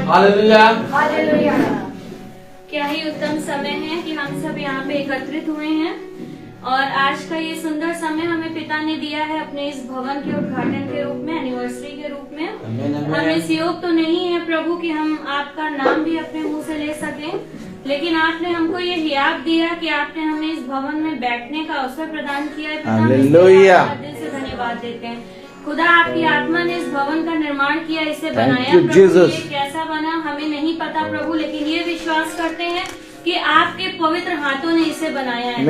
Hallelujah. क्या ही उत्तम समय है कि हम सब यहाँ पे एकत्रित हुए हैं और आज का ये सुंदर समय हमें पिता ने दिया है अपने इस भवन के उद्घाटन के रूप में, एनिवर्सरी के रूप में। हम इस योग तो नहीं है प्रभु कि हम आपका नाम भी अपने मुंह से ले सकें, लेकिन आपने हमको ये हियाब दिया कि आपने हमें इस भवन में बैठने का अवसर प्रदान किया है। हालेलुया। दिल से धन्यवाद देते हैं। खुदा आपकी आत्मा ने इस भवन का निर्माण किया, इसे बनाया you, प्रभु। Jesus. ये कैसा बना हमें नहीं पता प्रभु, लेकिन ये विश्वास करते हैं कि आपके पवित्र हाथों ने इसे बनाया है।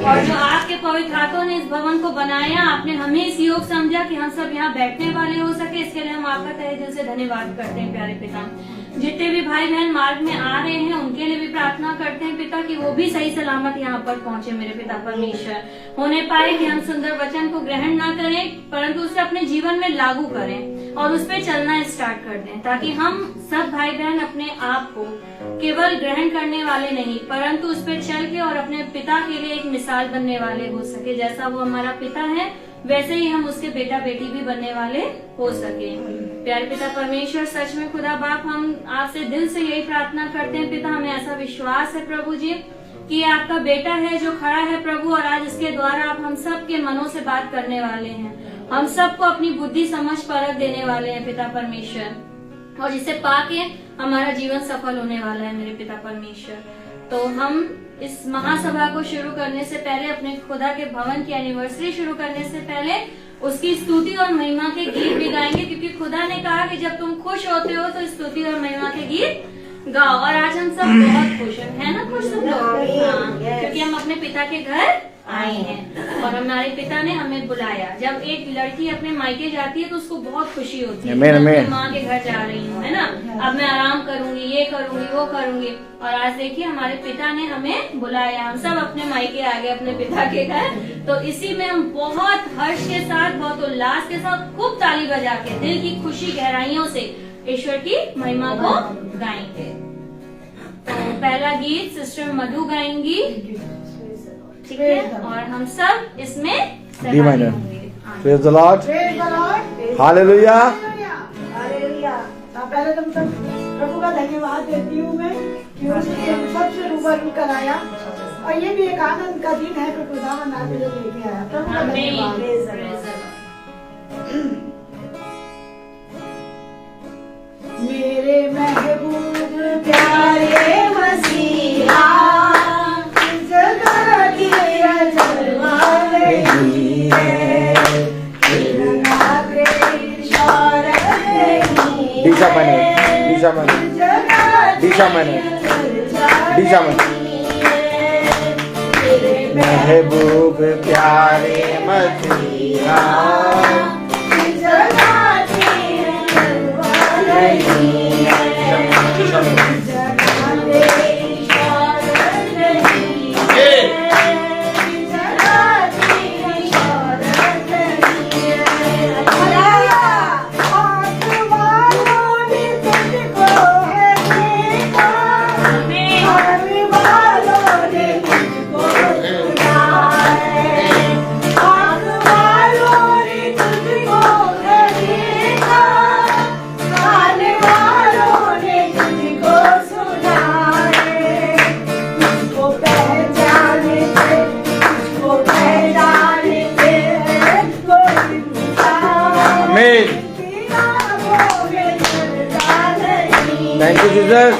और जो आपके पवित्र हाथों ने इस भवन को बनाया, आपने हमें इस योग समझा कि हम सब यहाँ बैठने वाले हो सके। इसके लिए हम आपका तहे दिल से धन्यवाद करते हैं प्यारे पिता। जितने भी भाई बहन मार्ग में आ रहे हैं उनके लिए भी प्रार्थना करते हैं पिता कि वो भी सही सलामत यहाँ पर पहुँचे मेरे पिता परमेश्वर। होने पाए कि हम सुंदर वचन को ग्रहण ना करें परंतु उसे अपने जीवन में लागू करें और उस पर चलना स्टार्ट कर दें, ताकि हम सब भाई बहन अपने आप को केवल ग्रहण करने वाले नहीं परंतु उस पर चल के और अपने पिता के लिए एक मिसाल बनने वाले हो सके। जैसा वो हमारा पिता है वैसे ही हम उसके बेटा बेटी भी बनने वाले हो सके। प्यारे पिता परमेश्वर, सच में खुदा बाप, हम आपसे दिल से यही प्रार्थना करते हैं पिता। हमें ऐसा विश्वास है प्रभु जी कि ये आपका बेटा है जो खड़ा है प्रभु, और आज इसके द्वारा आप हम सब के मनों से बात करने वाले हैं। हम सबको अपनी बुद्धि समझ परख देने वाले हैं पिता परमेश्वर, और जिसे पाके हमारा जीवन सफल होने वाला है मेरे पिता परमेश्वर। तो हम इस महासभा को शुरू करने से पहले, अपने खुदा के भवन की एनिवर्सरी शुरू करने से पहले उसकी स्तुति और महिमा के गीत भी गाएंगे, क्योंकि खुदा ने कहा कि जब तुम खुश होते हो तो स्तुति और महिमा के गीत गाओ। और आज हम सब बहुत खुश है ना, खुश सब लोग। हाँ, क्योंकि हम अपने पिता के घर आए हैं और हमारे पिता ने हमें बुलाया। जब एक लड़की अपने मायके जाती है तो उसको बहुत खुशी होती है, मैं अपनी माँ के घर जा रही हूँ, है ना, अब मैं आराम करूंगी, ये करूंगी, वो करूंगी। और आज देखिए हमारे पिता ने हमें बुलाया, हम सब अपने मायके आ गए अपने पिता के घर। तो इसी में हम बहुत हर्ष के साथ, बहुत उल्लास के साथ खूब ताली बजा के दिल की खुशी गहराइयों से ईश्वर की महिमा को गाएंगे। तो पहला गीत सिस्टर मधु गाएंगी, ठीक है, और हम सब इसमें D minor. Praise the Lord, hallelujah. पहले तो प्रभु का धन्यवाद देती हूँ मैं कि उसने सबसे रूबरू कराया, और ये भी एक आनंद का दिन है कि खुदा ना लेके आया। प्रभु का धन्यवाद। मेरे महबूब प्यारे मसीहा, जगह की जलवा रही है, दिशा मैंने दिशा मैंने दिशा मैंने दिशा मैंने महबूब प्यारे मसीहा, Thank you, Jesus.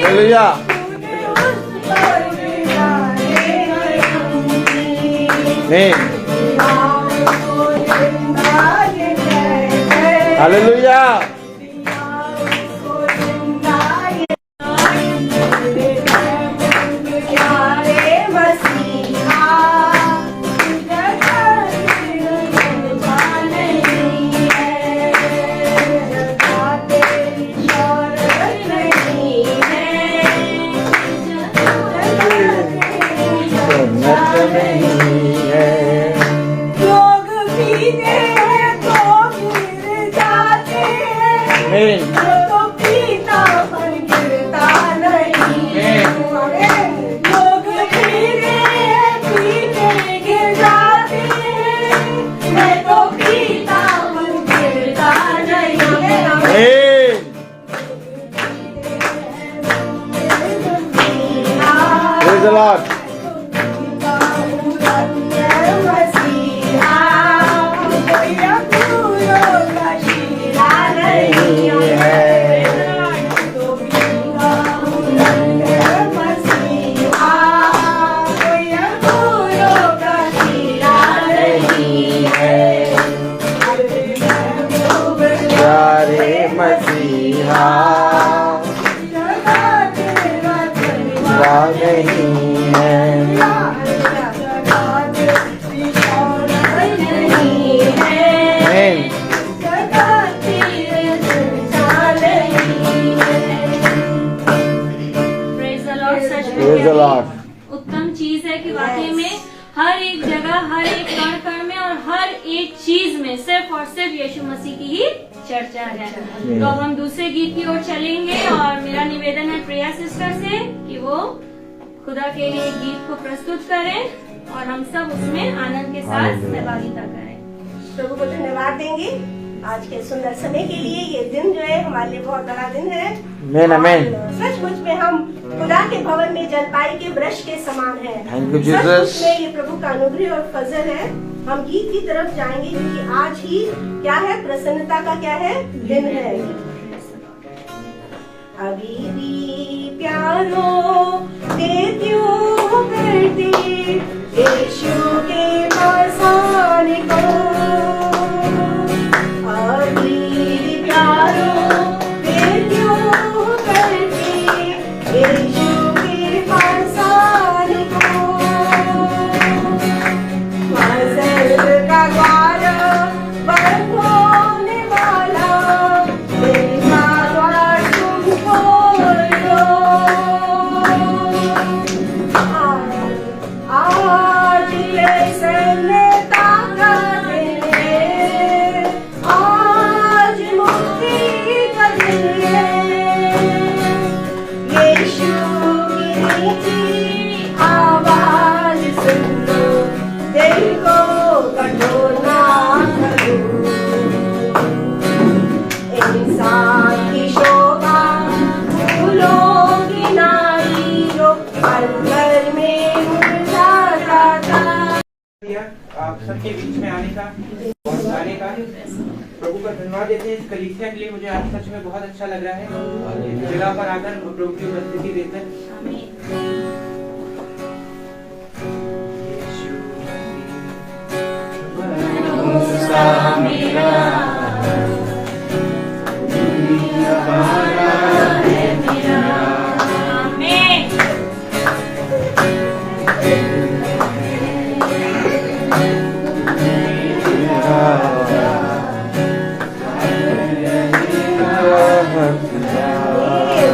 Hallelujah. Hallelujah. Praise the Lord. प्यारे मसीहा नहीं है। Amen. Praise the Lord, सच में Praise the Lord. उत्तम चीज है कि वाकई में हर एक जगह, हर एक कण कण में और हर एक चीज में सिर्फ और सिर्फ यीशु मसीह की ही चर्चा है। तो अब हम दूसरे गीत की ओर चलेंगे और मेरा निवेदन है प्रिया सिस्टर से कि वो खुदा के लिए एक गीत को प्रस्तुत करें और हम सब उसमें आनंद के साथ सहभागिता करें। प्रभु को धन्यवाद देंगे आज के सुंदर समय के लिए। ये दिन जो है हमारे लिए बहुत बड़ा दिन है। सचमुच में हम खुदा के भवन में जलपाई के वृक्ष के समान है। सचमुच में ये प्रभु का अनुग्रह और फजल है। हम गीत की तरफ जाएंगे क्योंकि आज ही क्या है, प्रसन्नता का क्या है, दिन है। अभी भी प्यारो देती हूँ करती यीशु के मसाने को। अभी भी प्यारो देती हूँ करती यीशु के मसाने को। मसल का द्वार बंद होने वाला मेरा द्वार तुम खोलो। आज ये सन्नता का दिन है, आज मुक्ति का दिन है। यीशु की मीठी आवाज सुन लो, दिल को कठोर ना करो। इंसान की शोभा फूलों की नाई जो पल भर में मुरझा जाता। आप सबके बीच में आने का और गाने का प्रभु का धन्यवाद देते हैं। इस कलीसिया के लिए मुझे आज सच में बहुत अच्छा लग रहा है इस जगह पर आकर प्रभु की उपस्थिति देकर।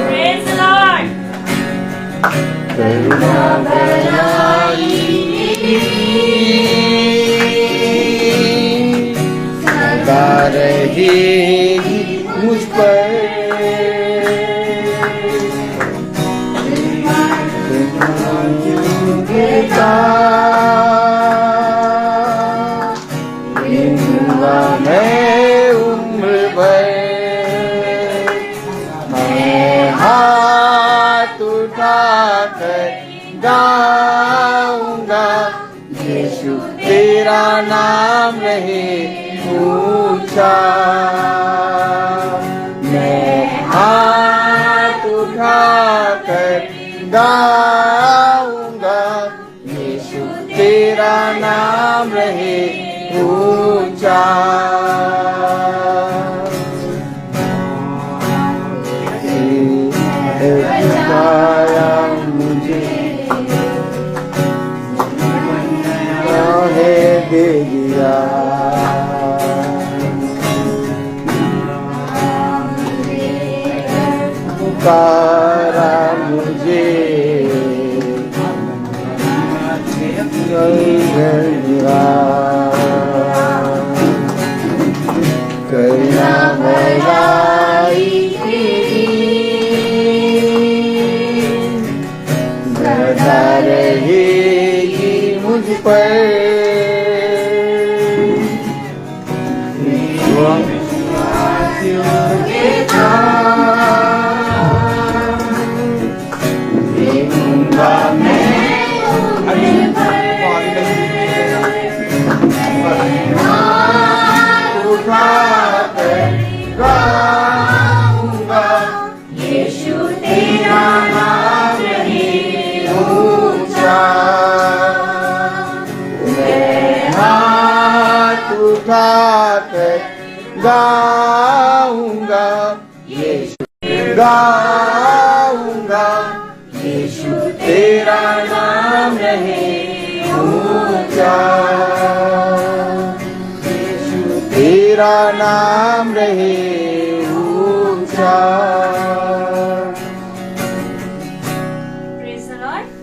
Praise the Lord. सदा रहेगी मुझ पर मैं उम्र भर मैं हाथ उठाकर गाऊंगा यीशु तेरा नाम रहे ऊंचा। मैं हाथ उठाकर गाऊंगा यीशु तेरा नाम रहे ऊंचा। बचाया मुझे दे दिया। पुकारा मुझे करना भलाई बता रहेगी मुझ पर। देखूंगा मैं गाऊंगा, यीशु तेरा नाम रहे ऊंचा, यीशु तेरा नाम रहे ऊंचा।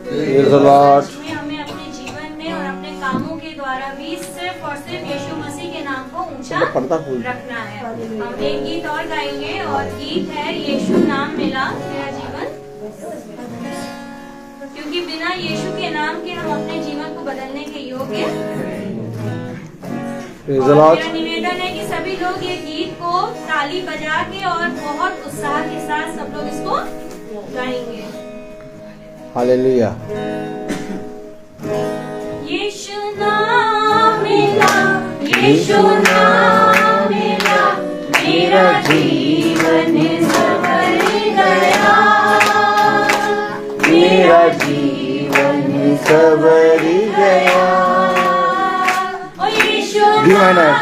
Praise the Lord। हमें अपने जीवन में और अपने कामों के द्वारा भी सिर्फ और सिर्फ यीशु मसीह के नाम को ऊंचा रखना है। हम एक गीत और गाएंगे और गीत है यीशु नाम मिला मेरा जीवन, क्योंकि बिना यीशु के नाम के हम अपने जीवन को बदलने के योग्य। मेरा निवेदन है कि सभी लोग ये गीत को ताली बजा के और बहुत उत्साह के साथ सब लोग इसको गाएंगे। हालेलुया। यीशु नाम मिला, यीशु नाम मिला, मेरा जीवन संवर गया, मेरा जीवन संवर गया। ओ यीशु डी माइनर,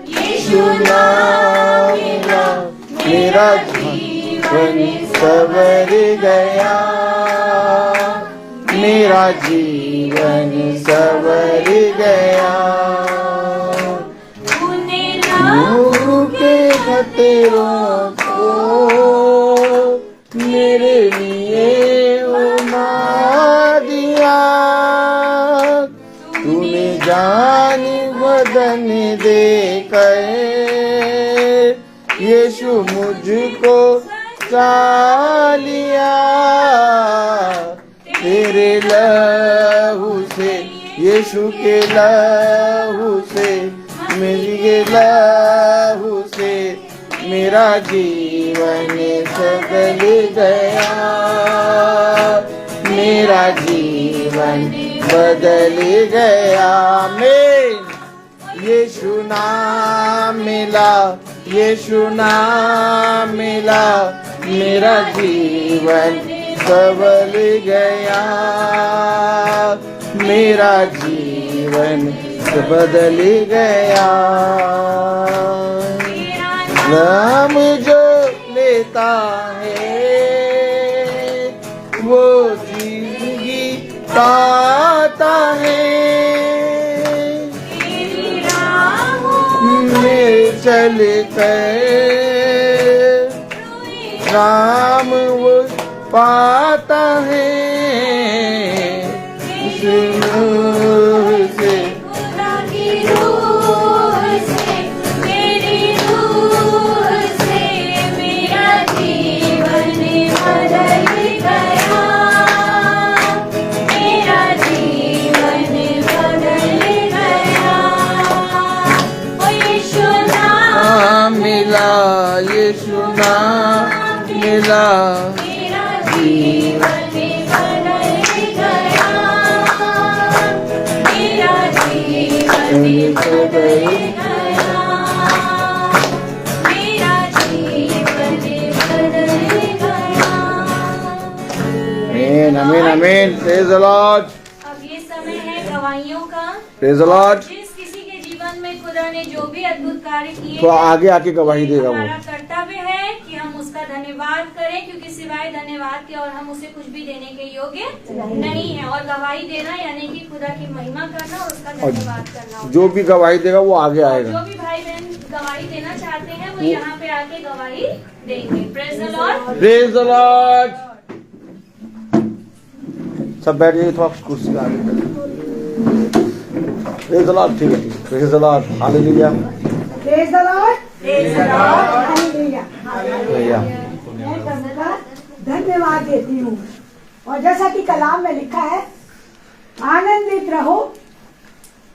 यीशु नाम मिला, मेरा जीवन संवर गया, मेरा जीवन संवर गया। नूर के खतरों को मेरे लिए उमा दिया, तूने जान बदन देकर यीशु मुझको लिया, तेरे लहू से, यीशु के लहू से, मेरे लहू से मेरा जीवन बदल गया, मेरा जीवन बदल गया। मैं यीशु नाम मिला, यीशु नाम मिला, मेरा जीवन संवर गया, मेरा जीवन बदल गया। नाम जो लेता है वो जिंदगी पाता है, मैं चल कर राम वो पाता है, से मेरी रूह से मेरा जीवन बदल गया, मेरा जीवन बदल गया। ओ यीशु नाम मिला, यीशु नाम मिला, मेरा जीवन बदल गया, मेरा जीवन बदल गया, मेरा जीवन बदल गया। आमीन आमीन आमीन। Praise the Lord. अब ये समय है गवाहियों का। Praise the Lord. जिस किसी के जीवन में खुदा ने जो भी अद्भुत कार्य किए तो आगे आके गवाही देगा वो। हमारा कर्तव्य है कि हम उसका धन्यवाद करें, क्योंकि सिवाय धन्यवाद के और हम उसे कुछ भी देने के योग्य नहीं है। और गवाही देना यानी कि खुदा की महिमा करना और उसका धन्यवाद करना। जो भी गवाही देगा वो आगे आएगा। जो भी भाई बहन गवाही देना चाहते हैं वो यहाँ पे आके गवाही देंगे। Praise the Lord. Praise the Lord. सब बैठ जाइए, थोड़ा कुर्सी पे आगे। Praise the Lord. ठीक है, praise the Lord. Hallelujah. Praise the Lord. Praise the Lord. Hallelujah. Hallelujah. मैं प्रभु का धन्यवाद देती हूँ। और जैसा कि कलाम में लिखा है, आनंदित रहो,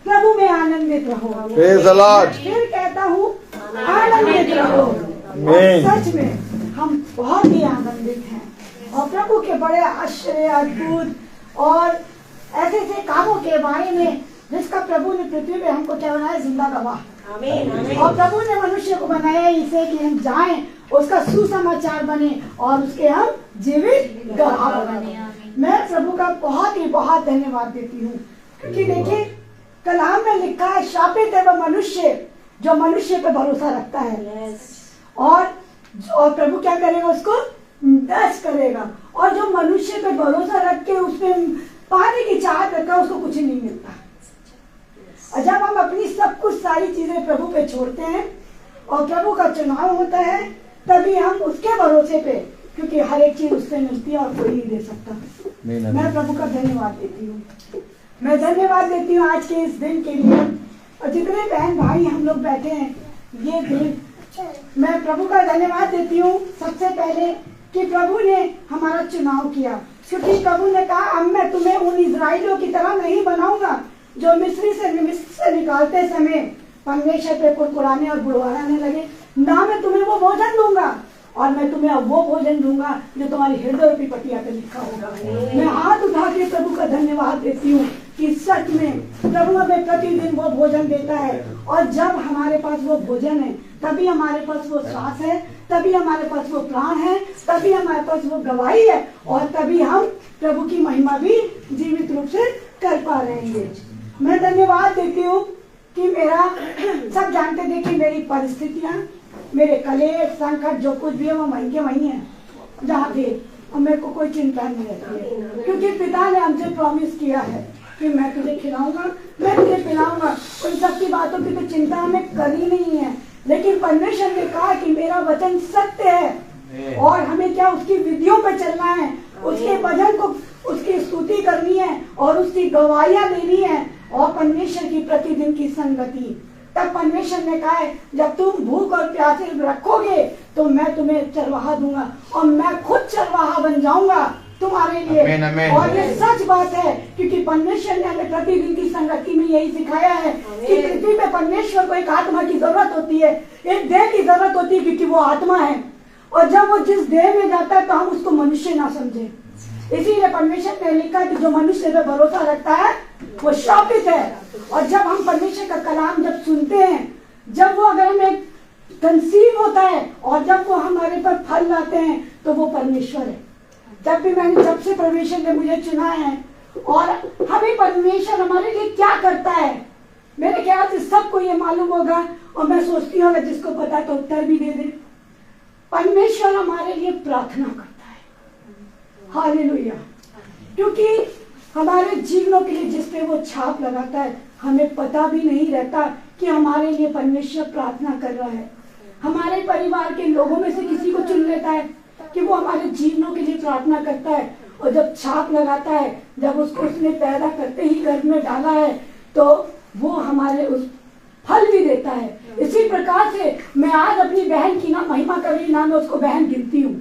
प्रभु में आनंदित रहो। Praise the Lord. फिर कहता हूँ आनंदित रहो। आमीन। सच में हम बहुत ही आनंदित हैं और प्रभु के बड़े आश्चर्य, अद्भुत और ऐसे ऐसे कामों के बारे में जिसका प्रभु ने पृथ्वी पे हमको क्या बनाया, जिंदा गवाह। और प्रभु ने मनुष्य को बनाया इसे कि हम जाएं, उसका सुसमाचार बने और उसके हम जीवित गवाह बने। मैं प्रभु का बहुत ही बहुत धन्यवाद देती हूँ, क्योंकि देखिए कलाम में लिखा है, शापित है वह मनुष्य जो मनुष्य पे भरोसा रखता है और और प्रभु क्या करेगा, उसको दस करेगा। और जो मनुष्य पे भरोसा रख के उसमें पाने की चाहत रखा, उसको कुछ नहीं मिलता। और जब हम अपनी सब कुछ सारी चीजें प्रभु पे छोड़ते हैं और प्रभु का चुनाव होता है, तभी हम उसके भरोसे पे, क्योंकि हर एक चीज उससे मिलती है और कोई नहीं दे सकता। मैं प्रभु का धन्यवाद देती हूँ। मैं धन्यवाद देती हूँ आज के इस दिन के लिए, और जितने बहन भाई हम लोग बैठे हैं ये दिन, मैं प्रभु का धन्यवाद देती हूँ सबसे पहले कि प्रभु ने हमारा चुनाव किया। क्योंकि प्रभु ने कहा, अब मैं तुम्हें उन इजराइलियों की तरह नहीं बनाऊंगा जो मिस्र से निकालते समय परमेश्वर पे कुड़कुड़ाने और बुड़वाने लगे। ना मैं तुम्हें वो भोजन दूंगा, और मैं तुम्हें अब वो भोजन दूंगा जो तुम्हारी हृदय की पटिया पे लिखा होगा। मैं हाथ उठा के प्रभु का धन्यवाद देती हूँ कि सच में प्रभु हमें प्रतिदिन वो भोजन देता है, और जब हमारे पास वो भोजन है तभी हमारे पास वो श्वास है, तभी हमारे पास वो प्राण है, तभी हमारे पास वो गवाही है, और तभी हम प्रभु की महिमा भी जीवित रूप से कर पा रहे हैं। मैं धन्यवाद देती हूँ कि मेरा, सब जानते थे कि मेरी परिस्थितियाँ, मेरे कलेश संकट जो कुछ भी है वो वहीं के वहीं है जहाँ थे, और मेरे को कोई चिंता नहीं रहती है, क्योंकि पिता ने हमसे प्रॉमिस किया है कि मैं तुझे खिलाऊंगा, मैं तुझे पिलाऊंगा। उन सब की बातों की तो चिंता हमें करनी नहीं है, लेकिन परमेश्वर ने कहा कि मेरा वचन सत्य है और हमें क्या उसकी विधियों पे चलना है, उसके वचन को, उसकी स्तुति करनी है और उसकी गवाहियां देनी है, और परमेश्वर की प्रतिदिन की संगति। तब परमेश्वर ने कहा है, जब तुम भूख और प्यासे रखोगे तो मैं तुम्हें चरवाहा दूंगा, और मैं खुद चरवाहा बन जाऊंगा तुम्हारे लिए। आमीन, आमीन। और ये सच बात है, क्योंकि परमेश्वर ने हमें प्रतिदिन की संगति में यही सिखाया है कि पृथ्वी में परमेश्वर को एक आत्मा की जरूरत होती है, एक देह की जरूरत होती है, क्योंकि वो आत्मा है, और जब वो जिस देह में जाता है तो हम उसको मनुष्य ना समझे। इसीलिए परमेश्वर ने लिखा कि जो मनुष्य पे भरोसा रखता है वो शापित है। और जब हम परमेश्वर का कलाम जब सुनते हैं, जब वो अगर हमें कंसीव होता है और जब वो हमारे पर फल लाते हैं, तो वो परमेश्वर है। जब से परमेश्वर ने मुझे चुना है, और हमें परमेश्वर हमारे लिए क्या करता है, मेरे ख्याल से सबको ये मालूम होगा, और मैं सोचती हूँ अगर जिसको पता तो उत्तर भी दे दे। परमेश्वर हमारे लिए प्रार्थना करता है, हालेलुया, क्योंकि हमारे जीवनों के लिए जिस पे वो छाप लगाता है, हमें पता भी नहीं रहता कि हमारे लिए परमेश्वर प्रार्थना कर रहा है। हमारे परिवार के लोगों में से किसी को चुन लेता है कि वो हमारे जीवनों के लिए प्रार्थना करता है, और जब छाप लगाता है, जब उसको उसने पैदा करते ही घर में डाला है, तो वो हमारे उस फल भी देता है। इसी प्रकार से मैं आज अपनी बहन की ना महिमा कर रही, ना मैं उसको बहन गिनती हूँ,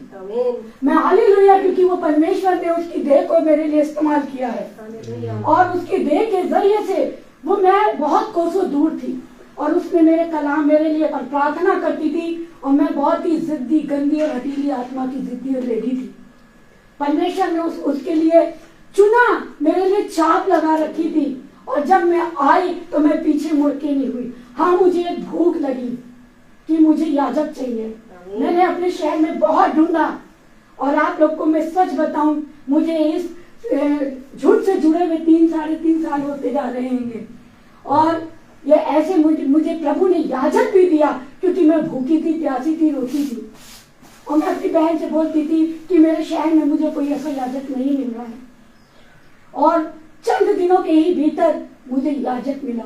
मैं हालेलुया, क्योंकि वो परमेश्वर ने उसकी देह को मेरे लिए इस्तेमाल किया है, और उसकी देह के जरिए से वो, मैं बहुत कोसों दूर थी और उसने मेरे कलाम मेरे लिए प्रार्थना करती थी, और मैं बहुत ही जिद्दी, गंदी और हठीली आत्मा की जिद्दी और लेडी थी। परमेश्वर ने उसके लिए चुना, मेरे लिए छाप लगा रखी थी, और जब मैं आई तो मैं पीछे मुड़ के नहीं हुई। हाँ, मुझे एक भूख लगी कि मुझे याजक चाहिए। मैंने अपने शहर में बहुत ढूंढा, और आप लोग को मैं सच बताऊं, मुझे इस झूठ से जुड़े हुए 3-3.5 साल होते जा रहे हैं, और ये ऐसे मुझे प्रभु ने याजक भी दिया, क्योंकि मैं भूखी थी, प्यासी थी, रोती थी, और मैं अपनी बहन से बोलती थी कि मेरे शहर में मुझे कोई ऐसा याजक नहीं मिल रहा है, और चंद दिनों के ही भीतर मुझे याजक मिला।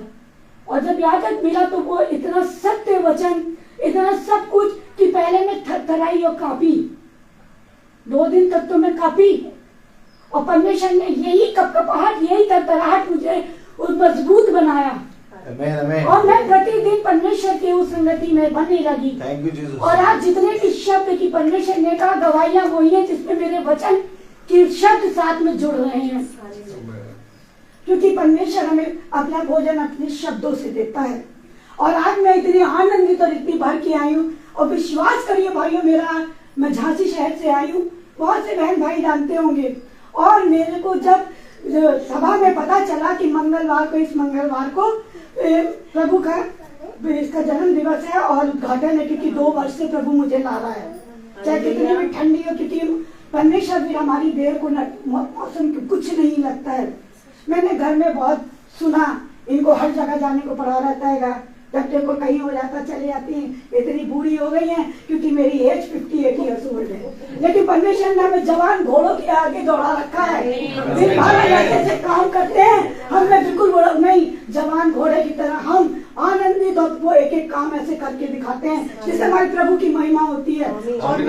और जब याजक मिला तो वो इतना सत्य वचन, इतना सब कुछ कि पहले मैं थरथराई और कांपी, 2 दिन तक तो मैं कांपी, और परमेश्वर ने यही कपकपाहट, यही थरथराहट मुझे मजबूत बनाया। आमीन, आमीन। और मैं प्रतिदिन परमेश्वर की उस संगति में बनने लगी। Thank you Jesus. और आज जितने भी शब्द की परमेश्वर ने कहा, गवाहियां वही है जिसमें मेरे वचन के शब्द साथ में जुड़ रहे हैं, क्योंकि परमेश्वर हमें अपना भोजन अपने शब्दों से देता है। और आज मैं इतनी आनंदित और इतनी भर के आई हूँ, और विश्वास करिए भाइयों, मेरा, मैं झांसी शहर से आई हूँ, बहुत से बहन भाई जानते होंगे, और मेरे को जब सभा में पता चला कि मंगलवार को, इस मंगलवार को प्रभु का इसका जन्म दिवस है और उद्घाटन है, क्योंकि 2 वर्ष से प्रभु मुझे ला रहा है, चाहे कितनी भी ठंडी हो, क्योंकि परमेश्वर भी हमारी देह को मौसम कुछ नहीं लगता है। मैंने घर में बहुत सुना, इनको हर जगह जाने को पड़ा रहता है, जब देखो कहीं हो जाता चले जाती हैं, इतनी बूढ़ी हो गई हैं क्योंकि मेरी एज 58 ईयर्स ओल्ड है, लेकिन परमेश्वर ने हमें जवान घोड़ों के आगे दौड़ा रखा है। फिर ऐसे काम करते हैं, हमें बिल्कुल नहीं, जवान घोड़े की तरह हम आनंदित और वो एक एक काम ऐसे करके दिखाते हैं जिससे हमारे प्रभु की महिमा होती है। और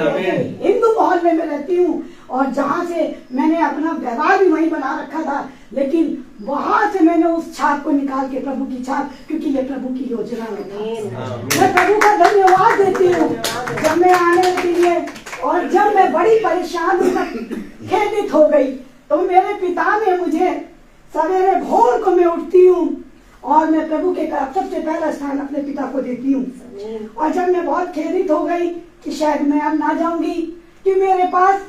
हिंदू माहौल में मैं रहती हूँ और जहाँ से मैंने अपना व्यवहार भी वहीं बना रखा था, लेकिन वहां से मैंने उस छाप को निकाल के प्रभु की छाप, क्योंकि ये प्रभु की योजना है। मैं प्रभु का धन्यवाद देती हूँ जब मैं आने के लिए, और जब मैं बड़ी परेशान खेदित हो गई तो मेरे पिता ने मुझे सवेरे भोर को मैं उठती हूँ और मैं प्रभु के सबसे पहला स्थान अपने पिता को देती हूँ। और जब मैं बहुत खेदित हो गई कि शायद मैं अब ना जाऊंगी, कि मेरे पास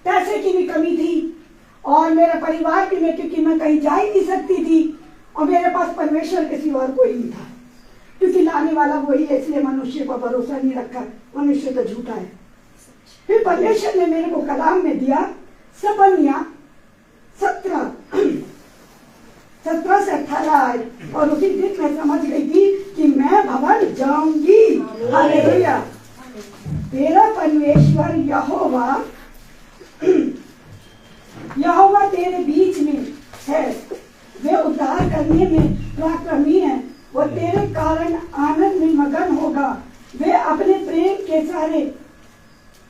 पैसे की भी कमी थी और मेरा परिवार भी, मैं क्योंकि मैं कहीं जा ही नहीं सकती थी और मेरे पास परमेश्वर के सिवा कोई नहीं था, क्योंकि लाने वाला वही है, इसलिए मनुष्य पर भरोसा नहीं रखा, मनुष्य तो झूठा है। फिर परमेश्वर ने मेरे को कलाम में दिया सबनिया 17 से 18 आए, और उसी दिन मैं समझ गई थी कि मैं भवन जाऊंगी। हालेलुया। तेरा परमेश्वर यहोवा तेरे बीच में है, वे उद्धार करने में पराक्रमी है, वो तेरे कारण आनंद में मगन होगा, वे अपने प्रेम के सारे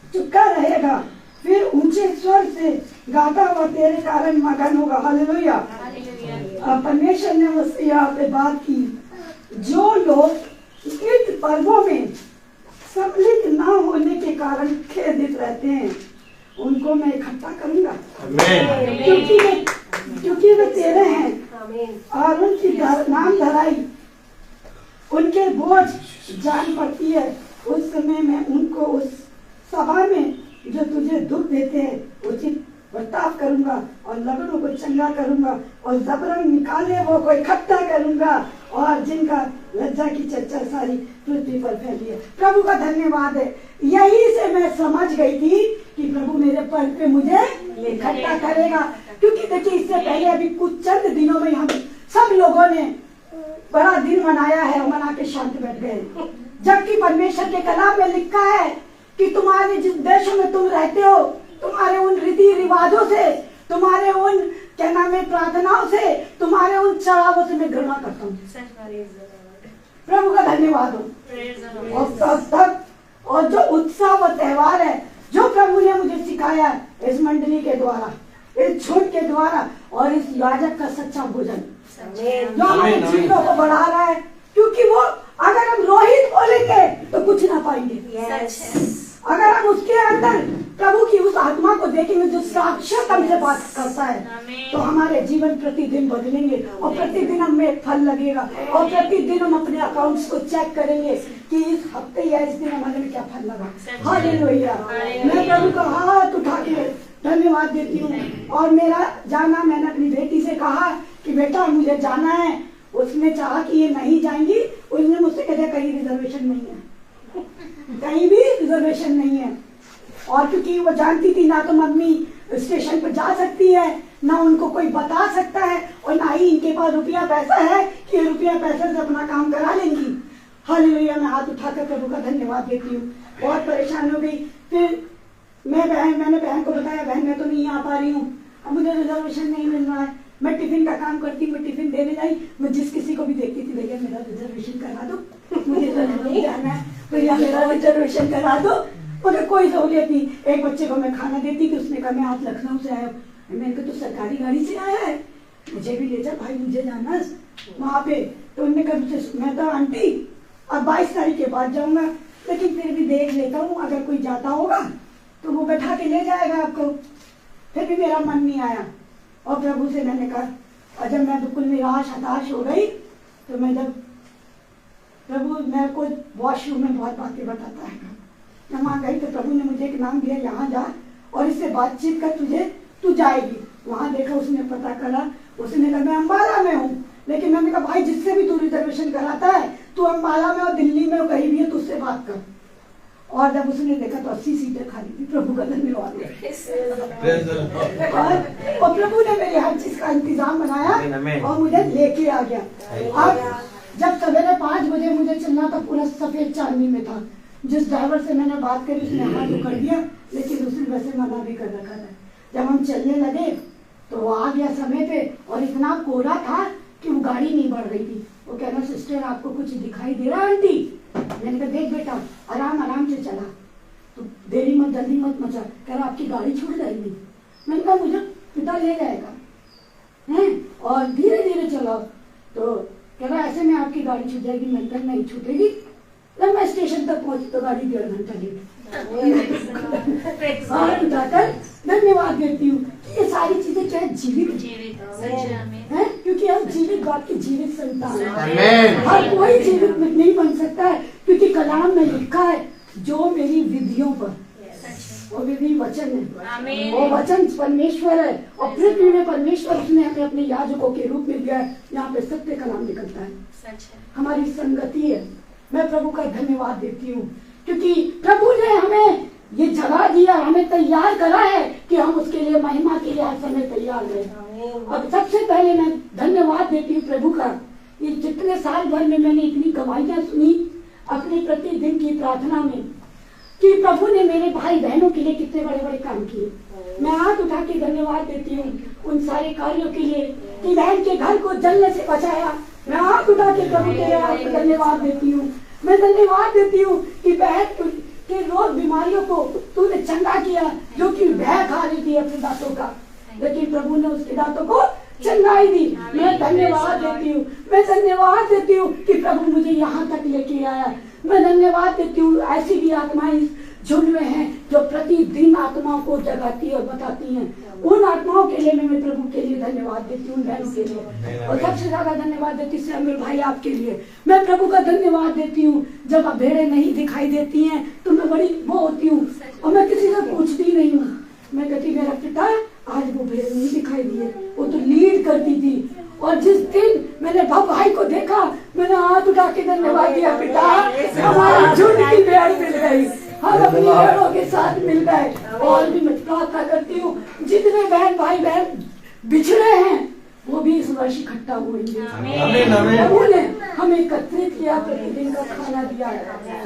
चुपका रहेगा, फिर ऊंचे स्वर से गाता हुआ तेरे कारण मगन होगा। हालेलुया। परमेश्वर ने मुझसे यहाँ पे बात की, जो लोग इन पर्वों में सम्मिलित ना होने के कारण खेदित रहते हैं, उनको मैं इकट्ठा करूंगा, क्योंकि वे तेरे हैं, और उनकी नाम धराई उनके बोझ जान पड़ती है। उस समय मैं उनको उस सभा में जो तुझे दुख देते हैं उचित बर्ताव करूंगा, और लगनों को चंगा करूंगा, और जबरन निकाले वो को इकट्ठा करूंगा, और जिनका लज्जा की चर्चा सारी पृथ्वी पर फैली है। प्रभु का धन्यवाद है। यही से मैं समझ गई थी कि प्रभु मेरे पर पे मुझे इकट्ठा करेगा, क्योंकि देखिए इससे पहले अभी कुछ चंद दिनों में हम सब लोगों ने बड़ा दिन मनाया है, मना के शांत बैठ गए, जबकि परमेश्वर के कलाम में लिखा है कि तुम्हारे जिस देशों में तुम रहते हो, तुम्हारे उन रीति रिवाजों से, तुम्हारे उन क्या नाम है प्रार्थनाओं से, तुम्हारे उन चढ़ावों से मैं घृणा करता हूँ। प्रभु का धन्यवाद हो। और जो उत्साह व त्योहार है जो प्रभु ने मुझे सिखाया इस मंडली के द्वारा, इस झुंड के द्वारा, और इस याजक का सच्चा भोजन जो हमारे जीवों को बढ़ा रहा है, क्योंकि वो अगर हम रोहित बोलेंगे तो कुछ ना पाएंगे। अगर हम उसके अंदर प्रभु की उस आत्मा को देखेंगे जो साक्षात हमसे बात करता है, तो हमारे जीवन प्रतिदिन बदलेंगे, और प्रतिदिन हमें फल लगेगा, और प्रतिदिन हम अपने अकाउंट्स को चेक करेंगे कि इस हफ्ते या इस दिन हमारे में क्या फल लगा। हालेलुया। मैं प्रभु का हाथ उठा के धन्यवाद देती हूँ। और मेरा जाना, मैंने अपनी बेटी से कहा कि बेटा मुझे जाना है, उसने चाहा कि ये नहीं जाएंगी, उसने मुझसे कहा कहीं रिजर्वेशन नहीं है, कहीं भी रिजर्वेशन नहीं है। और क्योंकि वो जानती थी ना तो मम्मी स्टेशन पर जा सकती है, ना उनको कोई बता सकता है, और ना ही इनके पास रुपया पैसा है कि रुपया पैसा से अपना काम करा लेंगी। हालेलुया। मैं हाथ उठाकर प्रभु का धन्यवाद देती हूँ। बहुत परेशान हो गई। फिर मैंने बहन को बताया, बहन मैं तो नहीं आ पा रही हूँ, अब मुझे रिजर्वेशन नहीं मिल रहा है। मैं टिफिन का काम करती हूँ, मैं टिफिन देने लाई, मैं जिस किसी को भी देखती थी, भैया मेरा रिजर्वेशन करा दो, मुझे नहीं जाना है, भैया मेरा रिजर्वेशन करा दो। मुझे कोई सहूलियत नहीं। एक बच्चे को मैं खाना देती थी, उसने कहा मैं आज लखनऊ से आया, मैंने कहा तो सरकारी गाड़ी से आया है, मुझे भी ले जा भाई, मुझे जाना वहाँ पे। तो उन्होंने कहा मैं तो आंटी अब 22 तारीख के बाद जाऊंगा, लेकिन फिर भी देख लेता हूँ, अगर कोई जाता होगा तो वो बैठा के ले जाएगा आपको। फिर भी मेरा मन नहीं आया, और प्रभु से मैंने कहा, और जब मैं बिल्कुल निराश हताश हो गई, तो मैं जब प्रभु मेरे को वॉशरूम में बहुत बातें बताता है, मैं वहाँ गई तो प्रभु ने मुझे एक नाम दिया, यहाँ जा और इससे बातचीत कर, तू जाएगी। वहाँ देखा, उसने पता करा, उसने कहा मैं अम्बाला में हूँ, लेकिन मैंने कहा भाई जिससे भी तू रिजर्वेशन कराता है, तू अम्बाला में और दिल्ली में कहीं भी है, तो उससे बात कर। और जब उसने देखा तो 80 सीटें खाली थी। प्रभु का धन्यवाद। और प्रभु ने मेरे हर चीज का इंतजाम बनाया और मुझे लेके आ गया। जब सवेरे 5 बजे मुझे चलना था, पूरा सफेद चांदनी में था। जिस ड्राइवर से मैंने बात करी उसने हाथ तो कर दिया, लेकिन उसने वैसे मना भी कर रखा था। जब हम चलने लगे तो वो आ गया समय पे, और इतना कोहरा था कि वो गाड़ी नहीं बढ़ रही थी। वो कह रहा सिस्टर आपको कुछ दिखाई दे रहा है आंटी? मैंने कहा देख बेटा आराम आराम से चला, तो देरी मत जल्दी मत मचा। कह रहा आपकी गाड़ी छूट जाएगी। मैंने कहा मुझे पिता ले जाएगा हैं, और धीरे धीरे चलाओ। तो कह रहा ऐसे में आपकी गाड़ी छूट जाएगी। मैंने कहा नहीं छूटेगी। जब मैं स्टेशन तक पहुंची तो गाड़ी 1.5 घंटा लेट। और बताकर धन्यवाद देती हूँ कि ये सारी चीजें क्या है, जीवित है, क्योंकि हम जीवित बात की जीवित संतान हैं। हर कोई जीवित नहीं बन सकता है, क्योंकि कलाम में लिखा है जो मेरी विधियों पर, वो विधि वचन है, वो वचन परमेश्वर है, और पृथ्वी में परमेश्वर उसने हमें अपने याजकों के रूप में दिया है। यहाँ पे सत्य कलाम निकलता है, हमारी संगति है। मैं प्रभु का धन्यवाद देती हूँ, क्योंकि प्रभु ने हमें ये जगह दिया, हमें तैयार करा है कि हम उसके लिए महिमा के लिए हर समय तैयार रहे। अब सबसे पहले मैं धन्यवाद देती हूँ प्रभु का। ये जितने साल भर में मैंने इतनी गवाहियां सुनी अपने प्रतिदिन की प्रार्थना में, कि प्रभु ने मेरे भाई बहनों के लिए कितने बड़े बड़े काम किए। मैं हाथ उठा के धन्यवाद देती हूँ उन सारे कार्यों के लिए, कि बहन के घर को जलने से बचाया। मैं हाथ उठा के प्रभु के आपको धन्यवाद देती हूँ। मैं धन्यवाद देती हूँ कि बहन के रोग बीमारियों को तूने चंगा किया, जो कि भय खा रही थी अपने दांतों का, लेकिन प्रभु ने उसके दांतों को चंगाई दी। मैं धन्यवाद देती हूँ, मैं धन्यवाद देती हूँ कि प्रभु मुझे यहाँ तक लेके आया। मैं धन्यवाद देती हूँ ऐसी भी आत्माएं झुंड में हैं जो प्रतिदिन आत्माओं को जगाती और बताती हैं। उन आत्माओं के लिए मैं प्रभु के लिए धन्यवाद देती हूँ, उन बहनों के लिए, और सबसे ज्यादा धन्यवाद देती हूँ मेरे भाई आपके लिए। मैं प्रभु का धन्यवाद देती हूँ। जब अब भेड़ें नहीं दिखाई देती हैं तो मैं बड़ी वो होती हूँ, और मैं किसी से पूछती नहीं हूँ। मैं कहती मेरा पिता आज वो भेड़ नहीं दिखाई दिए, वो तो लीड करती थी। और जिस दिन मैंने भाई को देखा, मैंने हाथ उठा के धन्यवाद दिया, पिता हमारी झुंड की भेड़ मिल गई, हम अपनी भेड़ों के साथ मिल गए। और भी मैं प्रार्थना करती हूँ जितने बहन भाई बहन बिछड़े हैं वो भी इस वर्ष इकट्ठा हुएंगे। प्रभु ने हमें एकत्रित किया, प्रतिदिन का खाना दिया,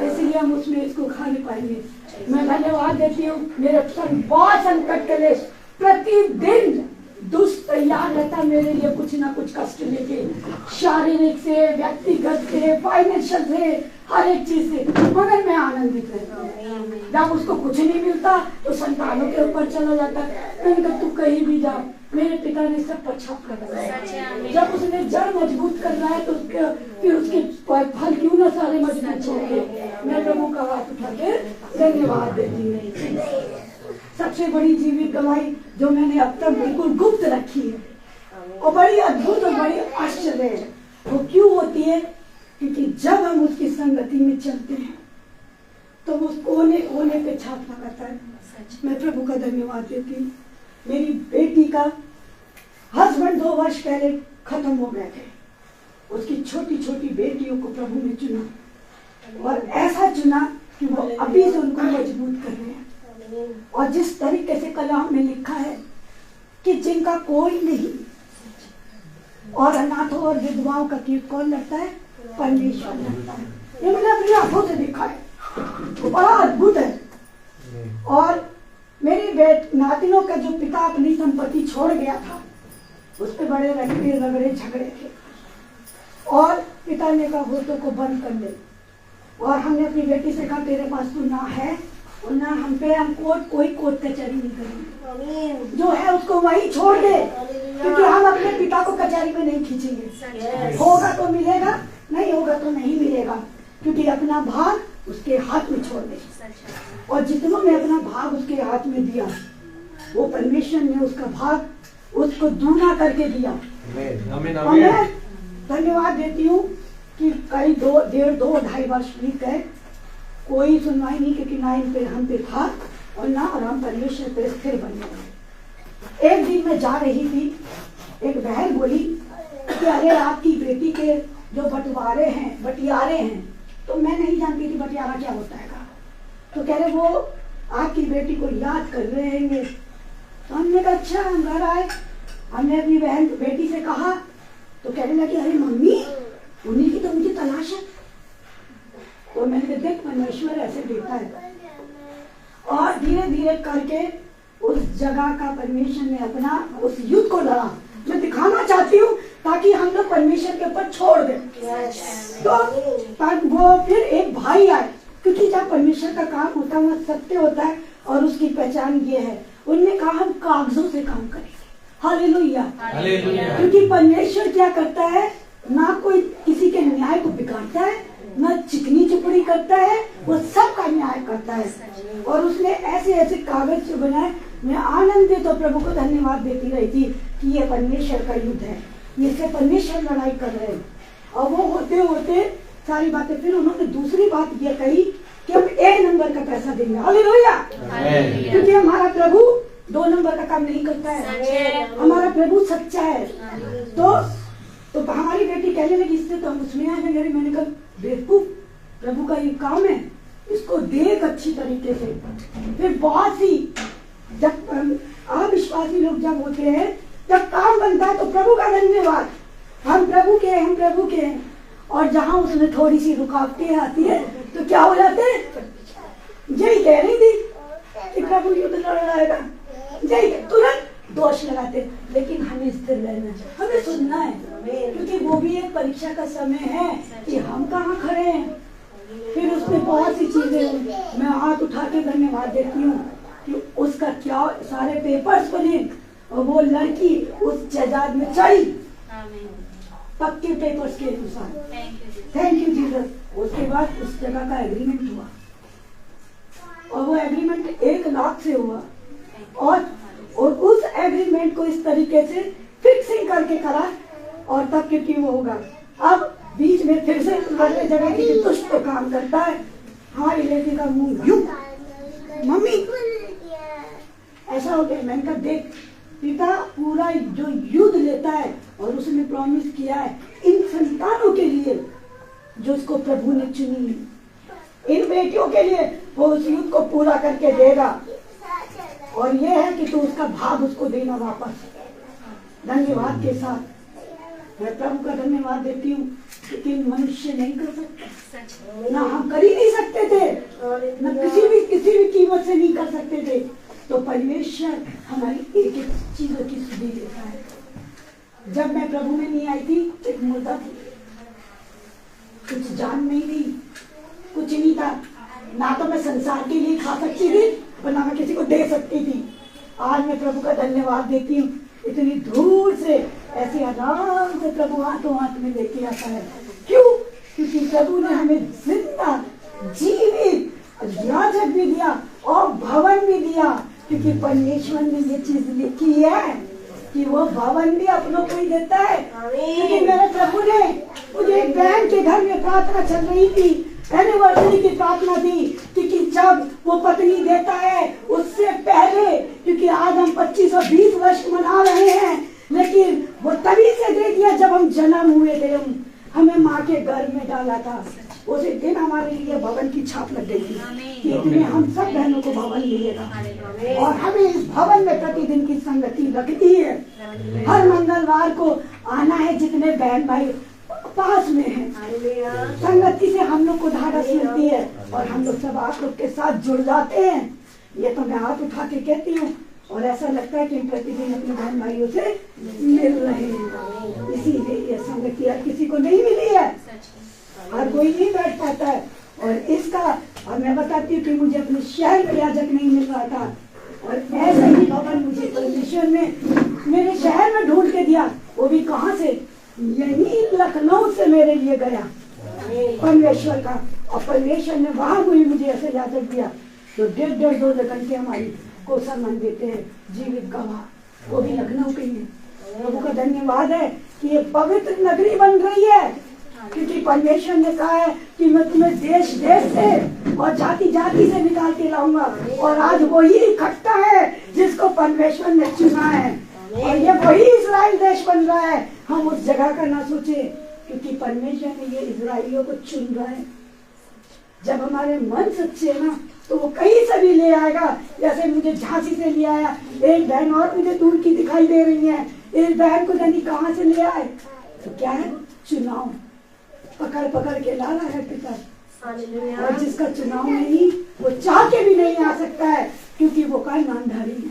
इसलिए हम उसमें इसको खा नहीं पाएंगे। मैं धन्यवाद देती हूँ मेरे बहुत संकट के लिए प्रतिदिन दुष्ट तैयार रहता मेरे लिए कुछ ना कुछ कष्ट लेके, शारीरिक से, व्यक्तिगत से, फाइनेंशियल से, हर एक चीज से, मगर मैं आनंदित रहता हूँ। जब उसको कुछ नहीं मिलता तो संतानों के ऊपर चला जाता। मैंने कहा तू कहीं भी जा, मेरे पिता ने सब पर छाप कर है। जब उसने जड़ मजबूत करना है तो फिर उसके फल क्यों ना सारे मजबूत होंगे। मैं प्रभु का हाथ उठा के धन्यवाद देती हूँ। सबसे बड़ी जीवित गवाही जो मैंने अब तक बिल्कुल गुप्त रखी है और बड़ी अद्भुत और बड़ी आश्चर्य है, वो क्यों होती है? क्योंकि जब हम उसकी संगति में चलते हैं तो वो कोने पे छाप लगाता है। मैं प्रभु का धन्यवाद देती हूँ। मेरी बेटी का हस्बैंड 2 वर्ष पहले खत्म हो गए थे। उसकी छोटी छोटी बेटियों को प्रभु ने चुना, और ऐसा चुना कि वो अभी से उनको मजबूत कर रहे हैं। और जिस तरीके से कलाम में लिखा है कि जिनका कोई नहीं, और अनाथों और विधवाओं का कीर्त कौन लड़ता है? परमेश्वर लड़ता है। ये मैंने अपनी आंखों से देखा है, तो बड़ा अद्भुत है। और मेरी नातिनों का जो पिता अपनी संपत्ति छोड़ गया था, उस पर बड़े रगड़े झगड़े थे, और पिता ने कहा होठों को बंद कर ले। और हमने अपनी बेटी से कहा तेरे पास तो ना है और ना हम पे, हम कोई कोर्ट कचहरी नहीं करेंगे, जो है उसको वही छोड़ दे, क्योंकि हम अपने पिता को कचहरी में नहीं खींचेंगे। होगा तो मिलेगा, नहीं होगा तो नहीं मिलेगा, क्योंकि अपना भाग उसके हाथ में छोड़ दे। और जितना मैं अपना भाग उसके हाथ में दिया, वो परमेश्वर ने उसका भाग उसको दूना करके दिया। और मैं धन्यवाद देती हूँ कि कई 2.5 वर्ष बीत गए, कोई सुनवाई नहीं, क्योंकि ना इन पे हम पे था और ना और हम परमेश्वर पे स्थिर बने रहे। एक दिन मैं जा रही थी, एक बहन बोली कि अरे आपकी बेटी के जो बटियारे हैं, तो मैं नहीं जानती थी बटियारा क्या होता है। तो कह रहे वो आपकी बेटी को याद कर रहे हैं। तो हमने कहा अच्छा। हम घर आए, हमने अपनी बेटी से कहा, तो कहने लगी अरे मम्मी उन्हीं की तो मुझे तलाश है। तो मैंने कहा देख परमेश्वर ऐसे देता है। और धीरे धीरे करके उस जगह का परमेश्वर ने अपना उस युद्ध को लड़ा। मैं दिखाना चाहती हूँ ताकि हम लोग परमेश्वर के ऊपर छोड़ दें। तो पर वो फिर एक भाई आए, क्योंकि जब परमेश्वर का काम होता है वहाँ सत्य होता है और उसकी पहचान ये है। उन्होंने कहा हम कागजों से काम करेंगे। हालेलुया। क्योंकि परमेश्वर क्या करता है, ना कोई किसी के न्याय को बिगाड़ता है, ना चिकनी चुपड़ी करता है, वो सबका न्याय करता है। और उसने ऐसे ऐसे कागज बनाए। मैं आनंदित और प्रभु को धन्यवाद देती रही थी कि ये परमेश्वर का युद्ध है, इससे परमेश्वर लड़ाई कर रहे हैं। और वो होते होते सारी बातें, फिर उन्होंने दूसरी बात ये कही कि हम 1 नंबर का पैसा देंगे। हालेलुया। क्योंकि हमारा प्रभु 2 नंबर का काम नहीं करता है, हमारा प्रभु सच्चा है। तो हमारी बेटी कहने लगी इससे तो हम उसमें आ जाएंगे। मैंने कहा बेवकूफ, प्रभु का ये काम है, इसको देख अच्छी तरीके से। फिर बहुत सी जब अविश्वासी लोग जब होते हैं, जब काम बनता है तो प्रभु का धन्यवाद, हम प्रभु के हैं। और जहाँ उसमें थोड़ी सी रुकावटें आती है तो क्या हो जाते हैं, यही कह रही थी कि प्रभु युद्ध लड़ाएगा, यही तुरंत दोष लगाते। लेकिन हमें स्थिर रहना है, हमें सुनना है, क्योंकि वो भी एक परीक्षा का समय है कि हम कहाँ खड़े हैं। फिर उसमें बहुत सी चीजें, मैं हाथ उठा के धन्यवाद देती हूँ कि उसका क्या सारे पेपर्स बने और वो लड़की उस जायदाद में चली पक्के पेपर्स के अनुसार। Thank you Jesus. उसके बाद उस जगह का एग्रीमेंट हुआ और वो एग्रीमेंट 1 लाख से हुआ। और उस एग्रीमेंट को इस तरीके से फिक्सिंग करके करा और तब क्योंकि वो होगा। अब बीच में फिर से हर जगह की दुष्ट तो काम करता है। हमारी लड़की का मुंह यूं, मम्मी ऐसा हो गया। मैंने कहा देख पिता पूरा जो युद्ध लेता है और उसने प्रॉमिस किया है इन संतानों के लिए जो उसको प्रभु ने चुनी है, इन बेटियों के लिए वो उस युद्ध को पूरा करके देगा। और ये है कि तू उसका भाग उसको देना वापस धन्यवाद के साथ। मैं प्रभु का धन्यवाद देती हूँ, लेकिन मनुष्य नहीं कर सकता, ना हम कर ही नहीं सकते थे, ना किसी भी कीमत से नहीं कर सकते थे। तो परमेश्वर हमारी एक एक चीजों की सुधि देता है। जब मैं प्रभु में नहीं आई थी, एक मुर्दा थी, कुछ जान नहीं थी, कुछ नहीं था, ना तो मैं संसार के लिए खा सकती थी और ना मैं किसी को दे सकती थी। आज मैं प्रभु का धन्यवाद देती हूँ, इतनी दूर से ऐसे आराम से प्रभु हाथों हाथ में लेके आता है। क्यों? क्योंकि प्रभु ने हमें जिंदा जीवित याजक भी दिया और भवन भी दिया। क्योंकि परमेश्वर ने ये चीज लिखी है कि वो भवन भी अपनों को ही देता है। क्योंकि मेरे प्रभु ने मुझे एक बहन के घर में प्रार्थना चल रही थी, एनिवर्सरी की प्रार्थना थी, क्योंकि जब वो पत्नी देता है उससे पहले, क्योंकि आज हम 25 और 20 वर्ष मना रहे हैं, लेकिन वो तभी से दे दिया जब हम जन्म हुए थे। हमें माँ के गर्भ में डाला था, उसी दिन हमारे लिए भवन की छाप लग गई थी कि इतने हम सब बहनों को भवन मिलेगा। और हमें इस भवन में प्रतिदिन की संगति लगती है। हर मंगलवार को आना है, जितने बहन भाई पास में है, संगति से हम लोग को ढाढ़स मिलती है और हम लोग सब आप लोग के साथ जुड़ जाते हैं। ये तो मैं हाथ उठा के कहती हूँ और ऐसा लगता है कि प्रतिदिन अपने बहन भाइयों से मिल रहे हैं। इसीलिए ये संगति हर किसी को नहीं मिली है, हर कोई नहीं बैठ पाता है। और इसका और मैं बताती हूँ कि मुझे अपने शहर में याजक नहीं मिल रहा था, और ऐसा ही भवन मुझे परमेश्वर ने मेरे शहर में ढूंढ के दिया। वो भी कहाँ से? यही लखनऊ से मेरे लिए गया परमेश्वर का, और परमेश्वर ने वहां मुझे ऐसे याजक दिया तो 1.5-2 घंटे हमारी को सम्मान देते हैं, जीवित गवाह, वो भी लखनऊ के ही। प्रभु का धन्यवाद है कि ये पवित्र नगरी बन रही है, क्योंकि परमेश्वर ने कहा है कि मैं तुम्हें देश देश से और जाति जाति से निकाल के लाऊंगा। और आज वही इकट्ठा है जिसको परमेश्वर ने चुना है, और ये वही इजराइल देश बन रहा है। हम उस जगह का ना सोचे, क्योंकि परमेश्वर ने ये इजराइलियों को चुन रहा है। जब हमारे मन सच्चे है ना, तो वो कहीं से भी ले आएगा। जैसे मुझे झांसी से ले आया, एक बहन और मुझे दूर की दिखाई दे रही है, इस बहन को जानी कहाँ से ले आए। तो क्या है? चुनाव। पकड़ पकड़ के लाना है पिता, हालेलुया। और जिसका चुनाव नहीं वो चाह के भी नहीं आ सकता है, क्योंकि वो का नामधारी है।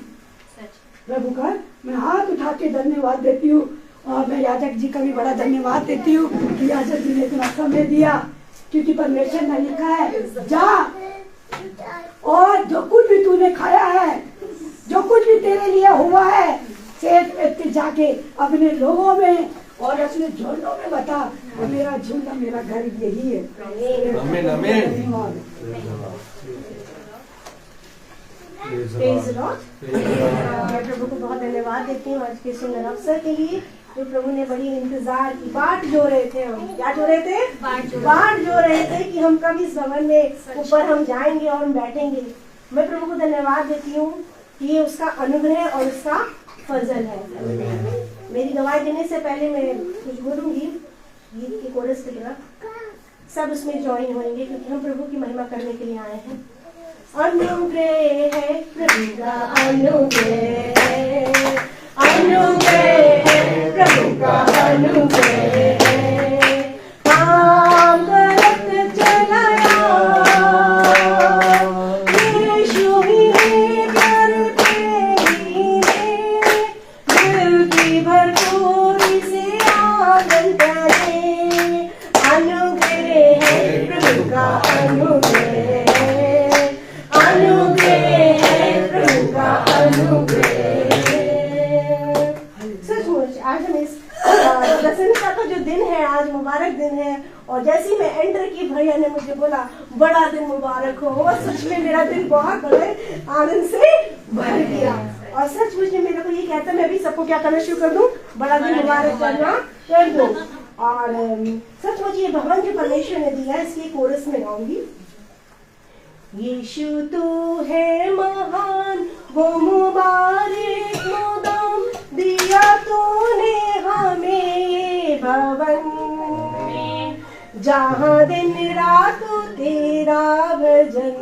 प्रभु का मैं हाथ उठा के धन्यवाद देती हूँ, और मैं याजक जी का भी बड़ा धन्यवाद देती हूँ कि याजक जी ने इतना समय दिया, क्योंकि परमेश्वर ने लिखा है जा और जो कुछ भी तूने खाया है, जो कुछ भी तेरे लिए हुआ है, सेठ व्यक्ति जाके अपने लोगों में और अपने झुंडों में बता, और मेरा झुंड मेरा घर यही है। आमीन आमीन। धन्यवाद। Praise the Lord। मैं प्रभु को बहुत धन्यवाद देती हूँ आज के सुंदर अवसर के लिए, जो प्रभु ने बड़ी इंतजार की बाट जो रहे थे। हम क्या जो रहे थे? बाट जो रहे थे कि हम कब इस भवन में ऊपर हम जाएंगे और हम बैठेंगे। मैं प्रभु को धन्यवाद देती हूँ कि ये उसका अनुग्रह और उसका फजल है। मेरी गवाही देने से पहले मैं कुछ बोलूंगी गीत के कोरस की तरफ, सब उसमें ज्वाइन होंगे क्योंकि हम प्रभु की महिमा करने के लिए आए हैं। अनुग्रह है प्रभु का, अनुग्रह है, अनुग्रह है प्रभु का, अनुग्रह है, काम करत चलाया यीशु ही करते ही दिल की भरपूरी से आदर करे। अनुग्रह है प्रभु का, अनुग्रह है, अनुग्रह है प्रभु का, अनुग्रह। सचमुच आज हम इस प्रसन्नता का जो दिन है, आज मुबारक दिन है, और जैसे ही मैं एंटर की भैया ने मुझे बोला बड़ा दिन मुबारक हो, और सच में मेरा दिन बहुत बड़े आनंद से भर गया। और सचमुच में मेरे को ये कहता मैं भी सबको क्या करना शुरू कर दूं, बड़ा दिन मुबारक करना कर दो। और सचमुच ये भवन जो परमेश्वर ने दिया है, इसलिए कोरस में गाऊंगी। यीशु तू है महान, वो मुबारक मुदाम दिया तूने हमें ये भवन, जहाँ दिन रात तेरा भजन।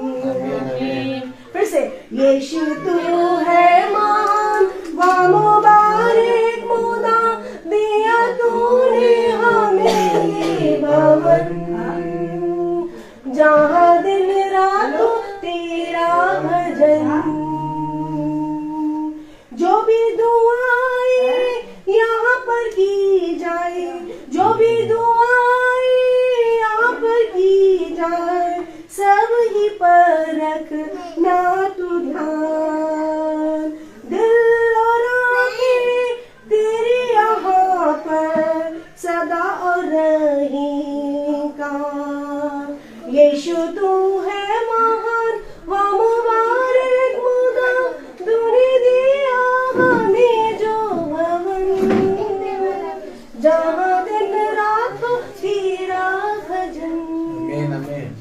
फिर से यीशु तू है महान, वो मुबारक मुदाम दिया तूने हमें ये भवन, जहाँ दिन रात तेरा भजन। जो भी दुआएं यहाँ पर की जाए, जो भी दुआएं यहाँ पर की जाए, सब ही पर रखना तू ध्यान। दिल और आँखें तेरे यहाँ पर सदा और रहेगा। यीशु तू है महान, वो मुबारक मुदाम तूने दिया हमें जो भवन, जहाँ दिन रात तेरा भजन।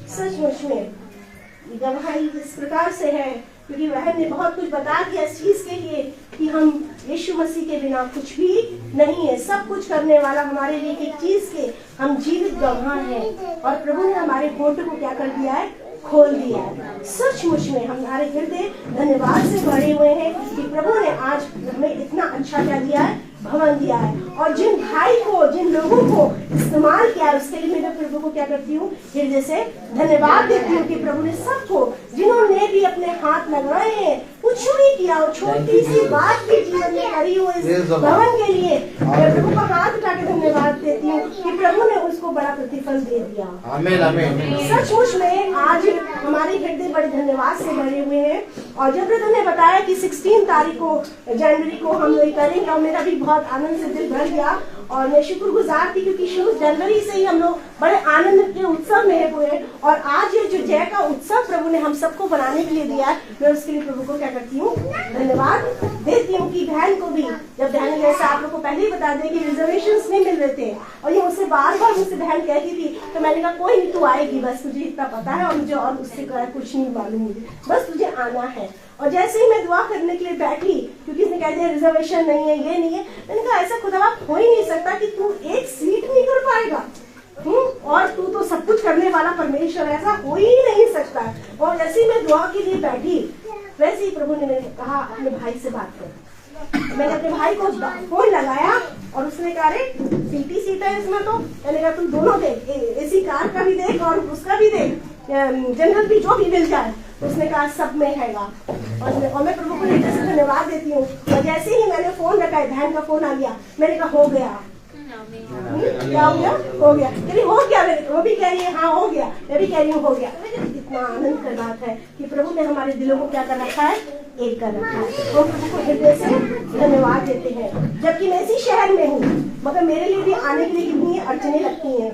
सचमुच में ये गवाही इस प्रकार से है क्योंकि वह ने बहुत कुछ बता दिया इस चीज के लिए कि हम यीशु मसीह के बिना कुछ भी नहीं है। सब कुछ करने वाला हमारे लिए एक चीज के हम जीवित गवाह हैं, और प्रभु ने हमारे होठ को क्या कर दिया है, खोल दिया है। सचमुच में हमारे हृदय धन्यवाद से भरे हुए हैं कि प्रभु ने आज हमें इतना अच्छा क्या दिया है, भवन दिया है। और जिन भाई को, जिन लोगों को इस्तेमाल किया है, उसके लिए मैं प्रभु को क्या करती हूँ, हृदय से धन्यवाद देती हूँ कि प्रभु ने सबको, जिन्होंने भी अपने हाथ लगाए हैं, कुछ भी किया और छोटी सी बात भी जीवन में करी हो इस भवन के लिए, मैं प्रभु का हाथ उठा के धन्यवाद देती हूँ कि प्रभु ने उसको बड़ा प्रतिफल दे दिया। आमीन आमीन। सचमुच में आज हमारे हृदय बड़े धन्यवाद से भरे हुए हैं। और जब प्रभु ने बताया कि 16 तारीख को जनवरी को हम ये करेंगे, और मेरा भी बहुत आनंद से दिल भर गया, और मैं शुक्रगुजार थी क्योंकि शुरू जनवरी से ही हम लोग बड़े आनंद के उत्सव में हुए। और आज ये जो जय का उत्सव प्रभु ने हम सबको बनाने के लिए दिया है, मैं उसके लिए प्रभु को क्या करती हूँ, धन्यवाद देती हूँ। कि बहन को भी, जब बहन जैसा आप लोग को पहले ही बता दें कि रिजर्वेशंस नहीं मिल रहे थे, और ये मुझसे बार बार मुझसे बहन कहती थी, तो मैंने कहा कोई नहीं, तू आएगी, बस तुझे इतना पता है और मुझे और उससे कुछ नहीं मालूम, मुझे बस तुझे आना है। और जैसे ही मैं दुआ करने के लिए बैठी, क्योंकि इसने कह दिया रिजर्वेशन नहीं है, ये नहीं है, मैंने कहा ऐसा खुदा हो ही नहीं सकता कि तू एक सीट नहीं कर पाएगा, और तू तो सब कुछ करने वाला परमेश्वर, ऐसा हो ही नहीं सकता। और जैसे ही मैं दुआ के लिए बैठी, वैसे ही प्रभु ने कहा अपने भाई से बात कर। मैंने अपने भाई को फोन लगाया और उसने कहा रे सीटी सीट है इसमें, तो मैंने कहा तुम दोनों देख, एसी कार का भी देख और उसका भी देख, जनरल भी जो भी मिल जाए। उसने कहा सब में हैगा। और मैं प्रभु को हृदय से धन्यवाद देती हूँ। और जैसे ही मैंने फोन रखा, बहन का फोन आ गया, मैंने कहा हो गया। क्या हो गया? हो गया। कह रही हो गया, वो भी कह रही है हाँ हो गया, मैं भी कह रही हूँ हो गया। इतना आनंद की बात है कि प्रभु ने हमारे दिलों को क्या कर रखा है, एक कर रखा है। हम प्रभु को हृदय से धन्यवाद देते हैं। जबकि मैं इसी शहर में हूँ, मगर मेरे लिए भी आने के लिए कितनी अड़चने लगती हैं।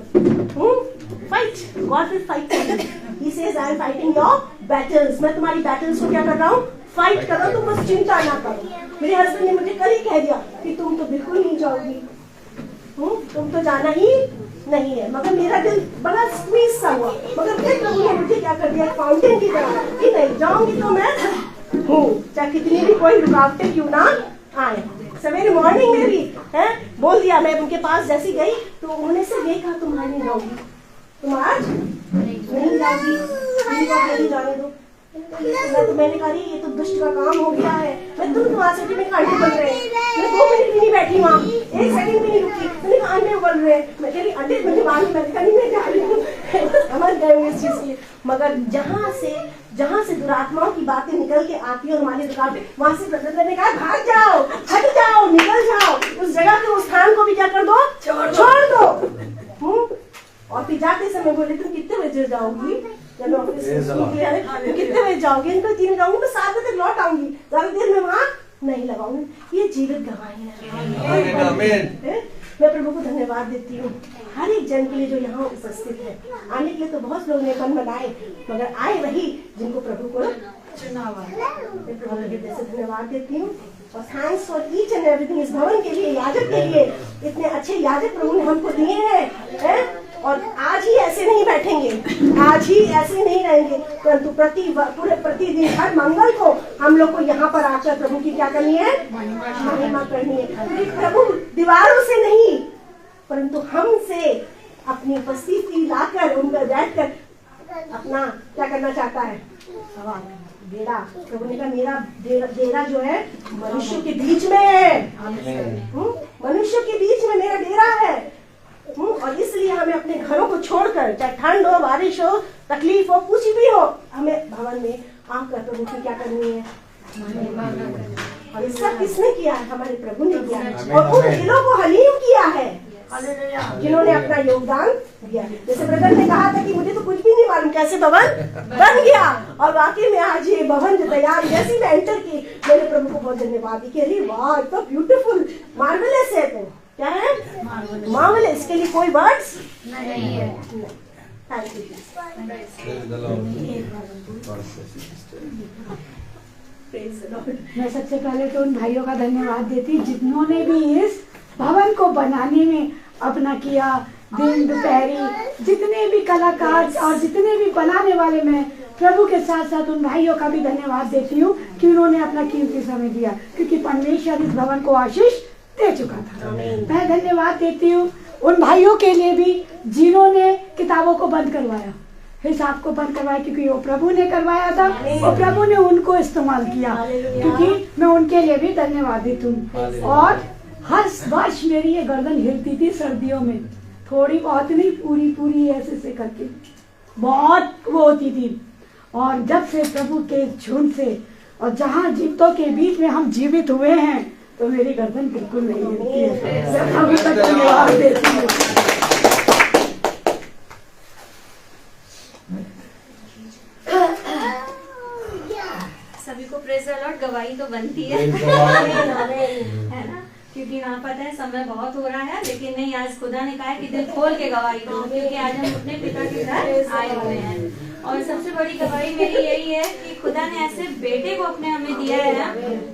Fight, God will fight for you. He says I am fighting your battles. मैं तुम्हारी बैटल्स को क्या कर रहा हूँ, फाइट कर रहा हूँ। तुम बस चिंता ना करो। मेरे हस्बैंड ने मुझे कल ही कह दिया कि तुम तो बिल्कुल नहीं जाओगी, तुम तो जाना ही नहीं है। मगर मेरा दिल बड़ा स्क्वीज सा हुआ। मगर फिर प्रभु ने मुझे क्या कर दिया, फाउंटेन की तरह कि नहीं जाऊंगी तो मैं हूँ, चाहे कितनी भी कोई रुकावटें क्यों ना आए। सवेरे मॉर्निंग में भी है बोल दिया। मैं उनके पास जैसी गई तो उन्होंने सिर्फ यही कहा तुम आज नहीं जाओगी, तुम आज नहीं जाओगी, जाने दो। तो मैंने कहा ये तो दुष्ट का काम हो गया है। मैं तुम वहाँ से में अंडे बन रहे हैं। मैं 2 मिनट भी नहीं बैठी वहाँ, 1 सेकंड भी नहीं रुकी। मैंने कहा अंडे बन रहे हैं। मैं कह रही अंडे मुझे मालूम, मैंने कहा नहीं मैं जा रही हूँ। समझ गए इस चीज की। मगर जहाँ से दुरात्माओं की बातें निकल के आती है हमारी दुकान पे, वहाँ से ब्रदर ने कहा भाग जाओ, हट जाओ, निकल जाओ। उस जगह के उस स्थान को भी क्या कर दो, छोड़ दो। और फिर जाते समय बोले तुम कितने बजे जाओगी, जब ऑफिस तुम कितने बजे जाओगी? इनको 3 जाऊंगी, मैं 7 बजे लौट आऊंगी, ज्यादा देर में वहाँ नहीं लगाऊंगी। ये जीवित गवाही है। मैं प्रभु को धन्यवाद देती हूँ हर एक जन के लिए जो यहाँ उपस्थित है। आने के लिए तो बहुत लोग ने मन बनाए, मगर आए वही जिनको प्रभु को चुना हुआ है। मैं प्रभु के हृदय से धन्यवाद देती हूँ। और thanks for each and everything. इस भवन के लिए, याजक के लिए, इतने अच्छे याजक प्रभु ने हमको दिए हैं। और आज ही ऐसे नहीं बैठेंगे, आज ही ऐसे नहीं रहेंगे, परंतु प्रतिदिन हर मंगल को हम लोग को यहाँ पर आकर प्रभु की क्या करनी है, महिमा करनी है। क्योंकि प्रभु दीवारों से नहीं परंतु हमसे अपनी उपस्थिति लाकर उनका बैठकर अपना क्या करना चाहता है, डेरा। प्रभु ने कहा मेरा डेरा जो है मनुष्य के बीच में है। मनुष्य के बीच में मेरा डेरा है। और इसलिए हमें अपने घरों को छोड़कर, चाहे ठंड हो, बारिश हो, तकलीफ हो, कुछ भी हो, हमें भवन में आकर प्रभु की क्या करनी है, और ये सब किसने किया है, हमारे प्रभु ने किया है। और उन दिलों को हलीम किया है जिन्होंने अपना योगदान दिया। जैसे ब्रदर ने कहा था कि मुझे तो कुछ भी नहीं मालूम कैसे भवन बन गया, और वाकई में आज ये भवन जो तैयार, जैसे मैं एंटर की, मैंने प्रभु को बहुत धन्यवाद दी कि अरे वाह इतना ब्यूटीफुल, मार्वेलस है। तो क्या है, मार्वेलस। इसके लिए कोई वर्ड्स नहीं है। Thank you. मैं सबसे पहले तो उन भाइयों का धन्यवाद देती जिन्होंने भी इस भवन को बनाने में अपना किया, दिन दोपहरी, जितने भी कलाकार और जितने भी बनाने वाले, मैं प्रभु के साथ साथ उन भाइयों का भी धन्यवाद देती हूँ कि उन्होंने अपना कीमती समय दिया, क्योंकि परमेश्वर इस भवन को आशीष दे चुका था। मैं धन्यवाद देती हूँ उन भाइयों के लिए भी जिन्होंने किताबों को बंद करवाया, हिसाब को बंद करवाया, क्योंकि वो प्रभु ने करवाया था और प्रभु ने उनको इस्तेमाल किया, क्योंकि मैं उनके लिए भी धन्यवादित हूँ। और हर वर्ष मेरी ये गर्दन हिलती थी सर्दियों में, थोड़ी बहुत नहीं, पूरी ऐसे करके बहुत वो होती थी। और जब से प्रभु के झुंड से और जहाँ जीवितों के बीच में हम जीवित हुए हैं, तो मेरी गर्दन बिल्कुल नहीं हिलती है। मैं प्रभु का धन्यवाद देती हूँ। सभी को प्रेज़ द लॉर्ड। गवाही तो बनती है ना, क्योंकि वहाँ पता है समय बहुत हो रहा है, लेकिन नहीं, आज खुदा ने कहा है कि दिल खोल के गवाही दो, क्योंकि आज हम अपने पिता के घर आए हुए हैं। और सबसे बड़ी गवाही मेरी यही है कि खुदा ने ऐसे बेटे को अपने हमें दिया है ना,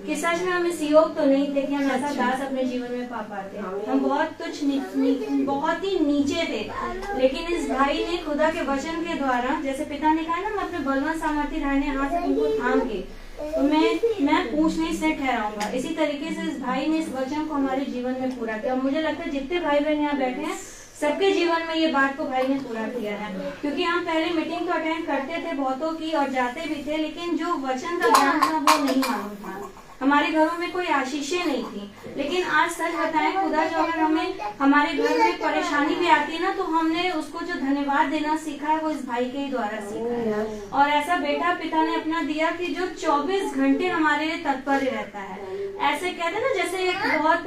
कि सच में हम इस योग तो नहीं थे कि हम ऐसा दास अपने जीवन में पा पाते। हम बहुत तुच्छ, बहुत ही नीचे थे, लेकिन इस भाई ने खुदा के वचन के द्वारा, जैसे पिता ने कहा ना, मैं अपने बलवान सामर्थी दाहिने हाथ से उनको थाम के, तो मैं पूछ नहीं से ठहराऊंगा। इसी तरीके से इस भाई ने इस वचन को हमारे जीवन में पूरा किया। मुझे लगता है जितने भाई बहन यहाँ बैठे हैं, सबके जीवन में ये बात को भाई ने पूरा किया है। क्योंकि हम पहले मीटिंग तो अटेंड करते थे बहुतों की, और जाते भी थे, लेकिन जो वचन का ज्ञान था वो नहीं मालूम था। हमारे घरों में कोई आशीषें नहीं थी। लेकिन आज सच बताएं, खुदा जो अगर हमें हमारे घर में परेशानी भी आती है ना, तो हमने उसको जो धन्यवाद देना सीखा है वो इस भाई के ही द्वारा सीखा है। और ऐसा बेटा पिता ने अपना दिया कि जो 24 घंटे हमारे लिए तत्पर रहता है। ऐसे कहते हैं ना, जैसे एक बहुत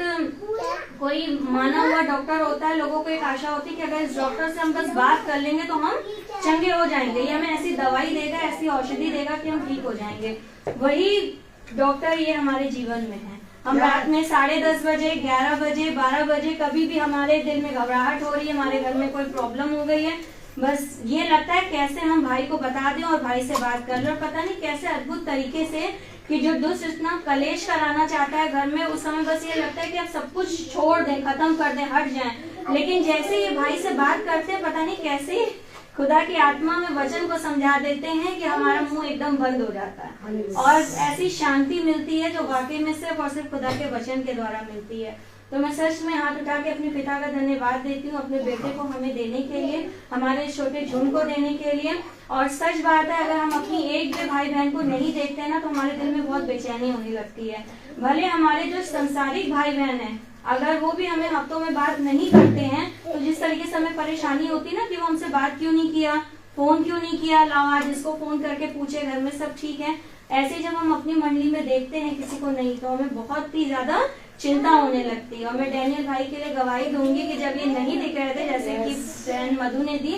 कोई माना हुआ डॉक्टर होता है, लोगों को एक आशा होती है कि अगर इस डॉक्टर से हम बस बात कर लेंगे तो हम चंगे हो जाएंगे, या हमें ऐसी दवाई देगा, ऐसी औषधि देगा कि हम ठीक हो जाएंगे। वही डॉक्टर ये हमारे जीवन में है। हम रात में 10:30 बजे, 11 बजे, 12 बजे, कभी भी हमारे दिल में घबराहट हो रही है, हमारे घर में कोई प्रॉब्लम हो गई है, बस ये लगता है कैसे हम भाई को बता दें और भाई से बात कर लें। और पता नहीं कैसे अद्भुत तरीके से कि जो दुष्ट इतना कलेश कराना चाहता है घर में, उस समय बस ये लगता है कि आप सब कुछ छोड़ दें, खत्म कर दें, हट जाएं। लेकिन जैसे ये भाई से बात करते हैं, पता नहीं कैसे खुदा की आत्मा में वचन को समझा देते हैं कि हमारा मुंह एकदम बंद हो जाता है और ऐसी शांति मिलती है जो वाकई में सिर्फ और सिर्फ खुदा के वचन के द्वारा मिलती है। तो मैं सच में हाथ उठा के अपने पिता का धन्यवाद देती हूँ, अपने बेटे को हमें देने के लिए, हमारे छोटे झुंड को देने के लिए। और सच बात है, अगर हम अपनी एक भी भाई बहन को नहीं देखते हैं ना, तो हमारे दिल में बहुत बेचैनी होने लगती है। भले हमारे जो संसारिक भाई बहन है, अगर वो भी हमें हफ्तों में बात नहीं करते हैं, तो जिस तरीके से हमें परेशानी होती है ना कि वो हमसे बात क्यों नहीं किया, फोन क्यों नहीं किया, लाओ आज इसको फोन करके पूछे घर में सब ठीक है, ऐसे जब हम अपनी मंडली में देखते हैं किसी को नहीं, तो हमें बहुत ही ज्यादा चिंता होने लगती है। और मैं डैनियल भाई के लिए गवाही दूंगी कि जब ये नहीं दिख रहे थे, जैसे कि बहन मधु ने दी,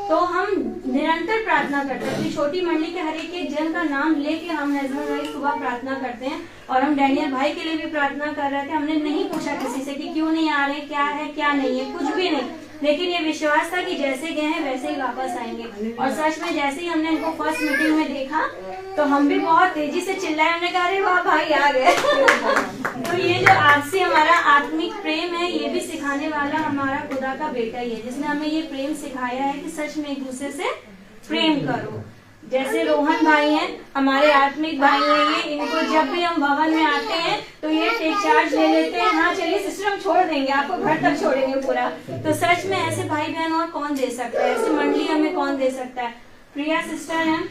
तो हम निरंतर प्रार्थना करते हैं। अपनी छोटी मंडली के हर एक जन का नाम लेके हम हस्बैंड वाइफ सुबह प्रार्थना करते हैं। और हम डैनियल भाई के लिए भी प्रार्थना कर रहे थे। हमने नहीं पूछा किसी से कि क्यों नहीं आ रहे, क्या है क्या नहीं है, कुछ भी नहीं, लेकिन ये विश्वास था कि जैसे गए हैं वैसे ही वापस आएंगे। और सच में जैसे ही हमने इनको फर्स्ट मीटिंग में देखा, तो हम भी बहुत तेजी से चिल्लाए, हमने कहा अरे वाह भाई आ गए। तो ये जो आपसे हमारा आत्मिक प्रेम है, ये भी सिखाने वाला हमारा खुदा का बेटा ही है, जिसने हमें ये प्रेम सिखाया है कि सच में एक दूसरे से प्रेम करो। जैसे रोहन भाई हैं, हमारे आत्मिक भाई हैं ये, इनको जब भी हम भवन में आते हैं तो ये टेक चार्ज ले लेते हैं, हाँ चलिए सिस्टर हम छोड़ देंगे, आपको घर तक छोड़ेंगे पूरा। तो सच में ऐसे भाई बहन और कौन दे सकता है, ऐसी मंडली हमें कौन दे सकता है। प्रिया सिस्टर हैं,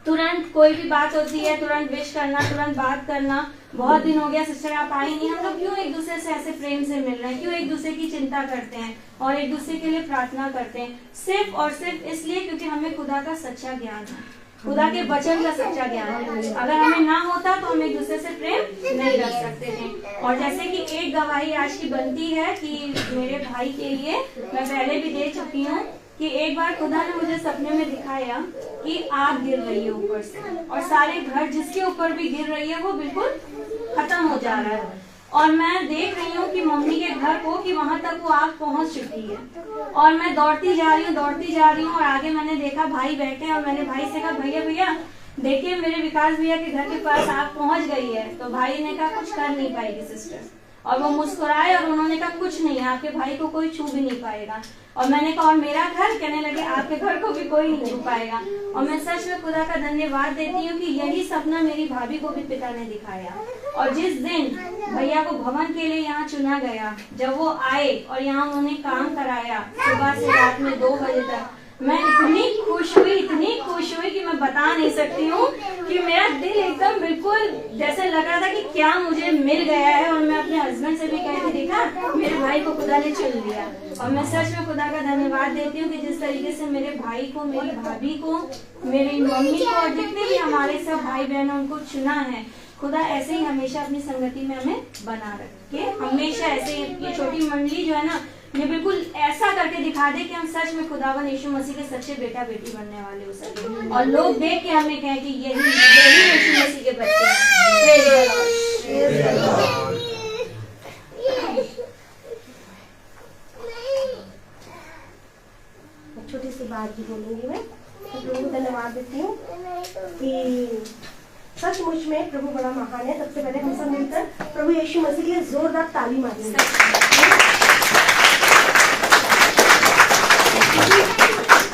तुरंत कोई भी बात होती है तुरंत विश करना, तुरंत बात करना। बहुत दिन हो गया सिस्टर आप आई नहीं, हम लोग क्यों एक दूसरे से ऐसे प्रेम से मिल रहे हैं, क्यों एक दूसरे की चिंता करते हैं और एक दूसरे के लिए प्रार्थना करते हैं, सिर्फ और सिर्फ इसलिए क्योंकि हमें खुदा का सच्चा ज्ञान है, खुदा के वचन का सच्चा ज्ञान है। अगर हमें ना होता तो हम एक दूसरे से प्रेम नहीं रख सकते थे। और जैसे कि एक गवाही आज की बनती है कि मेरे भाई के लिए मैं पहले भी दे चुकी हूँ कि एक बार खुदा ने मुझे सपने में दिखाया कि आग गिर रही है ऊपर से, और सारे घर जिसके ऊपर भी गिर रही है वो बिल्कुल खत्म हो जा रहा है। और मैं देख रही हूँ कि मम्मी के घर को कि वहां तक वो आग पहुंच चुकी है, और मैं दौड़ती जा रही हूँ और आगे मैंने देखा भाई बैठे हैं, और मैंने भाई से कहा भैया भैया देखिए मेरे विकास भैया के घर के पास आग पहुंच गई है। तो भाई ने कहा कुछ कर नहीं पाएगी सिस्टर, और वो मुस्कुराए और उन्होंने कहा कुछ नहीं, आपके भाई को कोई छू भी नहीं पाएगा। और मैंने कहा और मेरा घर, कहने लगे आपके घर को भी कोई नहीं छू पाएगा। और मैं सच में खुदा का धन्यवाद देती हूँ कि यही सपना मेरी भाभी को भी पिता ने दिखाया। और जिस दिन भैया को भवन के लिए यहाँ चुना गया, जब वो आए और यहाँ उन्होंने काम कराया सुबह से रात में 2 बजे तक, मैं इतनी खुश हुई कि मैं बता नहीं सकती हूँ कि मेरा दिल एकदम बिल्कुल जैसे लग रहा था कि क्या मुझे मिल गया है। और मैं अपने हस्बैंड से भी कह रही, देखा मेरे भाई को खुदा ने चुन लिया। और मैं सच में खुदा का धन्यवाद देती हूँ कि जिस तरीके से मेरे भाई को, मेरी भाभी को, मेरी मम्मी को और जितने भी हमारे सब भाई बहन उनको चुना है, खुदा ऐसे ही हमेशा अपनी संगति में हमें बना रखे, हमेशा ऐसे। ये छोटी मंडली जो है ना, ये बिल्कुल ऐसा करके दिखा दे कि हम सच में खुदावन यीशु मसीह के सच्चे बेटा बेटी बनने वाले हो सके, और लोग देख के हमें कहें कि यही यीशु मसीह के बच्चे हैं। छोटी सी बात भी बोलूंगी मैं, प्रभु को धन्यवाद देती हूँ कि सचमुच में प्रभु बड़ा महान है। सबसे पहले हम सब मिलकर प्रभु यीशु मसीह के लिए जोरदार ताली मारेंगे।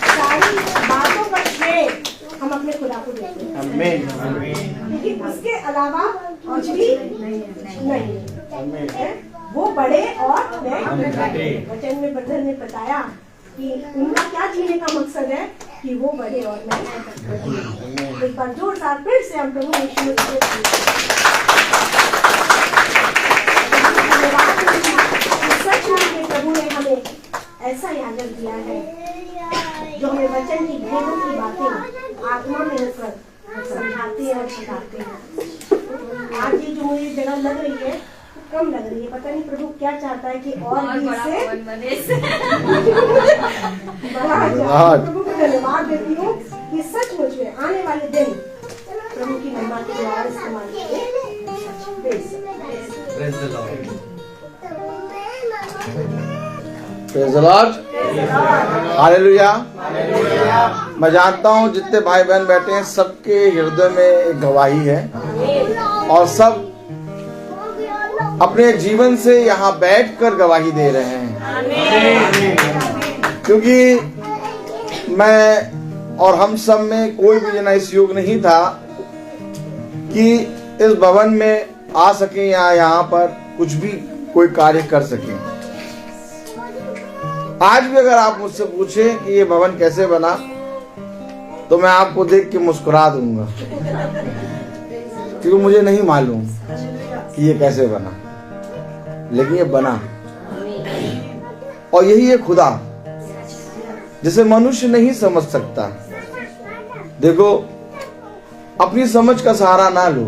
सारी बातों का श्रेय हम अपने खुदा को देते हैं, क्योंकि उसके अलावा कुछ भी नहीं है। वो बड़े और वचन में ब्रदर ने बताया कि उनका क्या जीने का मकसद है कि वो बड़े और मैं। एक बार जोरदार फिर से हम प्रभु यीशु मसीह भेदों की बातें आत्मा में होकर समझाते हैं और सिखाते हैं। आज ये जो मुझे जगह लग रही है कम लग रही है, पता नहीं प्रभु क्या चाहता है कि और भी इससे बड़ा जाए। प्रभु को धन्यवाद देती हूँ कि सचमुच में आने वाले दिन प्रभु की महिमा के द्वारा इस्तेमाल किए। Praise the Lord, hallelujah. मैं जानता हूँ जितने भाई बहन बैठे हैं सबके हृदय में एक गवाही है और सब अपने जीवन से यहाँ बैठकर गवाही दे रहे हैं, क्योंकि मैं और हम सब में कोई भी जना इस योग नहीं था कि इस भवन में आ सके या यहाँ पर कुछ भी कोई कार्य कर सके। आज भी अगर आप मुझसे पूछें कि ये भवन कैसे बना तो मैं आपको देख के मुस्कुरा दूंगा, क्योंकि मुझे नहीं मालूम कि ये कैसे बना, लेकिन ये बना। और यही है खुदा जिसे मनुष्य नहीं समझ सकता। देखो, अपनी समझ का सहारा ना लो,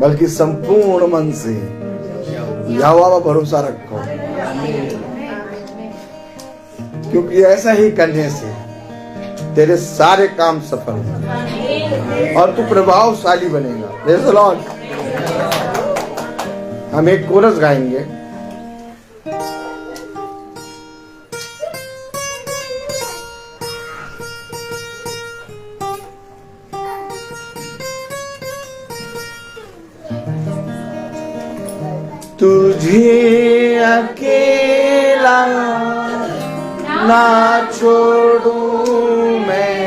बल्कि संपूर्ण मन से यहोवा पर भरोसा रखो, क्योंकि ऐसा ही करने से तेरे सारे काम सफल होंगे और तू प्रभावशाली बनेगा। Praise the Lord. हम एक कोरस गाएंगे। तुझे अकेला ना छोड़ूं मैं,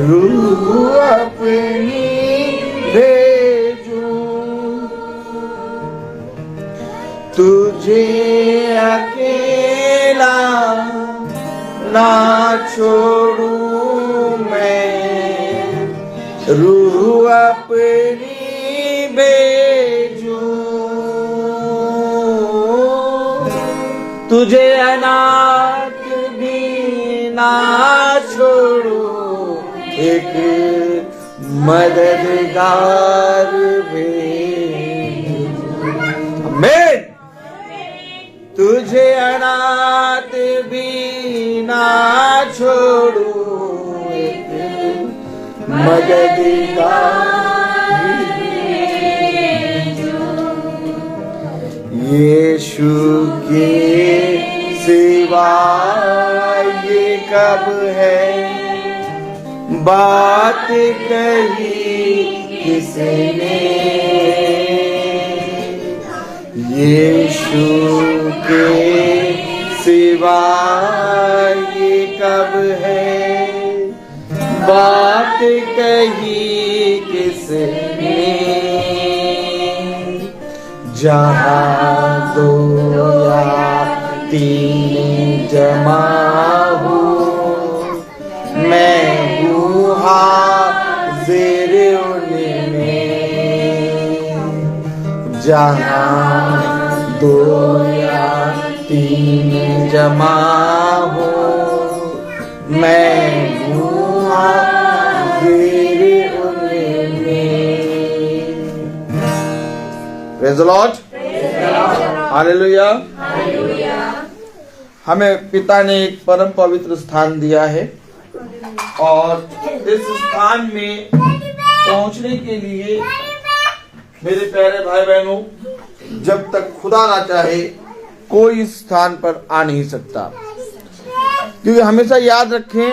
रूह अपनी भेजूं, तुझे अकेला ना छोड़ूं मैं, रूह अपनी भेजूं, तुझे अनाथ भी ना छोड़ूं, एक मददगार भेजूं। आमीन। तुझे अनाथ भी ना छोड़ूं, एक मददगार यीशु के सिवा ये कब है बात कही किसने, यीशु के सिवा ये कब है बात कही किसने, जहाँ दो या तीन जमा हो मैं हूँ हाज़िर उनमें, जहाँ दो या तीन जमा हो मैं हूँ हाज़िर उनमें। Praise the Lord, hallelujah. हमें पिता ने एक परम पवित्र स्थान दिया है और इस स्थान में पहुंचने के लिए मेरे प्यारे भाई बहनों, जब तक खुदा ना चाहे कोई इस स्थान पर आ नहीं सकता। क्योंकि हमेशा याद रखें,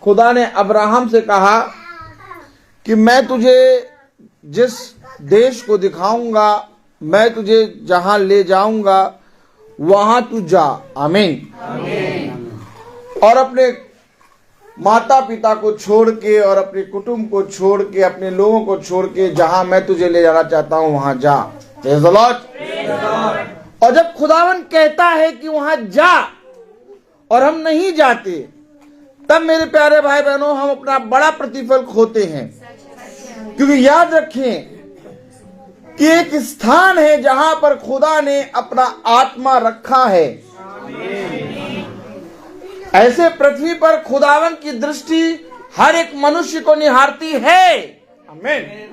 खुदा ने अब्राहम से कहा कि मैं तुझे जिस देश को दिखाऊंगा, मैं तुझे जहां ले जाऊंगा वहां तू जा। आमीन। और अपने माता पिता को छोड़ के और अपने कुटुंब को छोड़ के, अपने लोगों को छोड़ के जहां मैं तुझे ले जाना चाहता हूं वहां जा। Praise the Lord. और जब खुदावन कहता है कि वहां जा और हम नहीं जाते, तब मेरे प्यारे भाई बहनों हम अपना बड़ा प्रतिफल खोते हैं। क्योंकि याद रखें कि एक स्थान है जहां पर खुदा ने अपना आत्मा रखा है। ऐसे पृथ्वी पर खुदावन की दृष्टि हर एक मनुष्य को निहारती है। आमीन।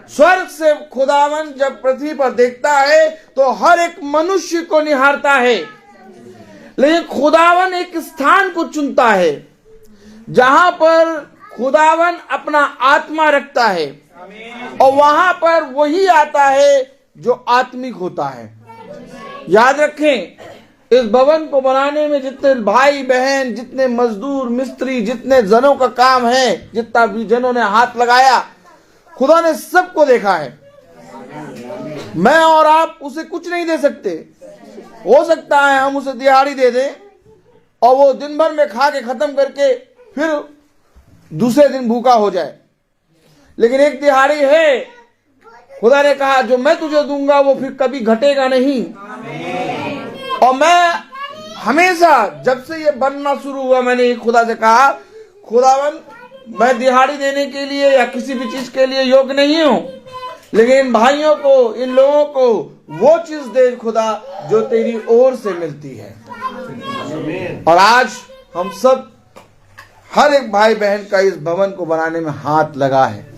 स्वर्ग से खुदावन जब पृथ्वी पर देखता है तो हर एक मनुष्य को निहारता है, लेकिन खुदावन एक स्थान को चुनता है जहां पर खुदावन अपना आत्मा रखता है, और वहां पर वही आता है जो आत्मिक होता है। याद रखें, इस भवन को बनाने में जितने भाई बहन, जितने मजदूर मिस्त्री, जितने जनों का काम है, जितना भी जनों ने हाथ लगाया, खुदा ने सबको देखा है। मैं और आप उसे कुछ नहीं दे सकते। हो सकता है हम उसे दिहाड़ी दे दें और वो दिन भर में खा के खत्म करके फिर दूसरे दिन भूखा हो जाए, लेकिन एक दिहाड़ी है, खुदा ने कहा जो मैं तुझे दूंगा वो फिर कभी घटेगा नहीं। और मैं हमेशा जब से ये बनना शुरू हुआ, मैंने खुदा से कहा, खुदावन मैं दिहाड़ी देने के लिए या किसी भी चीज के लिए योग्य नहीं हूं, लेकिन इन भाइयों को, इन लोगों को वो चीज दे खुदा जो तेरी ओर से मिलती है। और आज हम सब, हर एक भाई बहन का इस भवन को बनाने में हाथ लगा है।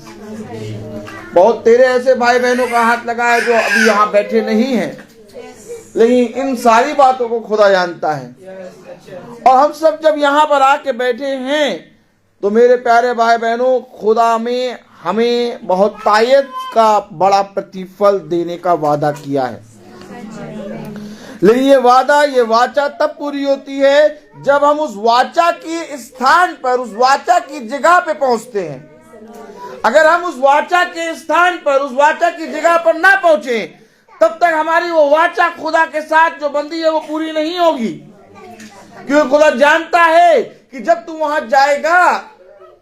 बहुत तेरे ऐसे भाई बहनों का हाथ लगा है जो अभी यहाँ बैठे नहीं हैं, लेकिन इन सारी बातों को खुदा जानता है। और हम सब जब यहाँ पर आके बैठे हैं तो मेरे प्यारे भाई बहनों, खुदा में हमें बहुत तायत का बड़ा प्रतिफल देने का वादा किया है। लेकिन ये वादा, ये वाचा तब पूरी होती है जब हम उस वाचा के स्थान पर, उस वाचा की जगह पे पहुंचते हैं। अगर हम उस वाचा के स्थान पर, उस वाचा की जगह पर ना पहुंचे, तब तक हमारी वो वाचा खुदा के साथ जो बंधी है वो पूरी नहीं होगी। क्योंकि खुदा जानता है कि जब तू वहां जाएगा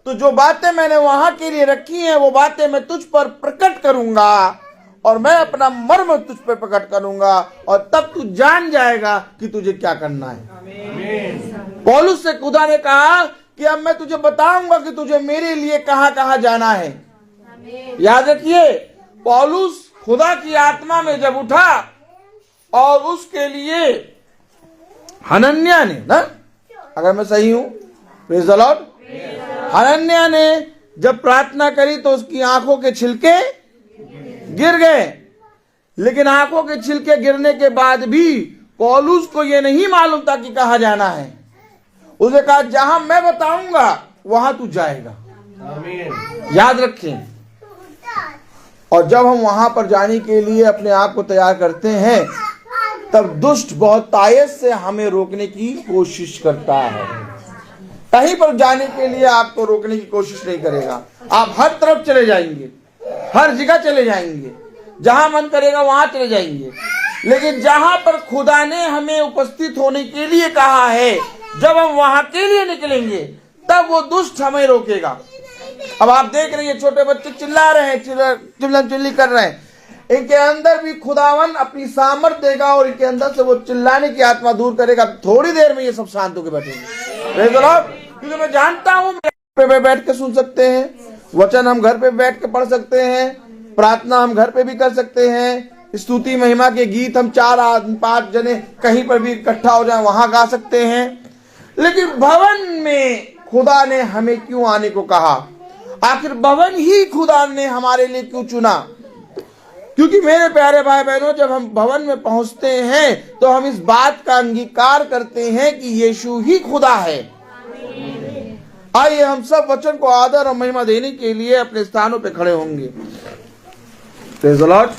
तो जो बातें मैंने वहां के लिए रखी हैं वो बातें मैं तुझ पर प्रकट करूंगा, और मैं अपना मर्म तुझ पर प्रकट करूंगा, और तब तू जान जाएगा कि तुझे क्या करना है। पौलुस से खुदा ने कहा कि अब मैं तुझे बताऊंगा कि तुझे मेरे लिए कहां कहां जाना है। याद रखिए, पौलुस खुदा की आत्मा में जब उठा और उसके लिए हनन्याह ने ना, अगर मैं सही हूं, प्रेज़ द लॉर्ड, हनन्याह ने जब प्रार्थना करी तो उसकी आंखों के छिलके गिर गए। लेकिन आंखों के छिलके गिरने के बाद भी पौलुस को यह नहीं मालूम था कि कहां जाना है। उसे कहा जहां मैं बताऊंगा वहां तू जाएगा। याद रखें, और जब हम वहां पर जाने के लिए अपने आप को तैयार करते हैं तब दुष्ट बहुत तायत से हमें रोकने की कोशिश करता है। कहीं पर जाने के लिए आपको रोकने की कोशिश नहीं करेगा। आप हर तरफ चले जाएंगे, हर जगह चले जाएंगे, जहां मन करेगा वहां चले जाएंगे। लेकिन जहां पर खुदा ने हमें उपस्थित होने के लिए कहा है, जब हम वहां के लिए निकलेंगे तब वो दुष्ट हमें रोकेगा। अब आप देख रहे हैं छोटे बच्चे चिल्ला रहे हैं, चिल्ला चिल्ली कर रहे हैं, इनके अंदर भी खुदावन अपनी सामर्थ देगा और इनके अंदर से वो चिल्लाने की आत्मा दूर करेगा। थोड़ी देर में ये सब शांत होकर बैठेंगे, क्योंकि मैं जानता हूं घर पे बैठ के सुन सकते हैं, वचन हम घर पे बैठ के पढ़ सकते हैं, प्रार्थना हम घर पे भी कर सकते हैं, स्तुति महिमा के गीत हम 4-5 जने कहीं पर भी इकट्ठा हो जाए वहां गा सकते हैं। लेकिन भवन में खुदा ने हमें क्यों आने को कहा? आखिर भवन ही खुदा ने हमारे लिए क्यों चुना? क्योंकि मेरे प्यारे भाई बहनों, जब हम भवन में पहुंचते हैं तो हम इस बात का अंगीकार करते हैं कि यीशु ही खुदा है। आइए हम सब वचन को आदर और महिमा देने के लिए अपने स्थानों पे खड़े होंगे। Praise the Lord,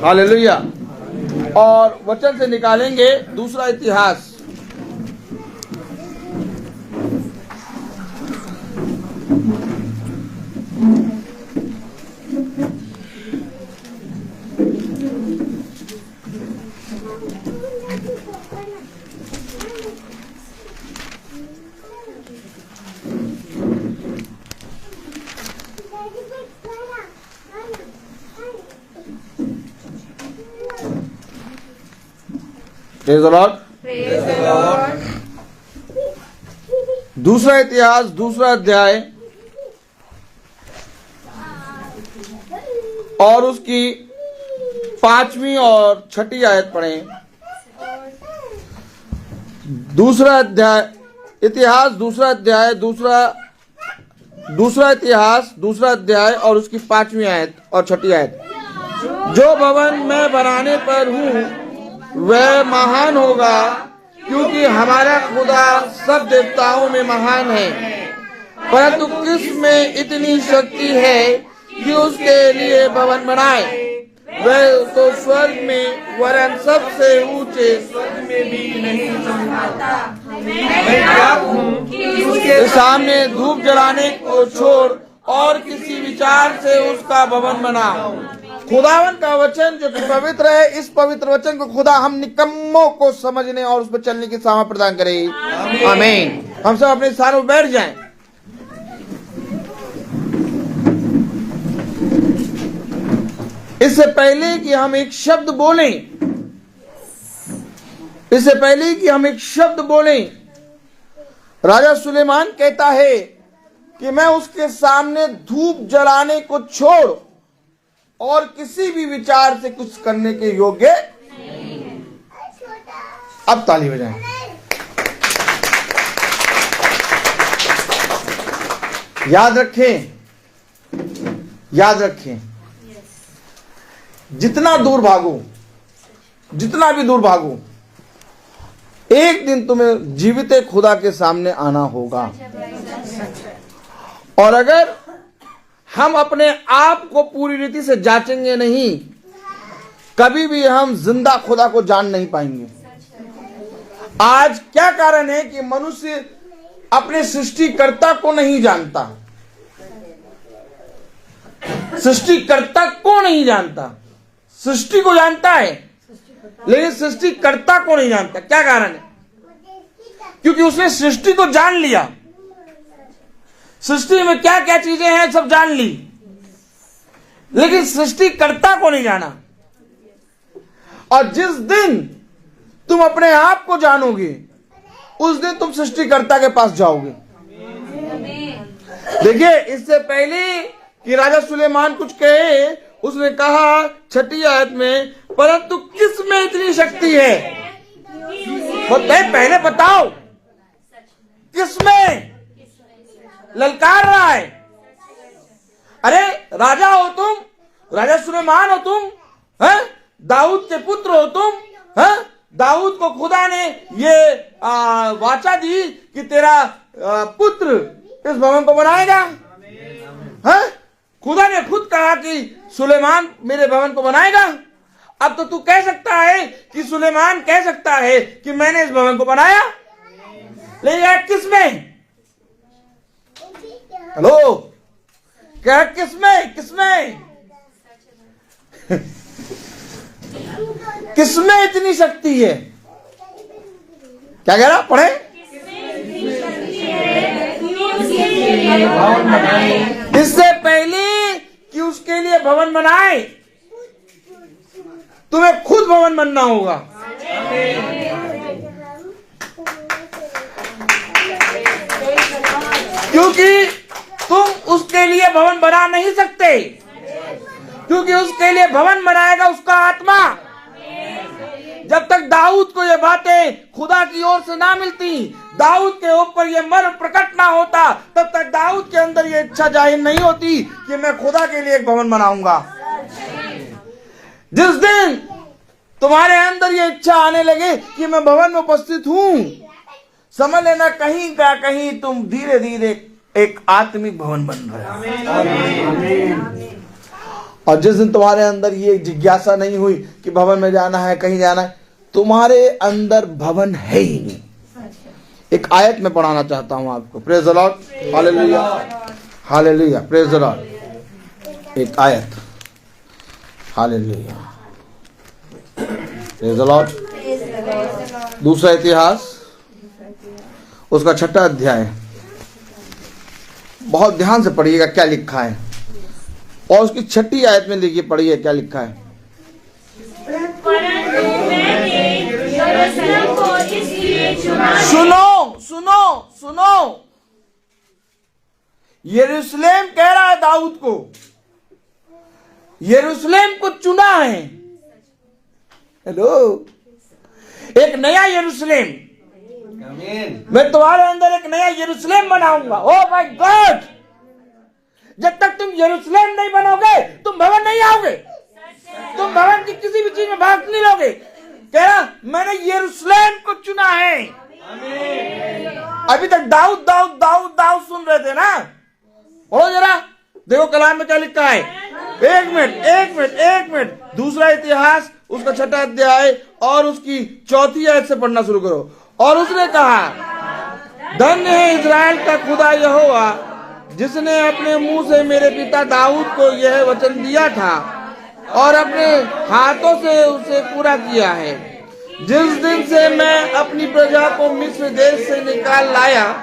hallelujah. और वचन से निकालेंगे दूसरा इतिहास, प्रेज़ द लॉर्ड। दूसरा इतिहास, दूसरा अध्याय और उसकी 5वीं और 6ठी आयत पढ़ें। दूसरा अध्याय इतिहास दूसरा अध्याय और उसकी 5वीं आयत और 6ठी आयत। जो भवन मैं बनाने पर हूँ वह महान होगा, क्योंकि हमारा खुदा सब देवताओं में महान है। परंतु किस में इतनी शक्ति है कि उसके लिए भवन बनाए? वह तो स्वर्ग में वरन सबसे ऊंचे स्वर्ग में भी नहीं समझता। मैं क्या हूँ कि उसके सामने धूप जलाने को छोड़ और किसी विचार से उसका भवन बनाओ। खुदावन का वचन जो पवित्र है, इस पवित्र वचन को खुदा हम निकम्मों को समझने और उस पर चलने की सामर्थ्य प्रदान करे। आमीन। हम सब अपने स्थानों पर बैठ जाएं। इससे पहले कि हम एक शब्द बोलें, राजा सुलेमान कहता है कि मैं उसके सामने धूप जलाने को छोड़ और किसी भी विचार से कुछ करने के योग्य नहीं है। अब ताली बजाएं। याद रखें, जितना भी दूर भागो, एक दिन तुम्हें जीवित खुदा के सामने आना होगा। और अगर हम अपने आप को पूरी रीति से जांचेंगे नहीं, कभी भी हम जिंदा खुदा को जान नहीं पाएंगे। आज क्या कारण है कि मनुष्य अपने सृष्टिकर्ता को नहीं जानता? सृष्टिकर्ता को नहीं जानता। सृष्टि को जानता है लेकिन सृष्टिकर्ता को नहीं जानता। क्या कारण है? क्योंकि उसने सृष्टि को जान लिया, सृष्टि में क्या क्या चीजें हैं सब जान ली, लेकिन सृष्टिकर्ता को नहीं जाना। और जिस दिन तुम अपने आप को जानोगे, उस दिन तुम सृष्टिकर्ता के पास जाओगे। देखिए, इससे पहले कि राजा सुलेमान कुछ कहे, उसने कहा 6ठी आयत में, परंतु किस में इतनी शक्ति है? पहले बताओ किस में ललकार रहा है? अरे राजा हो तुम, राजा सुलेमान हो तुम, हैं? दाऊद के पुत्र हो तुम, हैं? दाऊद को खुदा ने ये वाचा दी कि तेरा पुत्र इस भवन को बनाएगा। हैं? खुदा ने खुद कहा कि सुलेमान मेरे भवन को बनाएगा। अब तो तू कह सकता है कि सुलेमान कह सकता है कि मैंने इस भवन को बनाया, लेकिन यार किस में? हेलो, क्या किस में? किस में इतनी शक्ति है? क्या कह रहा? पढ़े। इससे पहले कि उसके लिए भवन बनाए, तुम्हें खुद भवन बनना होगा। क्योंकि तुम उसके लिए भवन बना नहीं सकते, क्योंकि उसके लिए भवन बनाएगा उसका आत्मा। जब तक दाऊद को ये बातें खुदा की ओर से ना मिलती, दाऊद के ऊपर ये मर्म प्रकट ना होता, तब तक दाऊद के अंदर ये इच्छा जाहिर नहीं होती कि मैं खुदा के लिए एक भवन बनाऊंगा। जिस दिन तुम्हारे अंदर ये इच्छा आने लगे कि मैं भवन में उपस्थित हूं, समझ लेना कहीं का कहीं तुम धीरे धीरे एक आत्मिक भवन बन रहे हो। और जिस दिन तुम्हारे अंदर ये जिज्ञासा नहीं हुई कि भवन में जाना है, कहीं जाना है, तुम्हारे अंदर भवन है ही नहीं। एक आयत में पढ़ाना चाहता हूं आपको। Praise the Lord, hallelujah, hallelujah, praise the Lord. एक आयत, हालेलुया, प्रेज द लॉर्ड। दूसरा इतिहास उसका 6ठा अध्याय, बहुत ध्यान से पढ़िएगा क्या लिखा है, और उसकी 6ठी आयत में देखिए, पढ़िए क्या लिखा है। सुनो सुनो सुनो, यरूशलेम कह रहा है दाऊद को, यरूशलेम को चुना है। हेलो, एक नया यरूशलेम, मैं तुम्हारे अंदर एक नया यरूशलेम बनाऊंगा। ओ माय गॉड, जब तक तुम यरूशलेम नहीं बनोगे तुम भवन नहीं आओगे, तुम भवन की किसी भी चीज में भाग नहीं लोगे। कह रहा मैंने यरूशलेम को चुना है। अभी तक दाऊद दाऊद दाऊद दाऊद सुन रहे थे ना, बोलो जरा, देखो कलाम में क्या लिखा है। एक मिनट, दूसरा इतिहास उसका 6वां अध्याय और उसकी 4वीं आयत से पढ़ना शुरू करो। और उसने कहा, धन्य है इजराइल का खुदा यहोवा, जिसने अपने मुंह से मेरे पिता दाऊद को यह वचन दिया था और अपने हाथों से उसे पूरा किया है। जिस दिन से मैं अपनी प्रजा को मिस्र देश से निकाल लाया,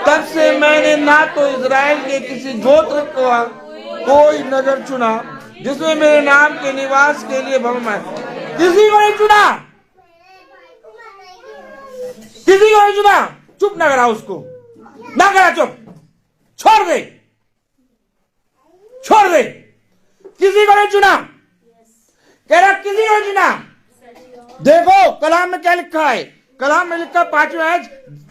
तब से मैंने ना तो इजराइल के किसी गोत्र का कोई नगर चुना जिसमें मेरे नाम के निवास के लिए भवन है। किसी को नहीं चुना, किसी को नहीं चुना। चुप ना करा उसको, ना करा, चुप, छोड़ दे, किसी को नहीं चुना। कह रहा किसी को नहीं चुना। देखो कलाम में क्या लिखा है, कलाम में लिखा 5वां आयत,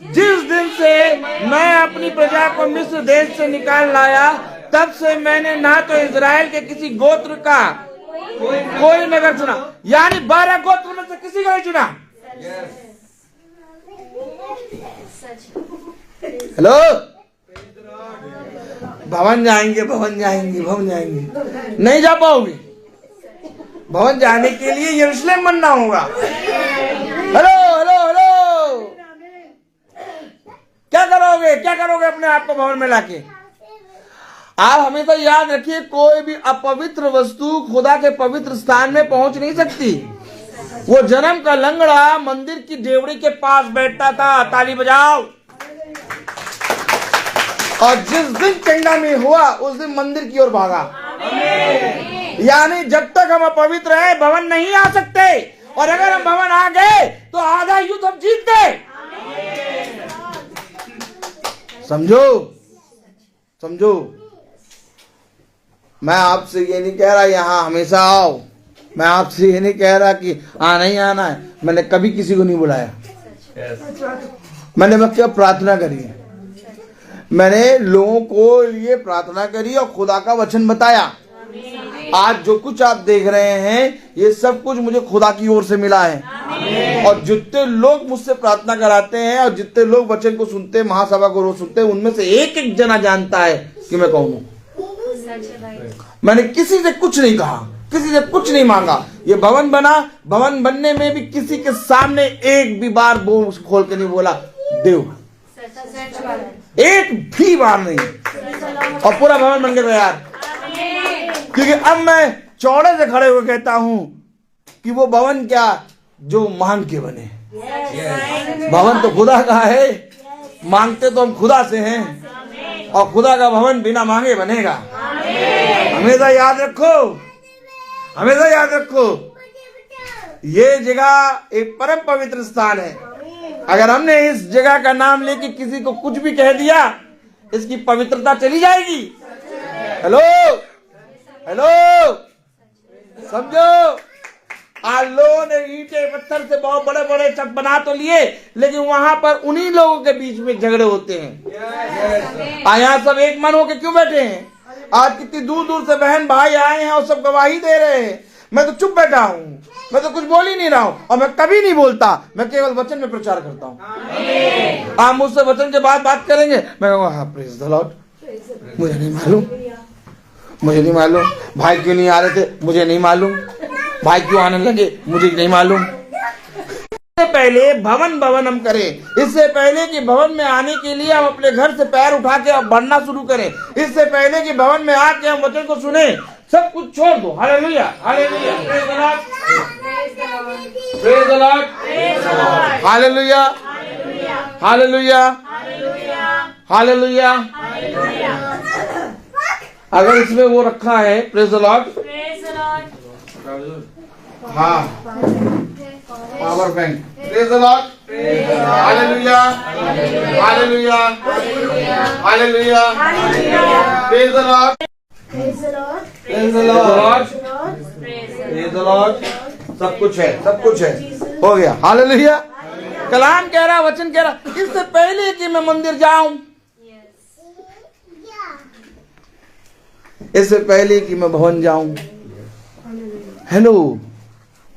जिस दिन से मैं अपनी प्रजा को मिस्र देश से निकाल लाया, तब से मैंने ना तो इजराइल के किसी गोत्र का कोई नगर चुना, यानी 12 गोत्र में से किसी को नहीं चुना। हेलो, भवन जाएंगे, नहीं जा पाओगे। भवन जाने के लिए यरूशलेम बनना होगा। हेलो, क्या करोगे अपने आप को भवन में लाके? आप हमेशा याद रखिए, कोई भी अपवित्र वस्तु खुदा के पवित्र स्थान में पहुंच नहीं सकती। वो जन्म का लंगड़ा मंदिर की डेवड़ी के पास बैठता था, ताली बजाओ, और जिस दिन चंगा में हुआ उस दिन मंदिर की ओर भागा। यानी जब तक हम अपवित्र हैं भवन नहीं आ सकते, और अगर हम भवन आ गए तो आधा युद्ध हम जीत गए। समझो, मैं आपसे ये नहीं कह रहा यहाँ हमेशा आओ, मैं आपसे ये नहीं कह रहा कि आना ही आना है। मैंने कभी किसी को नहीं बुलाया, मैंने बस क्या प्रार्थना करी है, मैंने लोगों को लिए प्रार्थना करी और खुदा का वचन बताया। आज जो कुछ आप देख रहे हैं ये सब कुछ मुझे खुदा की ओर से मिला है। और जितने लोग मुझसे प्रार्थना कराते हैं और जितने लोग वचन को सुनते हैं, महासभा को रोज सुनते हैं, उनमें से एक जना जानता है कि मैं कौन हूँ। मैंने किसी से कुछ नहीं कहा, किसी से कुछ नहीं मांगा। ये भवन बना, भवन बनने में भी किसी के सामने एक भी बार बोल खोल के नहीं बोला देव, एक भी बार नहीं, और पूरा भवन बन गया यार। क्योंकि अब मैं चौड़े से खड़े हुए कहता हूं कि वो भवन क्या जो मांग के बने। भवन तो खुदा का है, मांगते तो हम खुदा से हैं, और खुदा का भवन बिना मांगे बनेगा। हमेशा याद रखो, ये जगह एक परम पवित्र स्थान है। अगर हमने इस जगह का नाम लेके किसी को कुछ भी कह दिया, इसकी पवित्रता चली जाएगी। हेलो, समझो। आज लोगों ने ईंटे पत्थर से बहुत बड़े बड़े छत बना तो लिए, लेकिन वहां पर उन्हीं लोगों के बीच में झगड़े होते हैं। यहाँ सब एक मन होकर क्यों बैठे हैं? आज कितनी दूर दूर से बहन भाई आए हैं और सब गवाही दे रहे हैं। मैं तो चुप बैठा हूँ, मैं तो कुछ बोल ही नहीं रहा हूँ, और मैं कभी नहीं बोलता, मैं केवल वचन में प्रचार करता हूँ। आप मुझसे वचन के बाद बात करेंगे, मैं कहूँगा हाँ प्रेज द लॉर्ड, मुझे नहीं मालूम, भाई क्यों नहीं आ रहे थे, मुझे नहीं मालूम, भाई क्यों आने लगे, मुझे नहीं मालूम। इससे पहले भवन हम करें, इससे पहले कि भवन में आने के लिए हम अपने घर से पैर उठा के अब बढ़ना शुरू करें, इससे पहले कि भवन में आके हम वचन को सुने, सब कुछ छोड़ दो। Hallelujah, hallelujah, praise the Lord, praise the Lord, hallelujah, hallelujah, hallelujah. अगर इसमें वो रखा है प्रेज द लॉर्ड, हाँ, power bank, praise the Lord, hallelujah, hallelujah, hallelujah, praise the Lord, praise the Lord, praise the Lord. सब कुछ है, हो गया। हालेलुया, कलाम कह रहा, वचन कह रहा, इससे पहले कि मैं मंदिर जाऊं, इससे पहले कि मैं भवन जाऊं, हेलो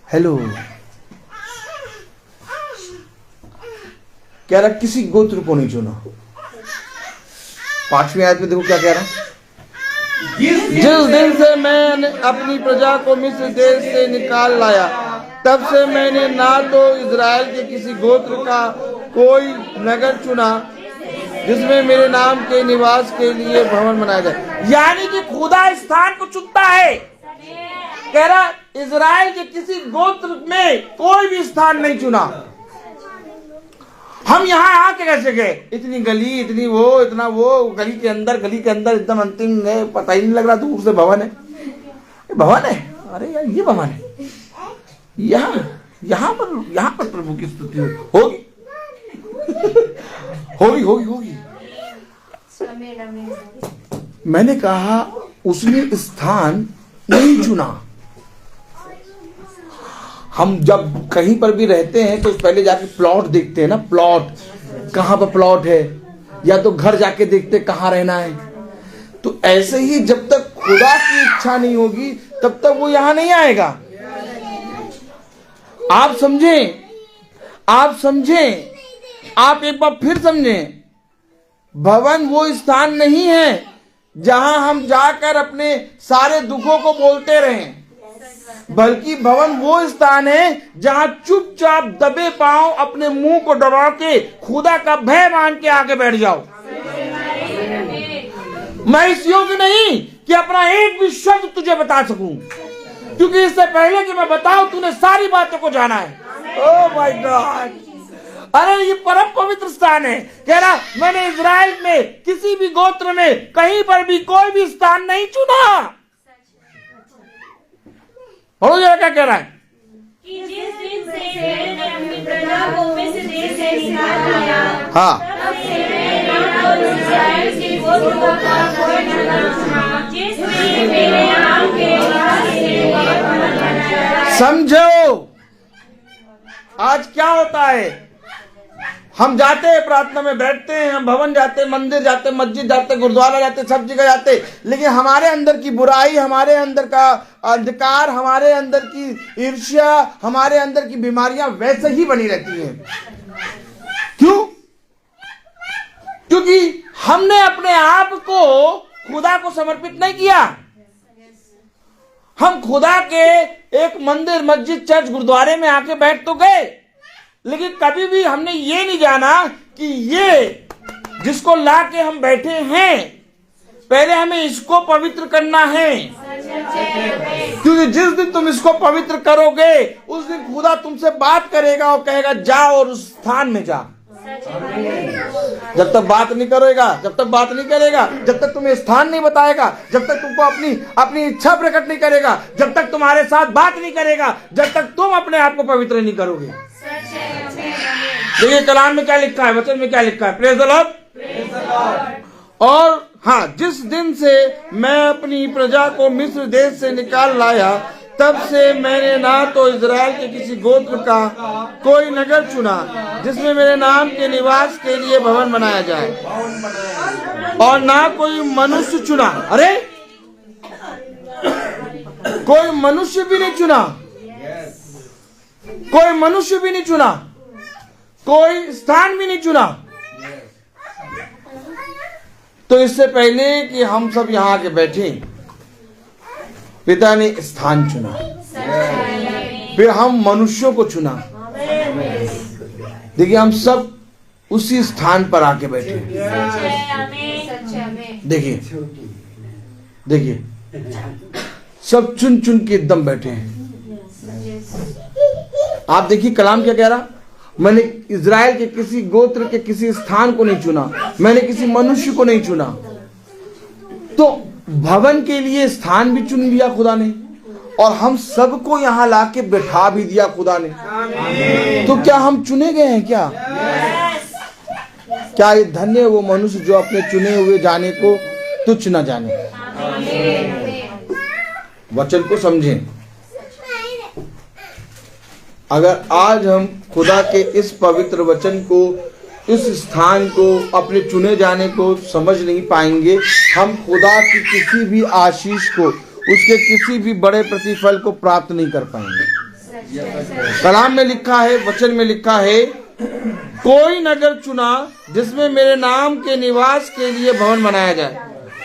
हेलो, कह रहा किसी गोत्र को नहीं चुना। 5वीं आयत में देखो क्या कह रहा, जिस दिन से मैंने अपनी प्रजा को मिस्र देश से निकाल लाया, तब से मैंने ना तो इजराइल के किसी गोत्र का कोई नगर चुना जिसमें मेरे नाम के निवास के लिए भवन बनाया जाए। यानी कि खुदा स्थान को चुनता है। कह रहा इजराइल के किसी गोत्र में कोई भी स्थान नहीं चुना। हम यहाँ आके कैसे गए? इतनी गली, इतनी वो, इतना वो, गली के अंदर एकदम अंतिम है, पता ही नहीं लग रहा दूर से भवन है। भवन है, अरे यार ये भवन है। यहाँ पर प्रभु की स्तुति होगी होगी होगी होगी। मैंने कहा उसने स्थान नहीं चुना। हम जब कहीं पर भी रहते हैं तो पहले जाके प्लॉट देखते हैं ना, प्लॉट कहाँ पर प्लॉट है, या तो घर जाके देखते कहाँ रहना है। तो ऐसे ही जब तक खुदा की इच्छा नहीं होगी तब तक वो यहां नहीं आएगा। आप समझें, आप एक बार फिर समझें, भवन वो स्थान नहीं है जहां हम जाकर अपने सारे दुखों को बोलते रहें, बल्कि भवन वो स्थान है जहां चुपचाप दबे पांव अपने मुंह को दबा के खुदा का भय मान के आगे बैठ जाओ। मैं इस योग्य नहीं कि अपना एक भी शब्द तुझे बता सकूं, क्योंकि इससे पहले कि मैं बताऊं तूने सारी बातों को जाना है। ओह माय गॉड, अरे ये परम पवित्र स्थान है। कह रहा मैंने इजराइल में किसी भी गोत्र में कहीं पर भी कोई भी स्थान नहीं चुना। और क्या कह रहा है कि जिस दिन से मैंने अपनी प्रजा को मिस्र देश से निकाल लाया, हाँ, तब से मैंने ना तो इस्राएल के गोत्रों का कोई नगर चुना जिसमें मेरे नाम के निवास के लिए भवन बनाया। समझो आज क्या होता है, हम जाते हैं प्रार्थना में बैठते हैं, हम भवन जाते, मंदिर जाते, मस्जिद जाते, गुरुद्वारा जाते, सब जगह जाते, लेकिन हमारे अंदर की बुराई, हमारे अंदर का अंधकार, हमारे अंदर की ईर्ष्या, हमारे अंदर की बीमारियां वैसे ही बनी रहती हैं। क्यों? क्योंकि हमने अपने आप को खुदा को समर्पित नहीं किया। हम खुदा के एक मंदिर, मस्जिद, चर्च, गुरुद्वारे में आके बैठ तो गए, लेकिन कभी भी हमने ये नहीं जाना कि ये जिसको ला के हम बैठे हैं, पहले हमें इसको पवित्र करना है। क्योंकि जिस दिन तुम इसको पवित्र करोगे उस दिन खुदा तुमसे बात करेगा और कहेगा जाओ और उस स्थान में जा। जब तक बात नहीं करेगा, जब तक तुम्हें स्थान नहीं बताएगा, जब तक तुमको अपनी इच्छा प्रकट नहीं करेगा, जब तक तुम्हारे साथ बात नहीं करेगा, जब तक तुम अपने आप को पवित्र नहीं करोगे। देखिए कलाम में क्या लिखा है, वचन में क्या लिखा है। Praise the Lord. और हाँ, जिस दिन से मैं अपनी प्रजा को मिस्र देश से निकाल लाया, तब से मैंने ना तो इजराइल के किसी गोत्र का कोई नगर चुना जिसमें मेरे नाम के निवास के लिए भवन बनाया जाए, और ना कोई मनुष्य चुना। अरे कोई मनुष्य भी नहीं चुना, कोई मनुष्य भी नहीं चुना, कोई स्थान भी नहीं चुना। तो इससे पहले कि हम सब यहाँ आके बैठे, पिता ने स्थान चुना, फिर हम मनुष्यों को चुना। देखिए हम सब उसी स्थान पर आके बैठे। देखिए सब चुन चुन के एकदम बैठे हैं। आप देखिए कलाम क्या कह रहा, मैंने इजराइल के किसी गोत्र के किसी स्थान को नहीं चुना, मैंने किसी मनुष्य को नहीं चुना। तो भवन के लिए स्थान भी चुन लिया खुदा ने, और हम सबको यहाँ लाके बैठा भी दिया खुदा ने। तो क्या हम चुने गए हैं क्या? क्या ये धन्य वो मनुष्य जो अपने चुने हुए जाने को तुच्छ न जाने। वचन को समझें। अगर आज हम खुदा के इस पवित्र वचन को, इस स्थान को, अपने चुने जाने को समझ नहीं पाएंगे, हम खुदा की किसी भी आशीष को, उसके किसी भी बड़े प्रतिफल को प्राप्त नहीं कर पाएंगे। कलाम में लिखा है, वचन में लिखा है, कोई नगर चुना जिसमें मेरे नाम के निवास के लिए भवन बनाया जाए,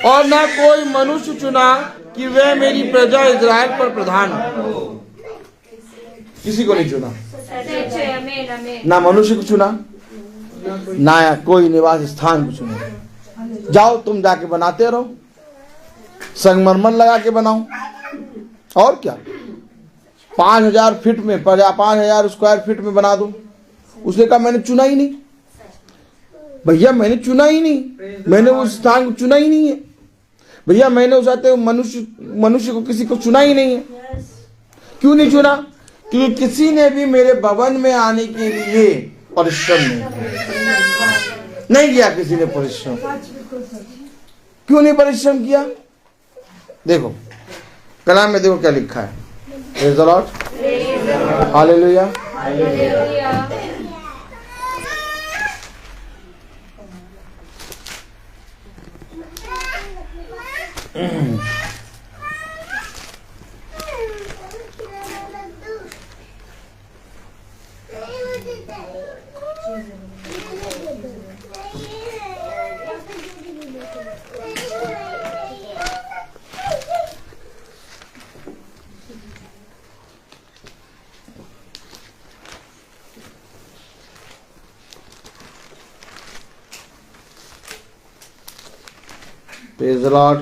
और न कोई मनुष्य चुना कि वह मेरी प्रजा इज़राइल पर प्रधान हो। किसी को नहीं चुना, ना मनुष्य को चुना, ना कोई निवास स्थान को चुना। जाओ तुम जाके बनाते रहो, संगमरमर लगा के बनाओ, और क्या 5000 फीट में, 5000 स्क्वायर फीट में बना दो। उसने कहा मैंने चुना ही नहीं भैया, मैंने चुना ही नहीं, मैंने उस स्थान को चुना ही नहीं है भैया, मैंने उस आते मनुष्य को, किसी को चुना ही नहीं है। क्यों नहीं चुना? क्योंकि किसी ने भी मेरे भवन में आने के लिए परिश्रम नहीं किया। किसी ने परिश्रम क्यों नहीं परिश्रम किया? देखो कलाम में देखो क्या लिखा है। Praise the Lord, hallelujah. Praise the Lord.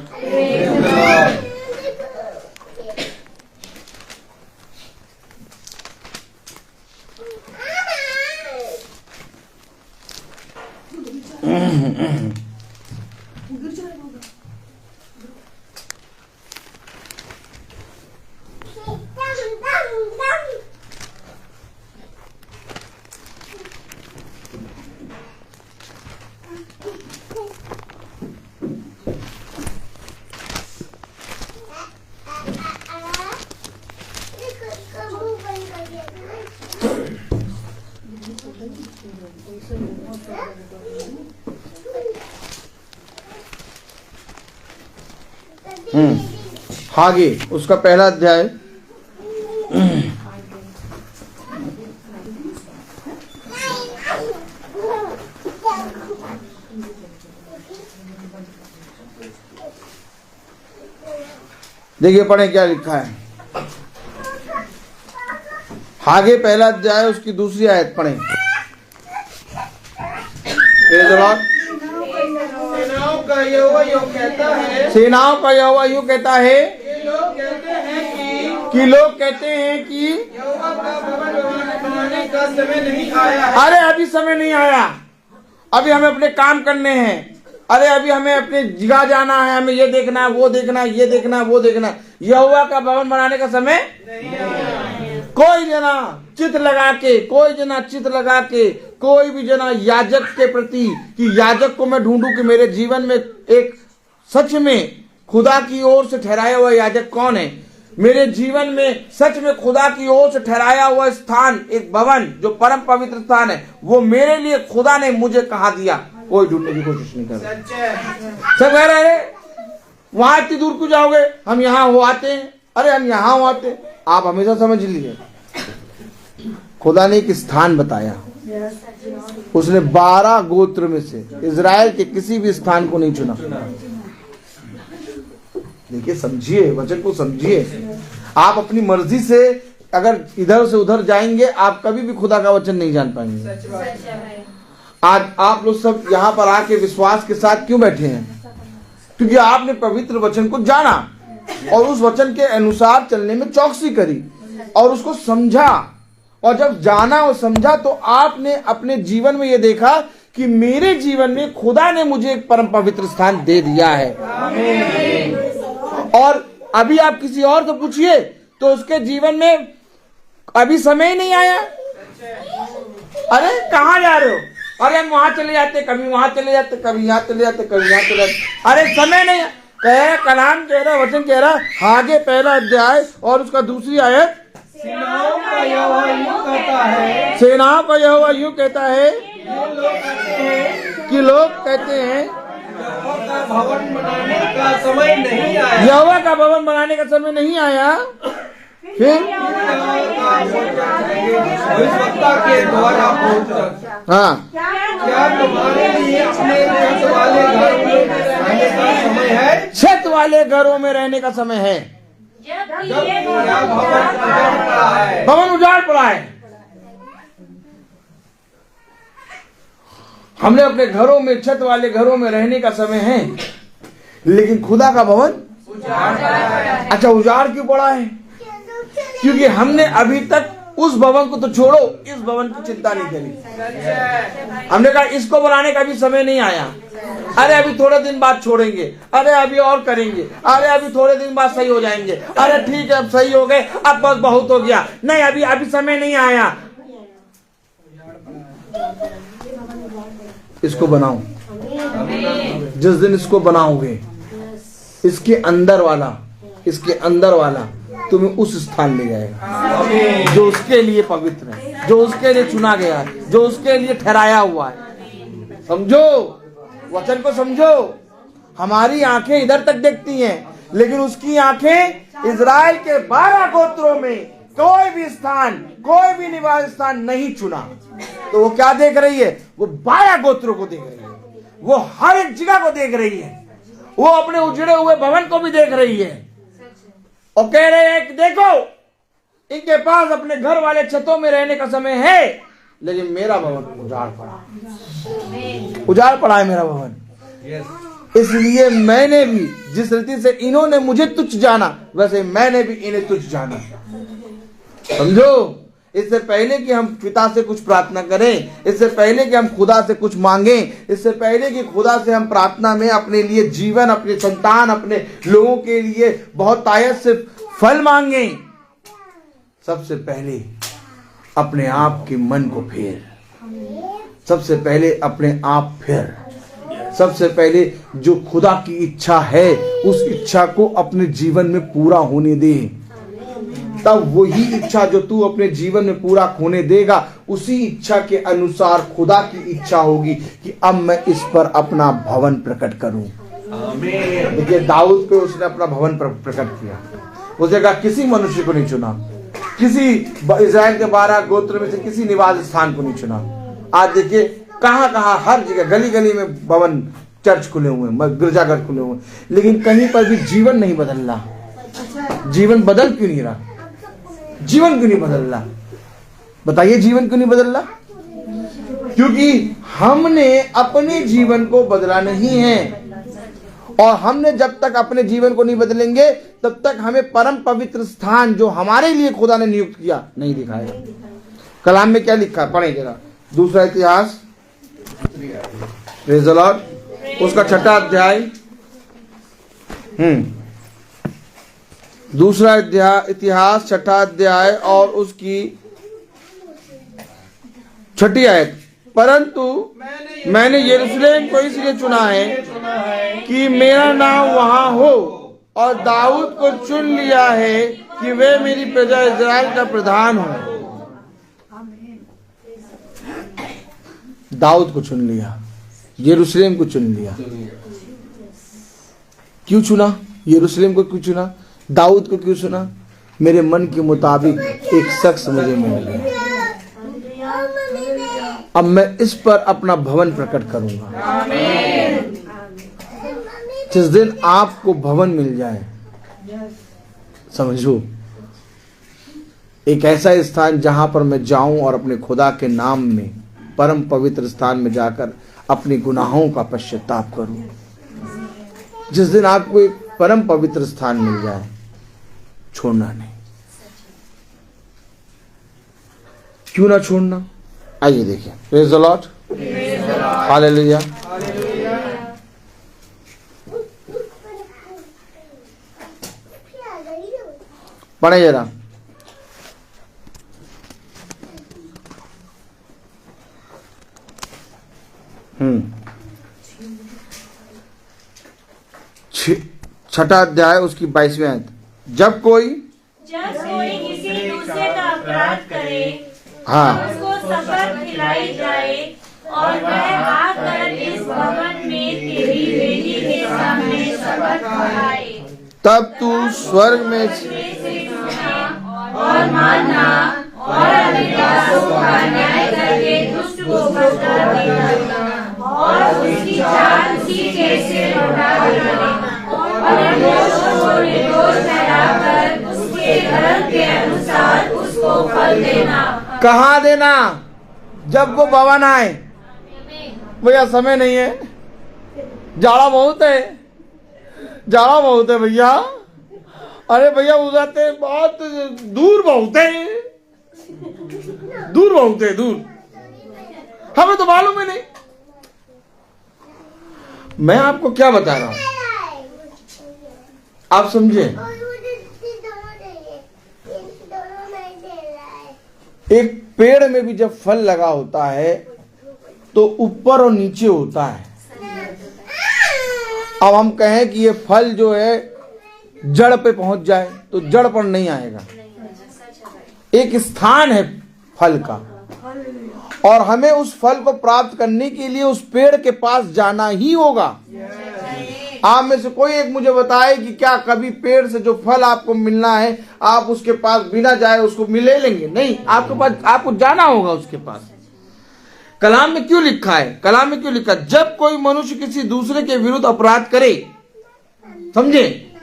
हागे उसका पहला अध्याय देखिए, पढ़े क्या लिखा है। हागे पहला अध्याय उसकी दूसरी आयत पढ़े। सेनाओं का यहोवा यूं कहता है कि लोग कहते हैं कि यहोवा का भवन बनाने का समय नहीं आया। अरे अभी समय नहीं आया, अभी हमें अपने काम करने हैं। अरे अभी हमें अपने जगह जाना है, हमें ये देखना है, वो देखना है, ये देखना है, वो देखना है। यहोवा का भवन बनाने का समय नहीं आया। कोई जना चित लगा के, कोई भी जना याजक के प्रति कि याजक को मैं ढूंढूं कि मेरे जीवन में एक सच में खुदा की ओर से ठहराया हुआ याजक कौन है, मेरे जीवन में सच में खुदा की ओर से ठहराया हुआ स्थान, एक भवन जो परम पवित्र स्थान है, वो मेरे लिए खुदा ने मुझे कहा दिया। कोई ढूंढने की कोशिश नहीं कर रहा। सब कह रहे वहां इतनी दूर क्यों जाओगे, हम यहाँ हो आते हैं। अरे हम यहाँ हो आते। आप हमेशा समझ लीजिए, खुदा ने एक स्थान बताया, उसने 12 गोत्र में से इज़राइल के किसी भी स्थान को नहीं चुना। देखिए, समझिए, वचन को समझिए। आप अपनी मर्जी से अगर इधर से उधर जाएंगे, आप कभी भी खुदा का वचन नहीं जान पाएंगे। आज आप लोग सब यहाँ पर आके विश्वास के साथ क्यों बैठे हैं? क्योंकि आपने पवित्र वचन को जाना और उस वचन के अनुसार चलने में चौकसी करी और उसको समझा। और जब जाना और समझा तो आपने अपने जीवन में ये देखा कि मेरे जीवन में खुदा ने मुझे एक परम पवित्र स्थान दे दिया है। और अभी आप किसी और से पूछिए तो उसके जीवन में अभी समय नहीं आया। अरे कहाँ जा रहे हो? अरे हम वहां चले जाते, कभी वहां चले जाते, कभी यहाँ चले जाते, कभी यहाँ चले जाते। अरे समय नहीं कह, कलाम कह रहा, वचन कह रहा, आगे पहला अध्याय और उसका दूसरी आयत। सेनाओं का यहोवा यूं सेनाओं का यहोवा यूं कहता है कि लोग कहते हैं भवन बनाने का समय नहीं आया। यहोवा का भवन बनाने का समय नहीं आया। फिर भविष्यवक्ता के द्वारा पहुंचा। हाँ, क्या तुम्हारे लिए अपने छत वाले घर में रहने का समय है? छत वाले घरों में रहने का समय है। जब यह भवन उजाड़ पड़ा है। भवन उजाड़ पड़ा है। हमने अपने घरों में, छत वाले घरों में रहने का समय है, लेकिन खुदा का भवन अच्छा उजाड़ क्यों पड़ा है? क्योंकि हमने अभी तक उस भवन को तो छोड़ो, इस भवन की चिंता नहीं करी। हमने कहा इसको बनाने का भी समय नहीं आया। अरे अभी थोड़े दिन बाद छोड़ेंगे, अरे अभी और करेंगे, अरे अभी थोड़े दिन बाद सही हो जाएंगे, अरे ठीक है अब सही हो गए, अब बस बहुत हो गया। नहीं, अभी समय नहीं आया। इसको बनाओ। जिस दिन इसको बनाओगे, इसके अंदर वाला तुम्हें उस स्थान ले जाएगा जो उसके लिए पवित्र है, जो उसके लिए चुना गया है, जो उसके लिए ठहराया हुआ है। समझो, वचन को समझो। हमारी आंखें इधर तक देखती हैं, लेकिन उसकी आंखें इजराइल के 12 गोत्रों में कोई भी स्थान, कोई भी निवास स्थान नहीं चुना। तो वो क्या देख रही है? वो 12 गोत्रों को देख रही है। वो हर एक जगह को देख रही है। वो अपने उजड़े हुए भवन को भी देख रही है और कह रहे हैं कि देखो, इनके पास अपने घर वाले छतों में रहने का समय है, लेकिन मेरा भवन उजाड़ पड़ा है मेरा भवन। इसलिए मैंने भी, जिस रीति से इन्होंने मुझे तुच्छ जाना, वैसे मैंने भी इन्हें तुच्छ जाना। समझो, इससे पहले कि हम पिता से कुछ प्रार्थना करें, इससे पहले कि हम खुदा से कुछ मांगें, इससे पहले कि खुदा से हम प्रार्थना में अपने लिए जीवन, अपने संतान, अपने लोगों के लिए बहुत आयत से फल मांगें, सबसे पहले अपने आप के मन को फेर, सबसे पहले अपने आप फेर, सबसे पहले जो खुदा की इच्छा है उस इच्छा को अपने जीवन में पूरा होने दे। तब वही इच्छा जो तू अपने जीवन में पूरा होने देगा, उसी इच्छा के अनुसार खुदा की इच्छा होगी कि अब मैं इस पर अपना भवन प्रकट करूं। देखिए, दाऊद पे उसने अपना भवन प्रकट किया। उसने कहा किसी मनुष्य को नहीं चुना, किसी इजराइल के 12 गोत्र में से किसी निवास स्थान को नहीं चुना। आज देखिए कहां कहां, हर जगह गली गली में भवन, चर्च खुले हुए हैं, गिरजाघर खुले हुए हैं, लेकिन कहीं पर भी जीवन नहीं बदल रहा। जीवन बदल क्यों नहीं रहा? जीवन क्यों नहीं बदल रहा? बताइए, जीवन क्यों नहीं बदल रहा? क्योंकि हमने अपने जीवन को बदला नहीं है। और हमने जब तक अपने जीवन को नहीं बदलेंगे, तब तक हमें परम पवित्र स्थान जो हमारे लिए खुदा ने नियुक्त किया नहीं दिखाएगा। कलाम में क्या लिखा है? पढ़ें जरा। दूसरा इतिहास, प्रेज़ द लॉर्ड, उसका 6वां अध्याय, दूसरा इतिहास 6वां अध्याय और उसकी 6ठी आयत। परंतु मैंने यरूशलेम को इसलिए चुना है कि मेरा नाम वहां हो, और दाऊद को चुन लिया है कि वे मेरी प्रजा इजराइल का प्रधान हो। दाऊद को चुन लिया, यरूशलेम को चुन लिया। क्यों चुना? यरूशलेम को क्यों चुना? दाऊद को क्यों चुना? मेरे मन के मुताबिक एक शख्स मुझे मिल गया, अब मैं इस पर अपना भवन प्रकट करूंगा। जिस दिन आपको भवन मिल जाए, समझो, एक ऐसा स्थान जहां पर मैं जाऊं और अपने खुदा के नाम में परम पवित्र स्थान में जाकर अपने गुनाहों का पश्चाताप करूं। जिस दिन आपको एक परम पवित्र स्थान मिल जाए, छोड़ना नहीं। क्यों ना छोड़ना? आइए देखिए, प्रेज़ द लॉर्ड, हालेलुया। पढ़े जरा। छठा अध्याय उसकी 22वीं आयत। जब कोई किसी दूसरे का अपराध करे, हाँ। उसको शपथ खिलाई जाए और वह आकर इस भवन में तेरी वेदी के सामने शपथ खाए। तब तू स्वर्ग में और मानना और अपने दासों का न्याय करके दुष्ट को बदला देना और उसकी चाल उसी के सिर लौटा देना और निर्दोष को निर्दोष ठहराकर उसके धर्म के अनुसार उसको फल देना। कहाँ देना? जब वो भवन आए। भैया समय नहीं है, जाड़ा बहुत है, जाड़ा बहुत है भैया। अरे भैया उजाते बहुत दूर बहुत है, दूर बहुत है, दूर। हमें तो मालूम ही नहीं। मैं आपको क्या बता रहा हूं, आप समझे। एक पेड़ में भी जब फल लगा होता है तो ऊपर और नीचे होता है। अब हम कहें कि ये फल जो है जड़ पे पहुंच जाए तो जड़ पर नहीं आएगा। एक स्थान है फल का और हमें उस फल को प्राप्त करने के लिए उस पेड़ के पास जाना ही होगा। आप में से कोई एक मुझे बताए कि क्या कभी पेड़ से जो फल आपको मिलना है आप उसके पास बिना जाए उसको मिले लेंगे? नहीं, आपके पास आपको जाना होगा उसके पास। कलाम में क्यों लिखा है? कलाम में क्यों लिखा? जब कोई मनुष्य किसी दूसरे के विरुद्ध अपराध करे, समझे,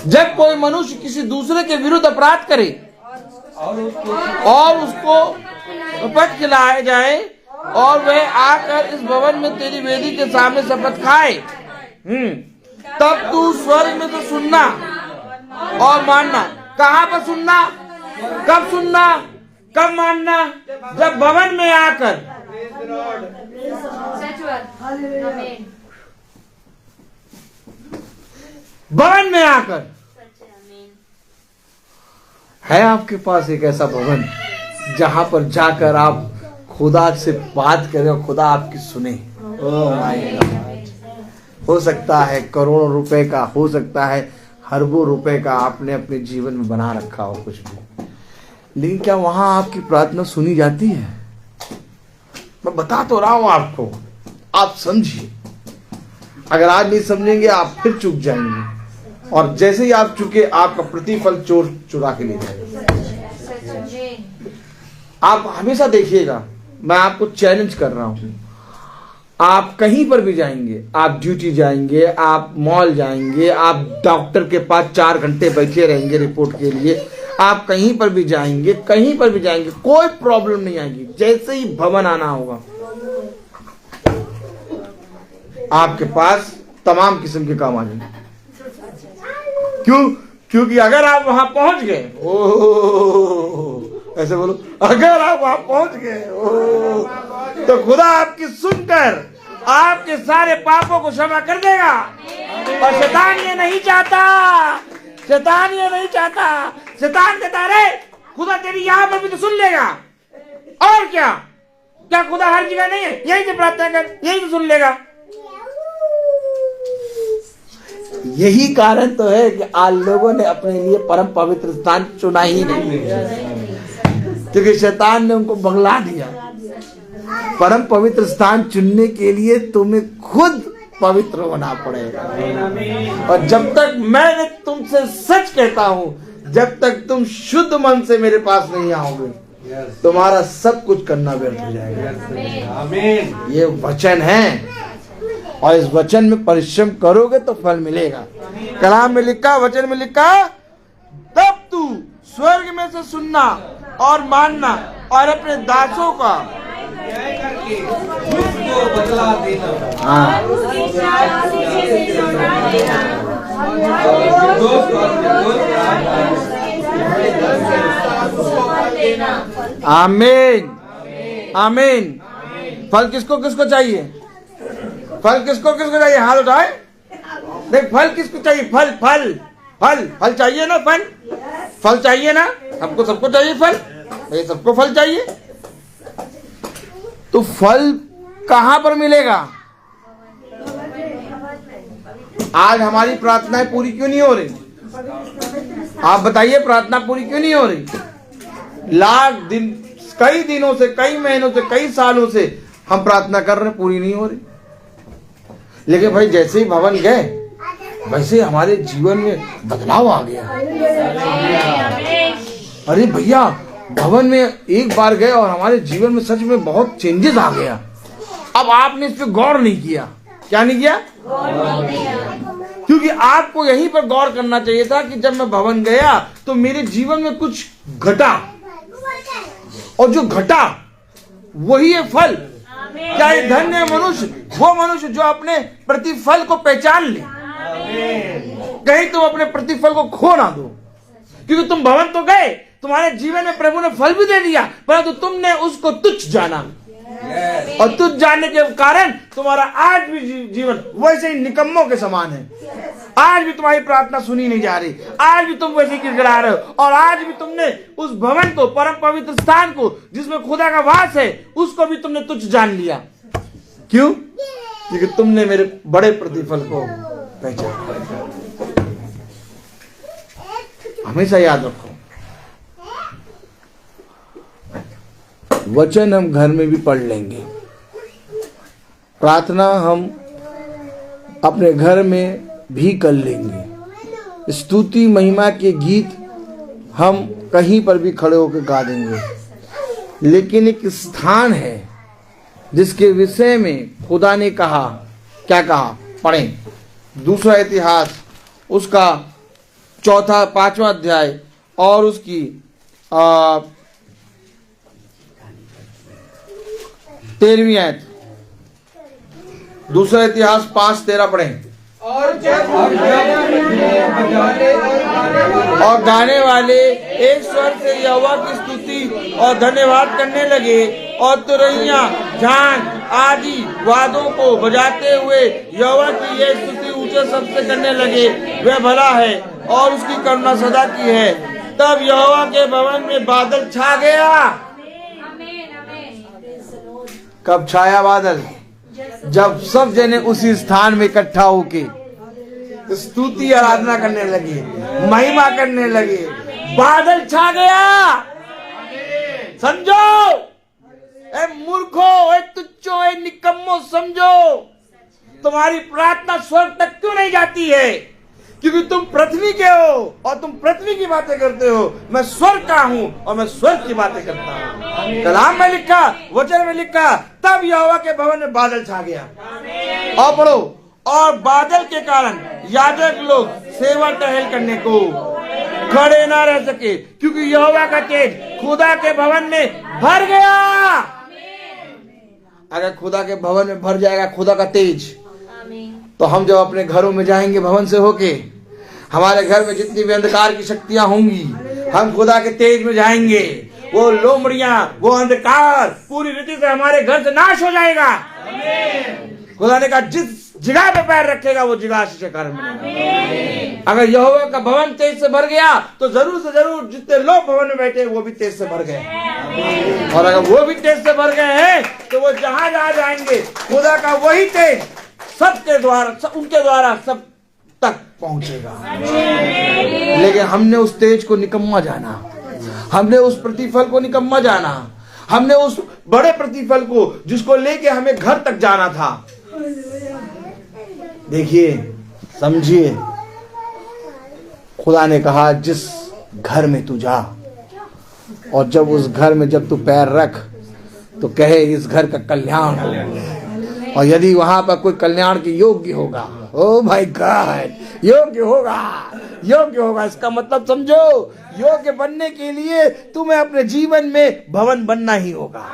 जब कोई मनुष्य किसी दूसरे के विरुद्ध अपराध करे और उसको शपथ खिलाया जाए और वह आकर इस भवन में तेरी वेदी के सामने शपथ खाए, तब तू स्वर्ग में तो सुनना और मानना। कहाँ पर सुनना, कब सुनना, कब मानना? जब भवन में आकर। भवन में आकर है आपके पास एक ऐसा भवन जहां पर जाकर आप खुदा से बात करें और खुदा आपकी सुने। Oh my God. हो सकता है करोड़ों रुपए का, हो सकता है अरबों रुपए का आपने अपने जीवन में बना रखा हो कुछ भी, लेकिन क्या वहां आपकी प्रार्थना सुनी जाती है? मैं बता तो रहा हूं आपको, आप समझिए। अगर आज नहीं समझेंगे आप फिर चूक जाएंगे और जैसे ही आप चुके आपका प्रतिफल चोर चुरा के ले जाएगा। आप हमेशा देखिएगा, मैं आपको चैलेंज कर रहा हूं, आप कहीं पर भी जाएंगे, आप ड्यूटी जाएंगे, आप मॉल जाएंगे, आप डॉक्टर के पास 4 घंटे बैठे रहेंगे रिपोर्ट के लिए, आप कहीं पर भी जाएंगे, कहीं पर भी जाएंगे, कोई प्रॉब्लम नहीं आएगी। जैसे ही भवन आना होगा आपके पास तमाम किस्म के काम आ जाएंगे। क्यों? क्योंकि अगर आप वहां पहुंच गए, ऐसे बोलो, अगर आप वहां पहुंच गए तो खुदा आपकी सुनकर आपके सारे पापों को क्षमा कर देगा। और शैतान ये नहीं चाहता, शैतान ये नहीं चाहता। शैतान कहता है खुदा तेरी यहां पर भी तो सुन लेगा, और क्या क्या खुदा हर जगह नहीं है? यही से प्रार्थना कर, यही तो सुन लेगा। यही कारण तो है कि आज लोगों ने अपने लिए परम पवित्र स्थान चुना ही नहीं, क्योंकि शैतान ने उनको बगला दिया। परम पवित्र स्थान चुनने के लिए तुम्हें खुद पवित्र होना पड़ेगा। और जब तक मैं तुमसे सच कहता हूं, जब तक तुम शुद्ध मन से मेरे पास नहीं आओगे तुम्हारा सब कुछ करना व्यर्थ हो जाएगा। आमीन। ये वचन है और इस वचन में परिश्रम करोगे तो फल मिलेगा। कलाम में लिखा, वचन में लिखा, तब तू स्वर्ग में से सुनना और मानना और अपने दासों का उसको बदला देना। आमीन, आमीन। फल किसको किसको चाहिए? फल किसको किसको चाहिए? हाथ उठाए। देख, फल किसको चाहिए? फल फल फल फल चाहिए ना? फल फल चाहिए ना? हमको सबको चाहिए फल, ये सबको फल चाहिए। तो फल कहां पर मिलेगा? आज हमारी प्रार्थनाएं पूरी क्यों नहीं हो रही? आप बताइए, प्रार्थना पूरी क्यों नहीं हो रही? लाख दिन कई दिनों से, कई महीनों से, कई सालों से हम प्रार्थना कर रहे हैं, पूरी नहीं हो रही। लेकिन भाई जैसे ही भवन गए वैसे हमारे जीवन में बदलाव आ गया। अरे भैया भवन में एक बार गए और हमारे जीवन में सच में बहुत चेंजेस आ गया। अब आपने इस पर गौर नहीं किया। क्या नहीं किया? क्योंकि आपको यहीं पर गौर करना चाहिए था कि जब मैं भवन गया तो मेरे जीवन में कुछ घटा, और जो घटा वही है फल। क्या है धन्य मनुष्य, वो मनुष्य जो अपने प्रतिफल को पहचान ले। कहीं तुम अपने प्रतिफल को खो ना दो, क्योंकि तुम भवन तो गए, तुम्हारे जीवन में प्रभु ने फल भी दे दिया, परंतु तुमने उसको तुच्छ जाना, और तुच्छ जानने के कारण तुम्हारा आज भी जीवन वैसे ही निकम्मों के समान है। आज भी तुम्हारी प्रार्थना सुनी नहीं जा रही, आज भी तुम वैसे गिड़गिड़ा रहे हो, और आज भी तुमने उस भवन को, परम पवित्र स्थान को जिसमें खुदा का वास है, उसको भी तुमने तुच्छ जान लिया। क्यों? क्योंकि तुमने मेरे बड़े प्रतिफल को पहचाना। हमेशा याद रखो, वचन हम घर में भी पढ़ लेंगे, प्रार्थना हम अपने घर में भी कर लेंगे, स्तुति महिमा के गीत हम कहीं पर भी खड़े होकर गा देंगे, लेकिन एक स्थान है जिसके विषय में खुदा ने कहा। क्या कहा? पढ़ें दूसरा इतिहास उसका 5वां अध्याय और उसकी 13वीं आयत। दूसरा इतिहास 5:13 पढ़ें। और जब और गाने वाले एक स्वर से यहोवा की स्तुति और धन्यवाद करने लगे, और तुरैया, झांझ आदि वाद्यों को बजाते हुए यहोवा की यह स्तुति ऊंचे शब्द से करने लगे, वह भला है और उसकी करुणा सदा की है। तब यहोवा के भवन में बादल छा गया। कब छाया बादल? जब सब जने उसी स्थान में इकट्ठा होके स्तुति आराधना करने लगे, महिमा करने लगे, बादल छा गया। समझो ए मूर्खो, ए तुच्छो, ए निकम्मो, समझो तुम्हारी प्रार्थना स्वर्ग तक क्यों नहीं जाती है? क्योंकि तुम पृथ्वी के हो और तुम पृथ्वी की बातें करते हो। मैं स्वर्ग का हूं और मैं स्वर्ग की बातें करता हूं। कलाम में लिखा, वचन में लिखा, तब यहोवा के भवन में बादल छा गया। और पढ़ो, और बादल के कारण याजक लोग सेवा टहल करने को खड़े ना रह सके, क्योंकि यहोवा का तेज खुदा के भवन में भर गया। अगर खुदा के भवन में भर जाएगा खुदा का तेज, तो हम जब अपने घरों में जाएंगे भवन से होके, हमारे घर में जितनी भी अंधकार की शक्तियां होंगी, हम खुदा के तेज में जाएंगे। वो लोमड़ियां, वो अंधकार पूरी रीति से हमारे घर से नाश हो जाएगा। खुदा ने कहा जिस जगह पे पैर रखेगा वो जगह आशीष के कारण मिलेगा। अगर यहोवा का भवन तेज से भर गया तो जरूर से जरूर जितने लोग भवन में बैठे वो भी तेज से भर गए, और अगर वो भी तेज से भर गए हैं तो वो जहां जहां जाएंगे खुदा का वही तेज सबके द्वारा, उनके द्वारा सब तक पहुंचेगा। लेकिन हमने उस तेज को निकम्मा जाना, हमने उस प्रतिफल को निकम्मा जाना, हमने उस बड़े प्रतिफल को जिसको लेके हमें घर तक जाना था। देखिए, समझिए, खुदा ने कहा जिस घर में तू जा, और जब उस घर में जब तू पैर रख तो कहे इस घर का कल्याण हो, और यदि वहां पर कोई कल्याण के योग्य होगा, ओ माय गॉड, योग्य होगा, योग्य होगा। इसका मतलब समझो, योग्य बनने के लिए तुम्हें अपने जीवन में भवन बनना ही होगा।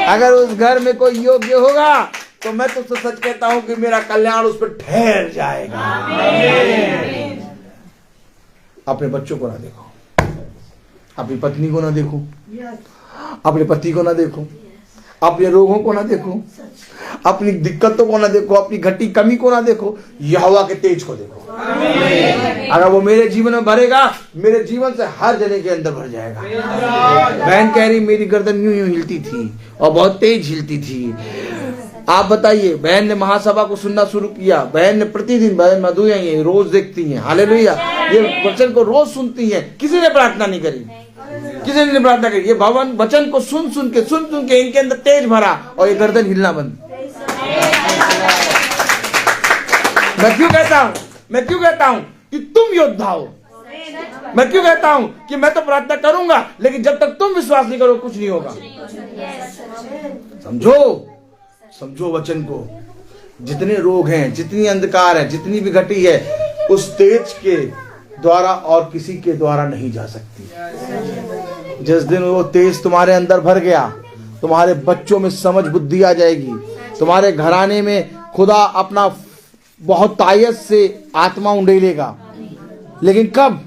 अगर उस घर में कोई योग्य होगा तो मैं तुझसे सच कहता हूं कि मेरा कल्याण उस पर ठहर जाएगा। अपने बच्चों को ना देखो, अपनी पत्नी को ना देखो, अपने पति को ना देखो, अपने रोगों को ना देखो, अपनी दिक्कतों को ना देखो, अपनी घटी कमी को ना देखो, यहोवा के तेज को देखो। अगर वो मेरे जीवन में भरेगा, मेरे जीवन से हर जने के अंदर भर जाएगा। बहन कह रही मेरी गर्दन यूं यूं हिलती थी और बहुत तेज हिलती थी। आप बताइए, बहन ने महासभा को सुनना शुरू किया, बहन ने प्रतिदिन, बहन मधु है, रोज देखती हैं, हालेलुया, ये वचन को रोज सुनती हैं, किसी ने प्रार्थना नहीं करी। किसी ने प्रार्थना करी, ये भवन वचन को सुन सुन के इनके अंदर तेज भरा और ये गर्दन हिलना बंद। मैं क्यों कहता हूं कि तुम योद्धा हो। मैं क्यों कहता हूं कि मैं तो प्रार्थना करूंगा, लेकिन जब तक तुम विश्वास नहीं करो कुछ नहीं होगा। समझो वचन को। जितने रोग हैं, जितनी अंधकार है, जितनी भी घटी है, उस तेज के द्वारा और किसी के द्वारा नहीं जा सकती। जिस दिन वो तेज तुम्हारे अंदर भर गया, तुम्हारे बच्चों में समझ बुद्धि आ जाएगी, तुम्हारे घराने में खुदा अपना बहुत तायत से आत्मा उंडेलेगा। लेकिन कब?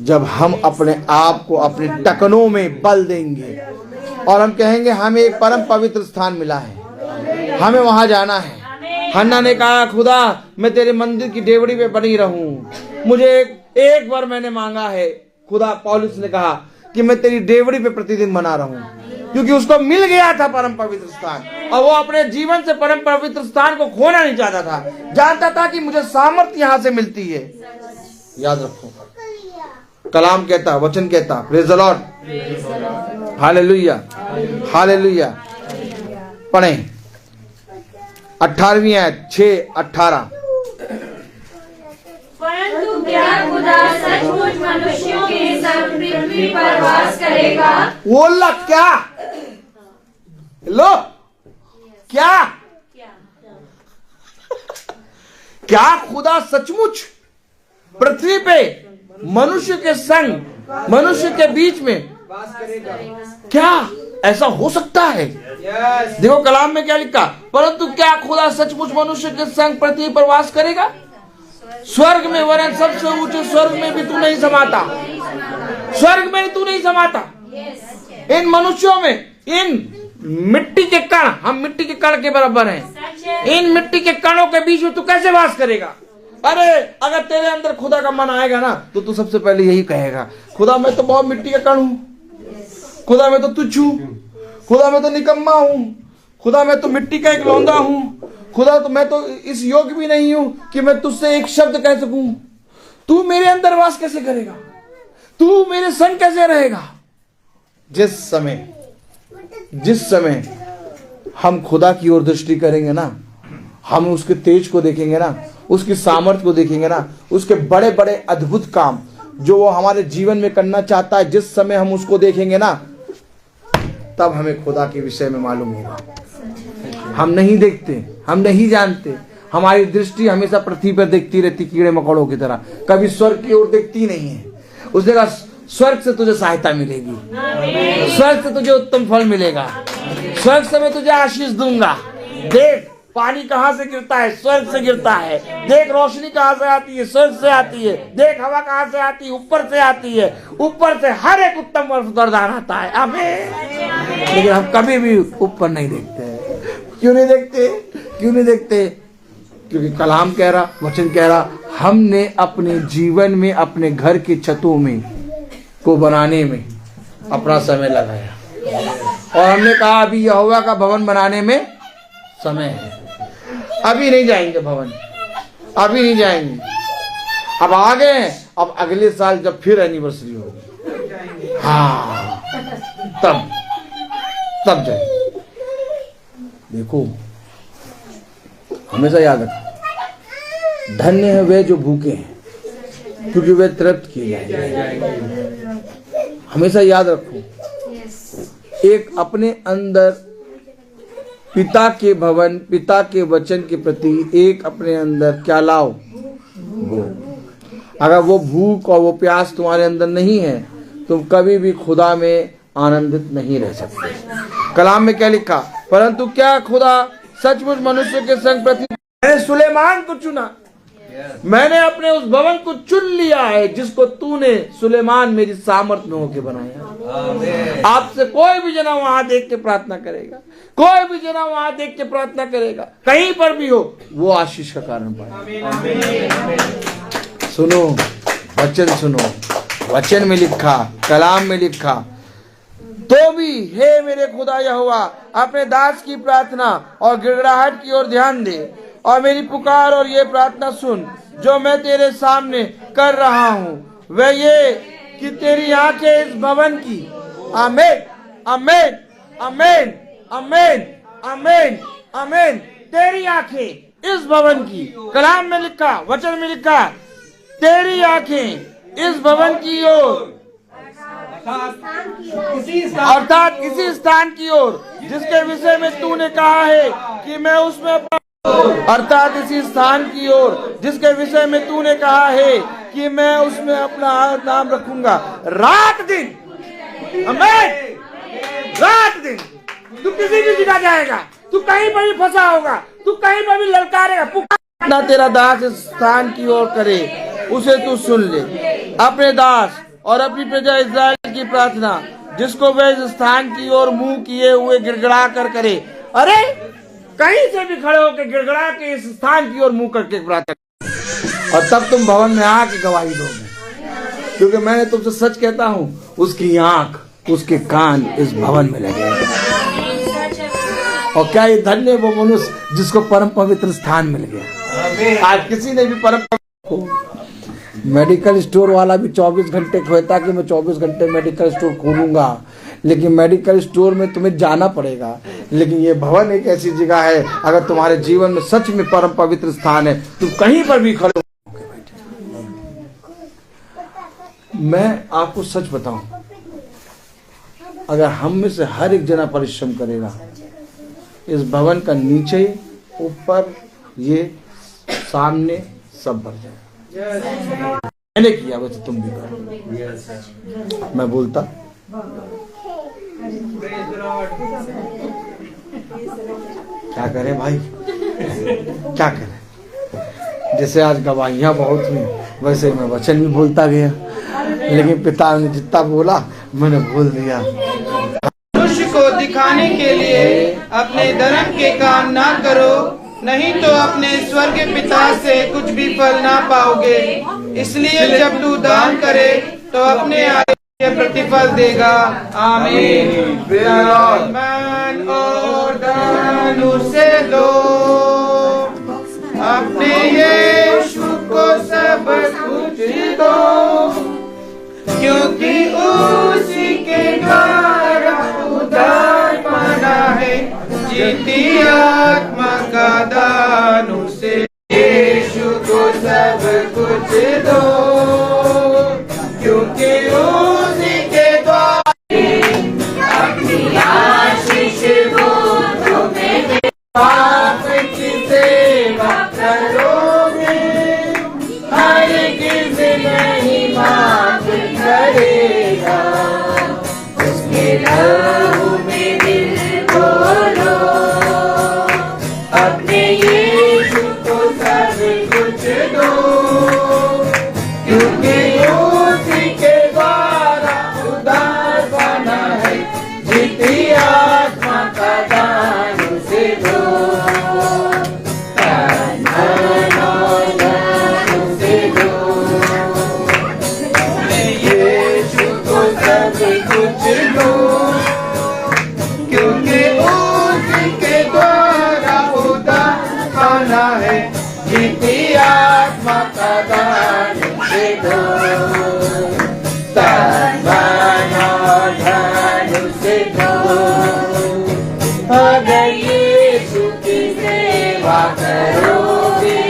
जब हम अपने आप को अपने टकनों में बल देंगे और हम कहेंगे हमें एक परम पवित्र स्थान मिला है, हमें वहां जाना है। हन्ना ने कहा, खुदा मैं तेरे मंदिर की डेवड़ी पे बनी रहूं, मुझे एक बार मैंने मांगा है। खुदा पौलुस ने कहा कि मैं तेरी डेवड़ी पे प्रतिदिन बना रहूं, क्योंकि उसको मिल गया था परम पवित्र स्थान और वो अपने जीवन से परम पवित्र स्थान को खोना नहीं चाहता था। जानता था कि मुझे सामर्थ्य यहां से मिलती है। याद रखो, कलाम कहता, वचन कहता, praise the Lord, hallelujah, hallelujah. पढ़े 18वीं आयत 6-18। परंतु क्या खुदा सचमुच मनुष्यों के संग पृथ्वी पर वास करेगा? बोला क्या? लो क्या? क्या खुदा सचमुच पृथ्वी पे मनुष्य के संग, मनुष्य के बीच में वास करेगा? क्या ऐसा हो सकता है? देखो कलाम में क्या लिखा, परंतु क्या खुदा सचमुच मनुष्य के संग पृथ्वी पर वास करेगा? स्वर्ग में, वरन सबसे ऊंचे स्वर्ग में भी तू नहीं समाता। स्वर्ग में तू नहीं समाता। इन मनुष्यों में, इन मिट्टी के कण, हम मिट्टी के कण के बराबर हैं, इन मिट्टी के कणों के बीच में तू कैसे वास करेगा? अरे अगर तेरे अंदर खुदा का मन आएगा ना, तो तू सबसे पहले यही कहेगा, खुदा मैं तो बहुत मिट्टी का कण हूं, खुदा मैं तो तुच्छ हूं, खुदा मैं तो निकम्मा हूं, खुदा मैं तो मिट्टी का एक लौंदा हूं, खुदा तो मैं तो इस योग्य भी नहीं हूं कि मैं तुझसे एक शब्द कह सकूं। तू मेरे अंदर वास कैसे करेगा? तू मेरे संग कैसे रहेगा? जिस समय हम खुदा की ओर दृष्टि करेंगे ना, हम उसके तेज को देखेंगे ना, उसकी सामर्थ्य को देखेंगे ना, उसके बड़े बड़े अद्भुत काम जो वो हमारे जीवन में करना चाहता है, जिस समय हम उसको देखेंगे ना, तब हमें खुदा के विषय में मालूम होगा। हम नहीं देखते, हम नहीं जानते, हमारी दृष्टि हमेशा पृथ्वी पर देखती रहती कीड़े मकोड़ों की तरह, कभी स्वर्ग की ओर देखती नहीं है। उसने कहा स्वर्ग से तुझे सहायता मिलेगी, स्वर्ग से तुझे उत्तम फल मिलेगा, स्वर्ग से मैं तुझे आशीष दूंगा। देख पानी कहां से गिरता है? स्वर्ग से गिरता है। देख रोशनी कहां से आती है? स्वर्ग से आती है। देख हवा कहां से आती है? ऊपर से आती है। ऊपर से हर एक उत्तम वरदान आता है। आमीन। लेकिन हम कभी भी ऊपर नहीं देखते हैं। क्यों नहीं देखते? क्योंकि कलाम कह रहा, वचन कह रहा, हमने अपने जीवन में, अपने घर की छतों में को बनाने में अपना समय लगाया और हमने कहा अभी यहोवा का भवन बनाने में समय है, अभी नहीं जाएंगे भवन, अभी नहीं जाएंगे, अब आ गए, अब अगले साल जब फिर एनिवर्सरी होगी, हाँ तब जाएंगे। देखो हमेशा याद रखो, धन्य है वे जो भूखे हैं क्योंकि वे तृप्त किए जाएंगे। हमेशा याद रखो, एक अपने अंदर पिता के भवन, पिता के वचन के प्रति एक अपने अंदर क्या लाओ? भूख। अगर वो भूख और वो प्यास तुम्हारे अंदर नहीं है, तुम कभी भी खुदा में आनंदित नहीं रह सकते। कलाम में क्या लिखा? परंतु क्या खुदा सचमुच मनुष्य के संग पृथ्वी, मैंने सुलेमान को चुना, मैंने अपने उस भवन को चुन लिया है जिसको तूने सुलेमान मेरी सामर्थ्य में होके बनाया। आपसे कोई भी जना वहां देख के प्रार्थना करेगा, कोई भी जना वहां देख के प्रार्थना करेगा, कहीं पर भी हो, वो आशीष का कारण पाए। सुनो वचन, सुनो वचन में लिखा, कलाम में लिखा, तो भी हे मेरे खुदा यहोवा अपने दास की प्रार्थना और गिड़गिड़ाहट की ओर ध्यान दे और मेरी पुकार और ये प्रार्थना सुन जो मैं तेरे सामने कर रहा हूँ। वह ये कि तेरी आंखें इस भवन की, आमीन आमीन आमीन आमीन आमीन आमीन, तेरी आंखें इस भवन की, कलाम में लिखा, वचन में लिखा, तेरी आंखें इस भवन की ओर, अर्थात इसी स्थान की ओर जिसके विषय में तूने कहा है कि मैं उसमें, अर्थात इसी स्थान की ओर जिसके विषय में तूने कहा है कि मैं उसमें अपना नाम रखूंगा रात दिन, आमीन, रात दिन। तू किसी भी जगह जाएगा, तू कहीं पर भी फंसा होगा, तू कहीं पर भी ललकारेगा, पुकारेगा, तेरा दास इस स्थान की ओर करे, उसे तू सुन ले। अपने दास और अपनी प्रजा इस्राएल की प्रार्थना जिसको वे इस स्थान की ओर मुंह किए हुए गिड़गिड़ा कर करे। अरे कहीं से भी खड़े होकर गिड़गिड़ा के इस स्थान की ओर मुंह करके प्रार्थना, और तब तुम भवन में आके गवाही दोगे, क्योंकि मैंने तुमसे सच कहता हूँ, उसकी आंख, उसके कान इस भवन में लगे। और क्या ये धन्य वो मनुष्य जिसको परम पवित्र स्थान मिल गया। आज किसी ने भी परम, मेडिकल स्टोर वाला भी 24 घंटे कहता कि मैं 24 घंटे मेडिकल स्टोर खोलूंगा, लेकिन मेडिकल स्टोर में तुम्हें जाना पड़ेगा। लेकिन ये भवन एक ऐसी जगह है, अगर तुम्हारे जीवन में सच में परम पवित्र स्थान है, तुम कहीं पर भी खड़े। मैं आपको सच बताऊं, अगर हम में से हर एक जना परिश्रम करेगा, इस भवन का नीचे ऊपर ये सामने सब भर जाए। मैंने किया वैसे तुम भी करो। मैं बोलता क्या करें भाई, क्या करें। जैसे आज गवाहियां बहुत हुई, वैसे मैं वचन भी बोलता गया, लेकिन पिता ने जितना बोला मैंने बोल दिया। मनुष्य को दिखाने के लिए अपने धर्म के काम ना करो, नहीं तो अपने स्वर्ग पिता से कुछ भी फल ना पाओगे। इसलिए जब तू दान करे तो अपने आगे प्रतिफल देगा। आमीन। मन और दान उसे दो, अपने यीशु को सब कुछ दो, क्योंकि उसी के द्वारा उद्धार पाना है। जीती आत्मा का दान उसे, यीशु को सब कुछ दो, क्योंकि उसी के द्वारा अपनी आशीष वो तुम्हें दे। पाप की सेवा करोगे, हर किस नहीं माफ करेगा। उसके लहू में दिल बोलो, अपने यीशु को सब कुछ दो, क्योंकि उसी के द्वारा उद्धार पाना है। जीती आत्मा का दान उसे दो, तन मन और धन उसे दो, अपने यीशु को सब कुछ दो, क्योंकि उसी के द्वारा उद्धार पाना है। जीती आत्मा का दान उसे दो, तन मन और धन उसे दो। अगर यीशु की सेवा करोगे,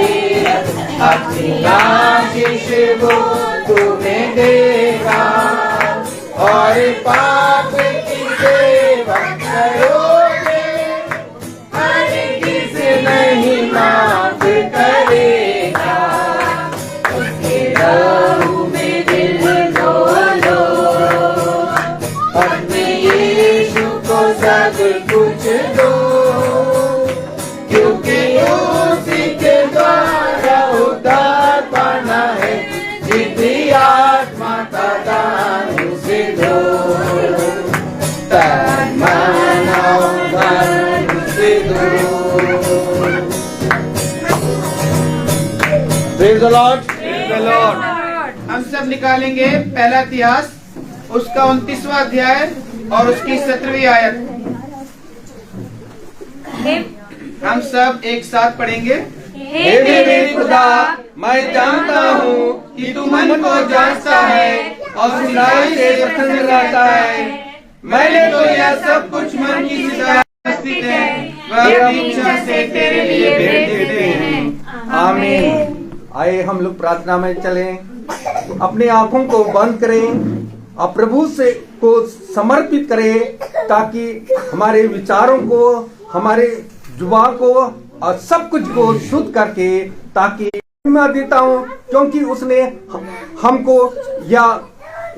अपनी आशीष वो तुम्हें देगा। और पाप की सेवा करोगे, हर किस नहीं माफ करेगा। उसके लहू में दिल बोलो, अपने यीशु को सब कुछ दो, क्योंकि उसी के द्वारा उद्धार पाना है। जीती आत्मा का दान उसे दो, तन मन और धन उसे दो। Praise the Lord. Praise the Lord. हम सब निकालेंगे पहला इतिहास उसका 29वां अध्याय और उसकी 17वीं आयत। हम सब एक साथ पढ़ेंगे। हे मेरे खुदा, मैं जानता हूँ कि तू मन को जानता है और सुनाई से प्रसन्न रहता है। मैंने तो यह सब कुछ मन की सिद्धांत स्थित है, वह अपनी इच्छा से तेरे लिए भेंट देते हैं। आमीन। आइए हम लोग प्रार्थना में चलें, अपनी आंखों को बंद करें और प्रभु से को समर्पित करें, ताकि हमारे विचारों को, हमारे जुबान को और सब कुछ को शुद्ध करके, ताकि मैं देता हूँ क्योंकि उसने हमको यह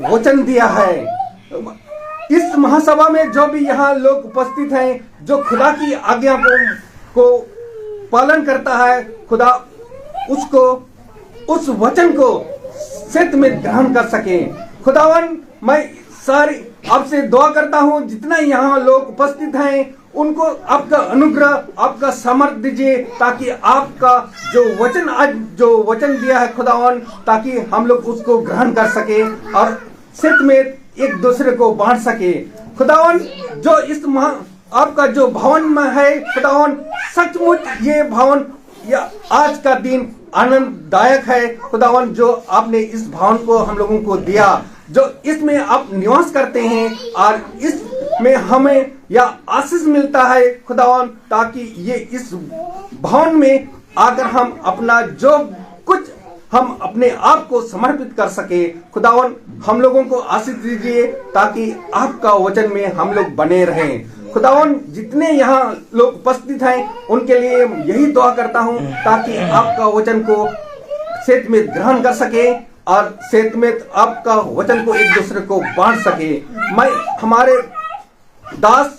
वचन दिया है। इस महासभा में जो भी यहाँ लोग उपस्थित हैं, जो खुदा की आज्ञा को पालन करता है, खुदा उसको, उस वचन को सत्य में ग्रहण कर सके। खुदावन, मैं सारी आपसे दुआ करता हूँ, जितना यहाँ लोग उपस्थित हैं उनको आपका अनुग्रह, आपका सामर्थ दीजिए, ताकि आपका जो वचन आज जो वचन दिया है खुदावन, ताकि हम लोग उसको ग्रहण कर सके और सत्य में एक दूसरे को बांट सके। खुदावन, जो इस आपका जो भवन में है खुदावन, सचमुच ये भवन या आज का दिन आनंददायक है खुदावन, जो आपने इस भवन को हम लोगों को दिया, जो इसमें आप निवास करते हैं और इसमें हमें या आशीष मिलता है खुदावन, ताकि ये इस भवन में आकर हम अपना जो कुछ हम अपने आप को समर्पित कर सके। खुदावन, हम लोगों को आशीष दीजिए, ताकि आपका वचन में हम लोग बने रहें। खुदावन, जितने यहाँ लोग उपस्थित हैं उनके लिए यही दुआ करता हूँ, ताकि आपका वचन को सत्य में ग्रहण कर सके और सत्य में आपका वचन को एक दूसरे को बांट सके। मैं हमारे दास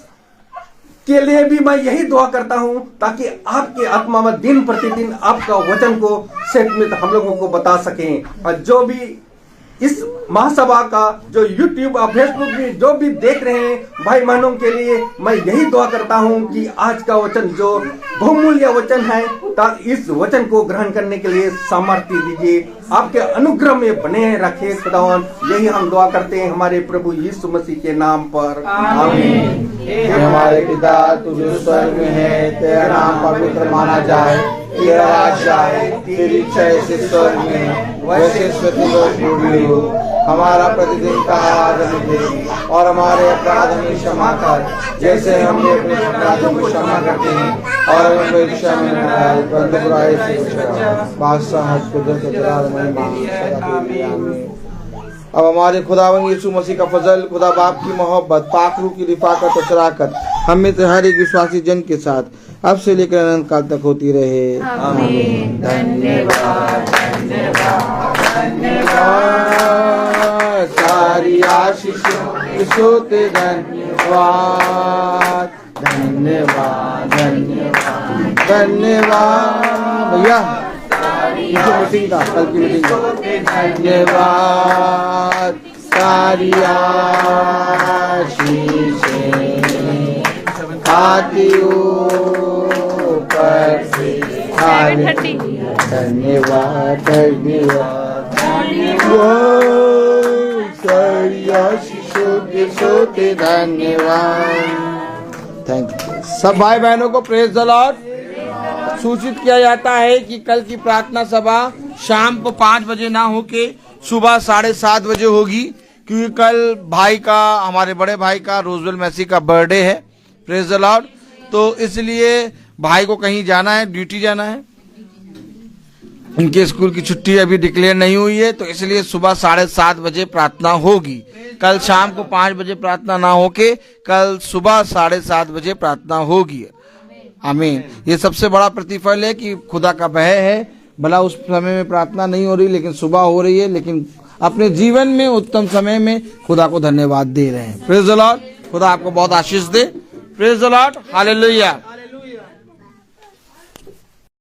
के लिए भी मैं यही दुआ करता हूँ, ताकि आपके आत्मा में दिन प्रतिदिन आपका वचन को सत्य में हम लोगों को बता सकें। और जो भी इस महासभा का जो YouTube और फेसबुक में जो भी देख रहे हैं भाई बहनों के लिए मैं यही दुआ करता हूं कि आज का वचन जो बहुमूल्य वचन है, इस वचन को ग्रहण करने के लिए सामर्थ्य दीजिए, आपके अनुग्रह में बने रखे खुदावन। यही हम दुआ करते हैं हमारे प्रभु यीशु मसीह के नाम पर, आमीन। हमारे पिता तू जो स्वर्ग में है, तेरा नाम पवित्र माना जाए, तेरा राज आए, तेरी इच्छा ऐसे स्वर्ग में वैसे पृथ्वी पर पूरी हो। हमारा प्रतिदिन का आहार हमें दे और हमारे अपराध हमें क्षमा कर, जैसे हम अपने अपराधों को क्षमा करते हैं, और हमें परीक्षा में न डाल परंतु बुराई से बचा। बादशाह कुदरत जलाल में। अब हमारे खुदावन यीशु मसीह का फजल, खुदा बाप की मोहब्बत, पाक रूह की रिफाकत और शराकत हमें तो हर एक विश्वासी जन के साथ अब से लेकर अनंत काल तक होती रहे, आमीन। धन्यवाद धन्यवाद धन्यवाद, सारी आशीषों सोते धन्यवाद धन्यवाद धन्यवाद धन्यवाद। भैया मीटिंग का कल की मीटिंग का धन्यवाद, सारी आशीषें आती ऊपर से, धन्यवाद धन्यवाद सारी आशीषों के सोते धन्यवाद। Thank you. सब भाई बहनों को प्रेज द लॉर्ड। सूचित किया जाता है कि कल की प्रार्थना सभा शाम को 5 बजे ना होके सुबह 7:30 बजे होगी, क्योंकि कल भाई का, हमारे बड़े भाई का, रोजवेल मैसी का बर्थडे है। Praise the Lord. तो इसलिए भाई को कहीं जाना है, ड्यूटी जाना है, उनके स्कूल की छुट्टी अभी डिक्लेयर नहीं हुई है, तो इसलिए सुबह 7:30 बजे प्रार्थना होगी। कल शाम को 5 बजे प्रार्थना ना होके कल सुबह 7:30 बजे प्रार्थना होगी, आमीन। ये सबसे बड़ा प्रतिफल है कि खुदा का भय है। भला उस समय में प्रार्थना नहीं हो रही, लेकिन सुबह हो रही है, लेकिन अपने जीवन में उत्तम समय में खुदा को धन्यवाद दे रहे हैं। Praise the Lord. खुदा आपको बहुत आशीष दे। Praise the Lord. हालेलुया।